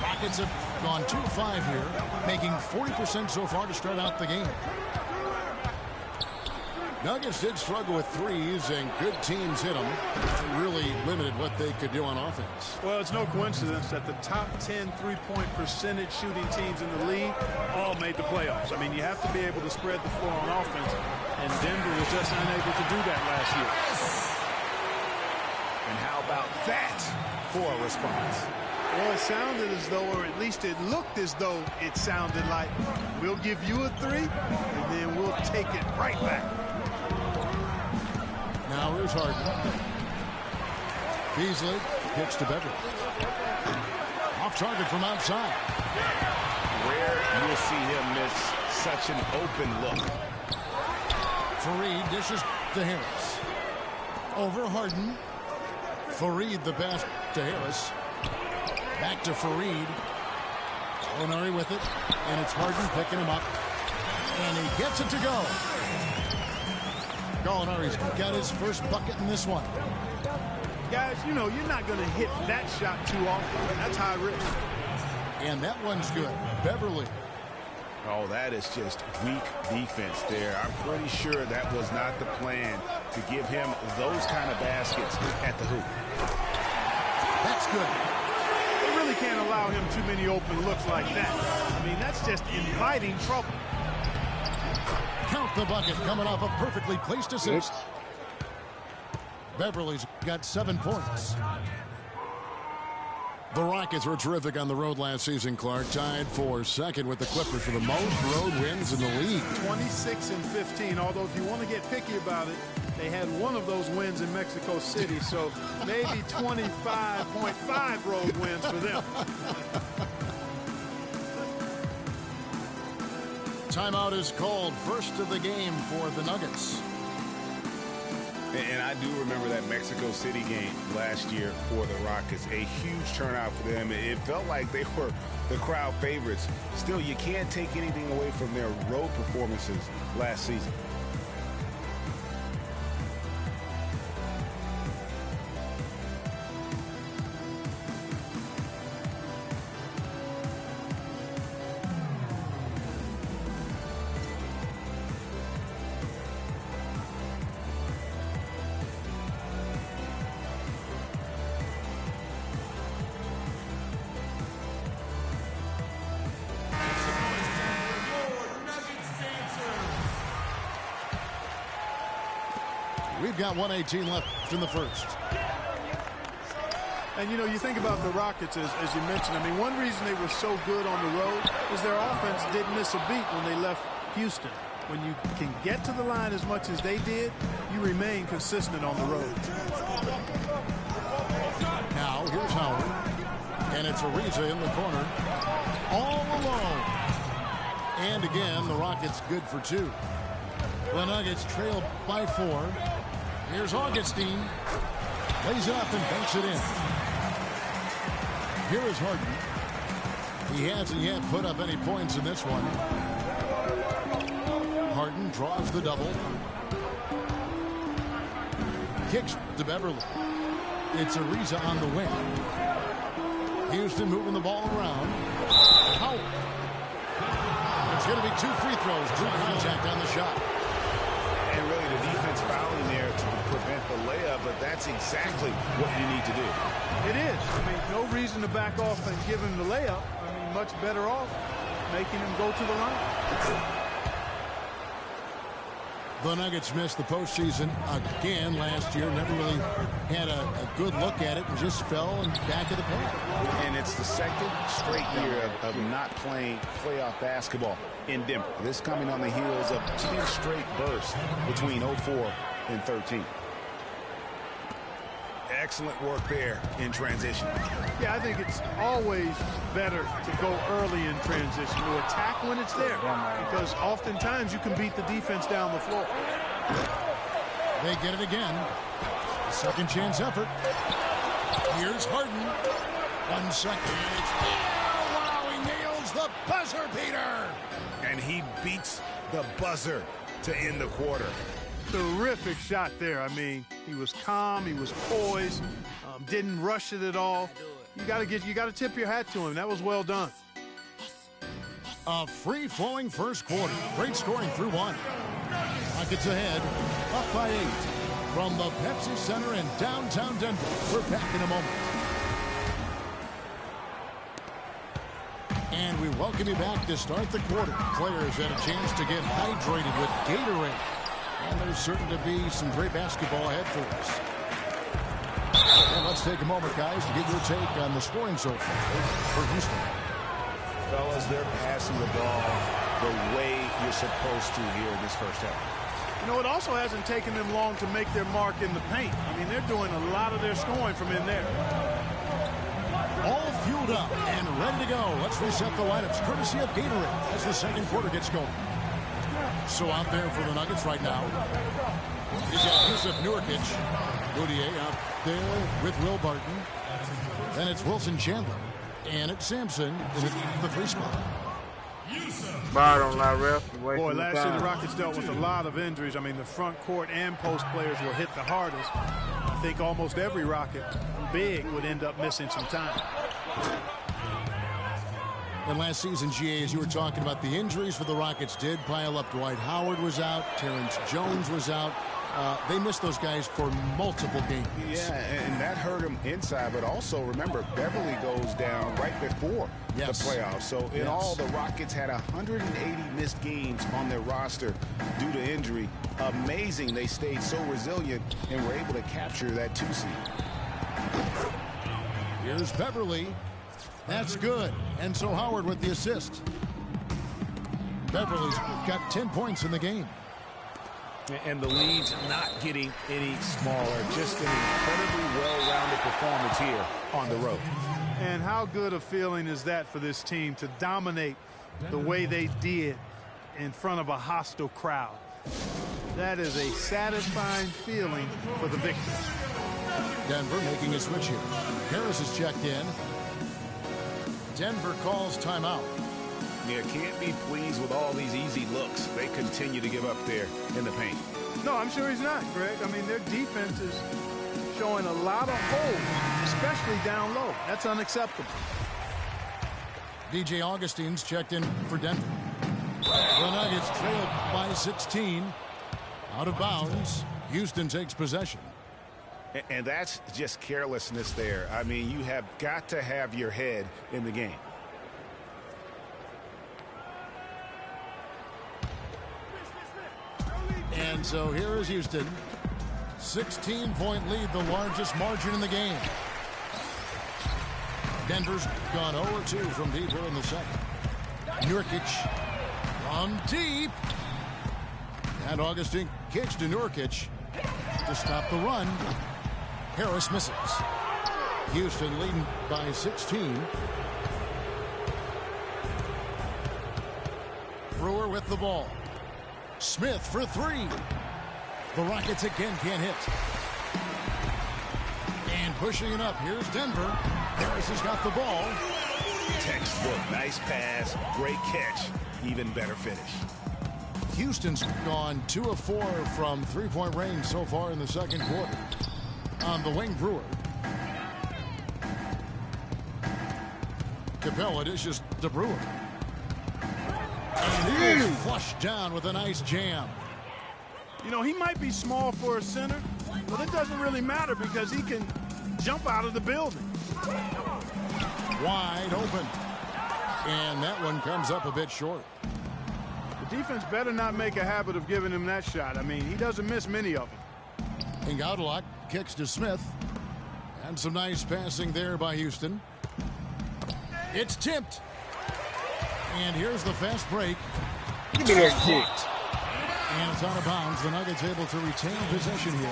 Rockets have gone 2 of 5 here, making 40% so far to start out the game. Nuggets did struggle with threes, and good teams hit them. Really limited what they could do on offense. Well, it's no coincidence that the top 10 three-point percentage shooting teams in the league all made the playoffs. I mean, you have to be able to spread the floor on offense, and Denver was just unable to do that last year. And how about that for a response? Well, it sounded as though, or at least it looked as though it sounded like, we'll give you a 3, and then we'll take it right back. Now here's Harden. Beasley pitch to Beverly. Off target from outside. Rare you'll see him miss such an open look. Fareed dishes to Harris. Over Harden. Fareed the pass to Harris. Back to Fareed. Gallinari with it. And it's Harden picking him up. And he gets it to go. Gallinari's got his first bucket in this one. Guys, you know, you're not going to hit that shot too often. That's high risk. And that one's good. Beverly. Oh, that is just weak defense there. I'm pretty sure that was not the plan to give him those kind of baskets at the hoop. That's good. They really can't allow him too many open looks like that. I mean, that's just inviting trouble. Count the bucket coming off a perfectly placed assist. Beverly's got 7 points. The Rockets were terrific on the road last season, Clark. Tied for second with the Clippers for the most road wins in the league. 26-15, although if you want to get picky about it, they had one of those wins in Mexico City, so maybe 25.5 road wins for them. Timeout is called. First of the game for the Nuggets. And I do remember that Mexico City game last year for the Rockets. A huge turnout for them. It felt like they were the crowd favorites. Still, you can't take anything away from their road performances last season. We've got 1:18 left in the first. And, you know, you think about the Rockets, as you mentioned. I mean, one reason they were so good on the road is their offense didn't miss a beat when they left Houston. When you can get to the line as much as they did, you remain consistent on the road. Now, here's Howard. And it's Ariza in the corner. All alone. And again, the Rockets good for 2. The Nuggets trail by 4. Here's Augustine. Lays it up and banks it in. Here is Harden. He hasn't yet put up any points in this one. Harden draws the double. Kicks to Beverly. It's Ariza on the wing. Houston moving the ball around. Howard. It's going to be 2 free throws. True contact on the shot. And really the defense fouling there to prevent the layup, but that's exactly what you need to do. It is. I mean, no reason to back off and give him the layup. I mean, much better off making him go to the line. The Nuggets missed the postseason again last year. Never really had a good look at it and just fell in back of the pack. And it's the second straight year of not playing playoff basketball in Denver. This coming on the heels of 10 straight bursts between 04 and 13. Excellent work there in transition. Yeah, I think it's always better to go early in transition, to attack when it's there, because oftentimes you can beat the defense down the floor. They get it again. Second chance effort. Here's Harden. 1 second. Wow, he nails the buzzer beater. And he beats the buzzer to end the quarter. Terrific shot there. I mean, he was calm, he was poised, didn't rush it at all. You got to tip your hat to him. That was well done. A free-flowing first quarter. Great scoring through 1. Nuggets ahead, up by 8. From the Pepsi Center in downtown Denver. We're back in a moment. And we welcome you back to start the quarter. Players had a chance to get hydrated with Gatorade. And there's certain to be some great basketball ahead for us. And let's take a moment, guys, to get your take on the scoring so far for Houston. Fellas, they're passing the ball the way you're supposed to here in this first half. You know, it also hasn't taken them long to make their mark in the paint. I mean, they're doing a lot of their scoring from in there. All fueled up and ready to go. Let's reset the lineups, courtesy of Gatorade, as the second quarter gets going. So out there for the Nuggets right now, you got Yusuf Nurkic, Boudier out there with Will Barton. Then it's Wilson Chandler, and it's Sampson in the 3 spot. Boy, last year the Rockets dealt with a lot of injuries. I mean, the front court and post players were hit the hardest. I think almost every Rocket big would end up missing some time. And last season, GA, as you were talking about, the injuries for the Rockets did pile up. Dwight Howard was out. Terrence Jones was out. They missed those guys for multiple games. Yeah, and that hurt them inside. But also, remember, Beverly goes down right before the playoffs. So, in all, the Rockets had 180 missed games on their roster due to injury. Amazing they stayed so resilient and were able to capture that 2 seed. Here's Beverly. That's good. And so Howard with the assist. Beverly's got 10 points in the game. And the lead's not getting any smaller. Just an incredibly well-rounded performance here on the road. And how good a feeling is that for this team to dominate the way they did in front of a hostile crowd? That is a satisfying feeling for the victors. Denver making a switch here. Harris is checked in. Denver calls timeout. Yeah, can't be pleased with all these easy looks they continue to give up there in the paint. No, I'm sure he's not, Greg. I mean, their defense is showing a lot of holes, especially down low. That's unacceptable. DJ Augustine's checked in for Denver. The Nuggets trailed by 16. Out of bounds. Houston takes possession. And that's just carelessness there. I mean, you have got to have your head in the game. And so here is Houston. 16-point lead, the largest margin in the game. Denver's gone 0-2 from deep here in the second. Nurkic from deep. And Augustine kicks to Nurkic to stop the run. Harris misses. Houston leading by 16. Brewer with the ball. Smith for 3. The Rockets again can't hit. And pushing it up. Here's Denver. Harris has got the ball. Textbook. Nice pass. Great catch. Even better finish. Houston's gone 2 of 4 from 3-point range so far in the second quarter. On the wing, Brewer. Capella dishes to Brewer. And he is flushed down with a nice jam. You know, he might be small for a center, but it doesn't really matter because he can jump out of the building. Wide open. And that one comes up a bit short. The defense better not make a habit of giving him that shot. I mean, he doesn't miss many of them. Ingaudalot kicks to Smith. And some nice passing there by Houston. It's tipped. And here's the fast break. Give me that shit. And it's out of bounds. The Nuggets able to retain possession here.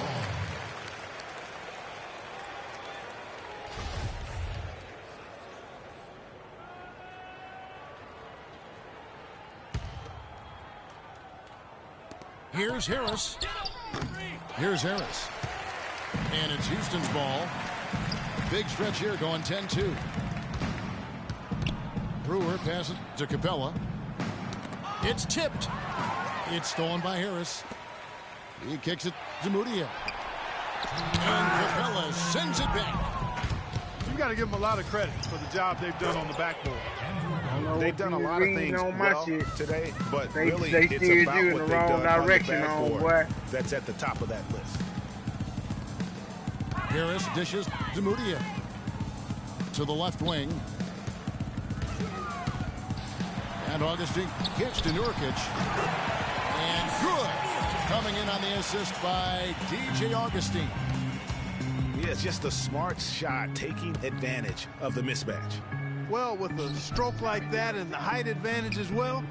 Here's Harris. Here's Harris. And it's Houston's ball. Big stretch here going 10-2. Brewer passes to Capella. It's tipped. It's stolen by Harris. He kicks it to Mudia. And Capella sends it back. You got to give them a lot of credit for the job they've done on the backboard. They've done a lot of things well today, but they really steered it's you about in what the they've wrong done direction, on the backboard boy. that's at the top of that list. Harris dishes to Mudia. To the left wing. And Augustine kicks to Nurkic. And good. Coming in on the assist by DJ Augustine. Yeah, it's just a smart shot, taking advantage of the mismatch. Well, with a stroke like that and the height advantage as well,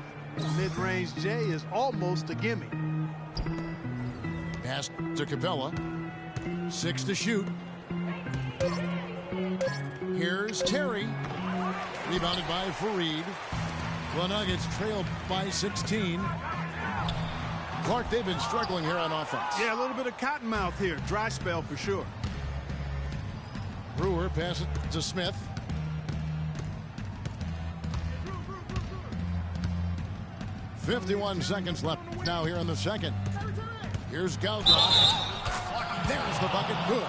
mid-range J is almost a gimme. Pass to Capella. 6 to shoot. Here's Terry. Rebounded by Fareed. The Nuggets trail by 16. Clark, they've been struggling here on offense. Yeah, a little bit of cottonmouth here. Dry spell for sure. Brewer passes to Smith. .51 seconds left now here in the second. Here's Gauga. There's the bucket. Good.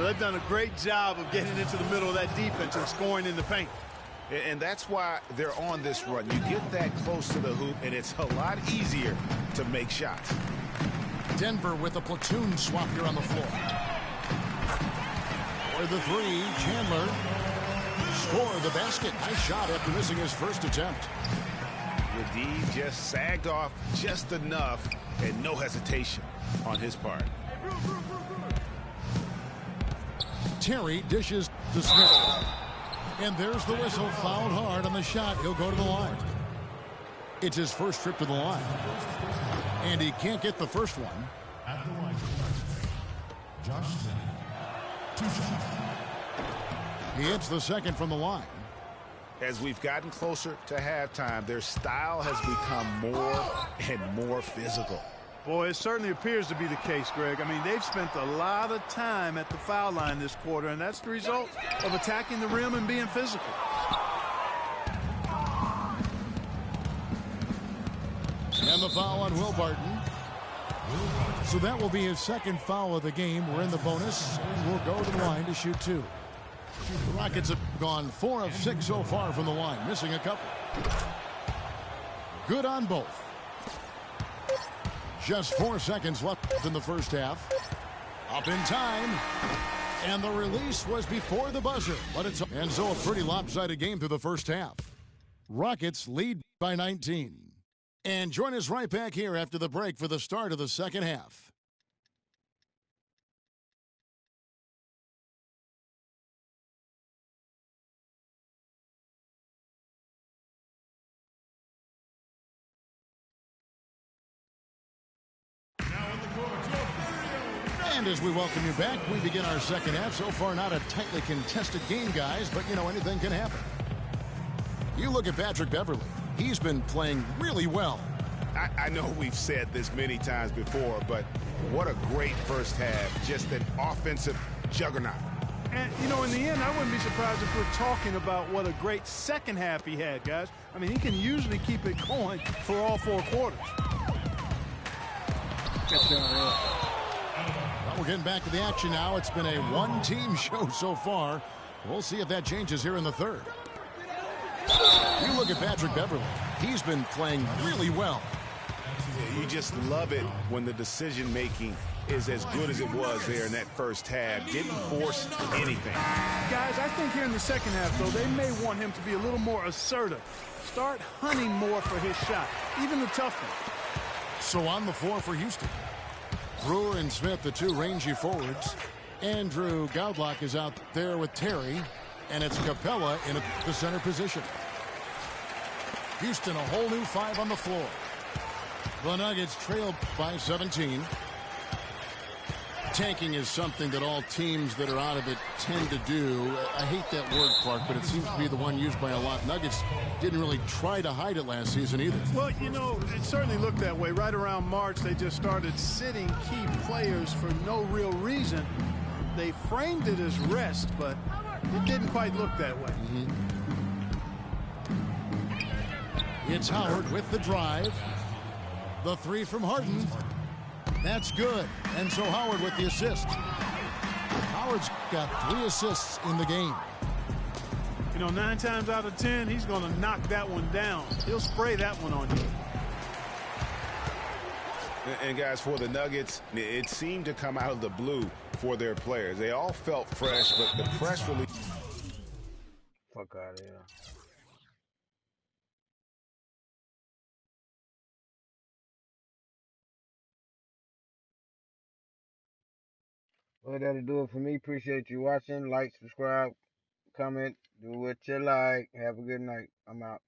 They've done a great job of getting into the middle of that defense and scoring in the paint. And that's why they're on this run. You get that close to the hoop, and it's a lot easier to make shots. Denver with a platoon swap here on the floor. For the three, Chandler. Score the basket. Nice shot after missing his first attempt. The D just sagged off just enough, and no hesitation on his part. Terry dishes to Smith. And there's the whistle. Fouled hard on the shot. He'll go to the line. It's his first trip to the line. And he can't get the first one. At the line, Josh Smith. 2 shots. He hits the second from the line. As we've gotten closer to halftime, their style has become more and more physical. Boy, it certainly appears to be the case, Greg. I mean, they've spent a lot of time at the foul line this quarter, and that's the result of attacking the rim and being physical. And the foul on Will Barton. So that will be his second foul of the game. We're in the bonus, and we'll go to the line to shoot 2. The Rockets have gone 4 of 6 so far from the line, missing a couple. Good on both. Just 4 seconds left in the first half. Up in time. And the release was before the buzzer. But it's and so a pretty lopsided game through the first half. Rockets lead by 19. And join us right back here after the break for the start of the second half. And as we welcome you back, we begin our second half. So far, not a tightly contested game, guys, but, you know, anything can happen. You look at Patrick Beverley. He's been playing really well. I know we've said this many times before, but what a great first half. Just an offensive juggernaut. And, you know, in the end, I wouldn't be surprised if we're talking about what a great second half he had, guys. I mean, he can usually keep it going for all 4 quarters. Well, we're getting back to the action now. It's been a one-team show so far. We'll see if that changes here in the third. You look at Patrick Beverley. He's been playing really well. You just love it when the decision-making is as good as it was there in that first half. Didn't force anything. Guys, I think here in the second half, though, they may want him to be a little more assertive. Start hunting more for his shot, even the tough one. So on the floor for Houston, Brewer and Smith, the two rangy forwards. Andrew Gaudlock is out there with Terry, and it's Capella in the center position. Houston, a whole new 5 on the floor. The Nuggets trail by 17. Tanking is something that all teams that are out of it tend to do. I hate that word, Clark, but it seems to be the one used by a lot. Nuggets didn't really try to hide it last season either. Well, you know, it certainly looked that way. Right around March, they just started sitting key players for no real reason. They framed it as rest, but it didn't quite look that way. It's Howard with the drive. The 3 from Harden. That's good. And so Howard with the assist. Howard's got 3 assists in the game. You know, 9 times out of 10, he's going to knock that one down. He'll spray that one on you. And guys, for the Nuggets, it seemed to come out of the blue for their players. They all felt fresh, but the press release. Fuck out of here. Well, that'll do it for me. Appreciate you watching. Like, subscribe, comment, do what you like. Have a good night. I'm out.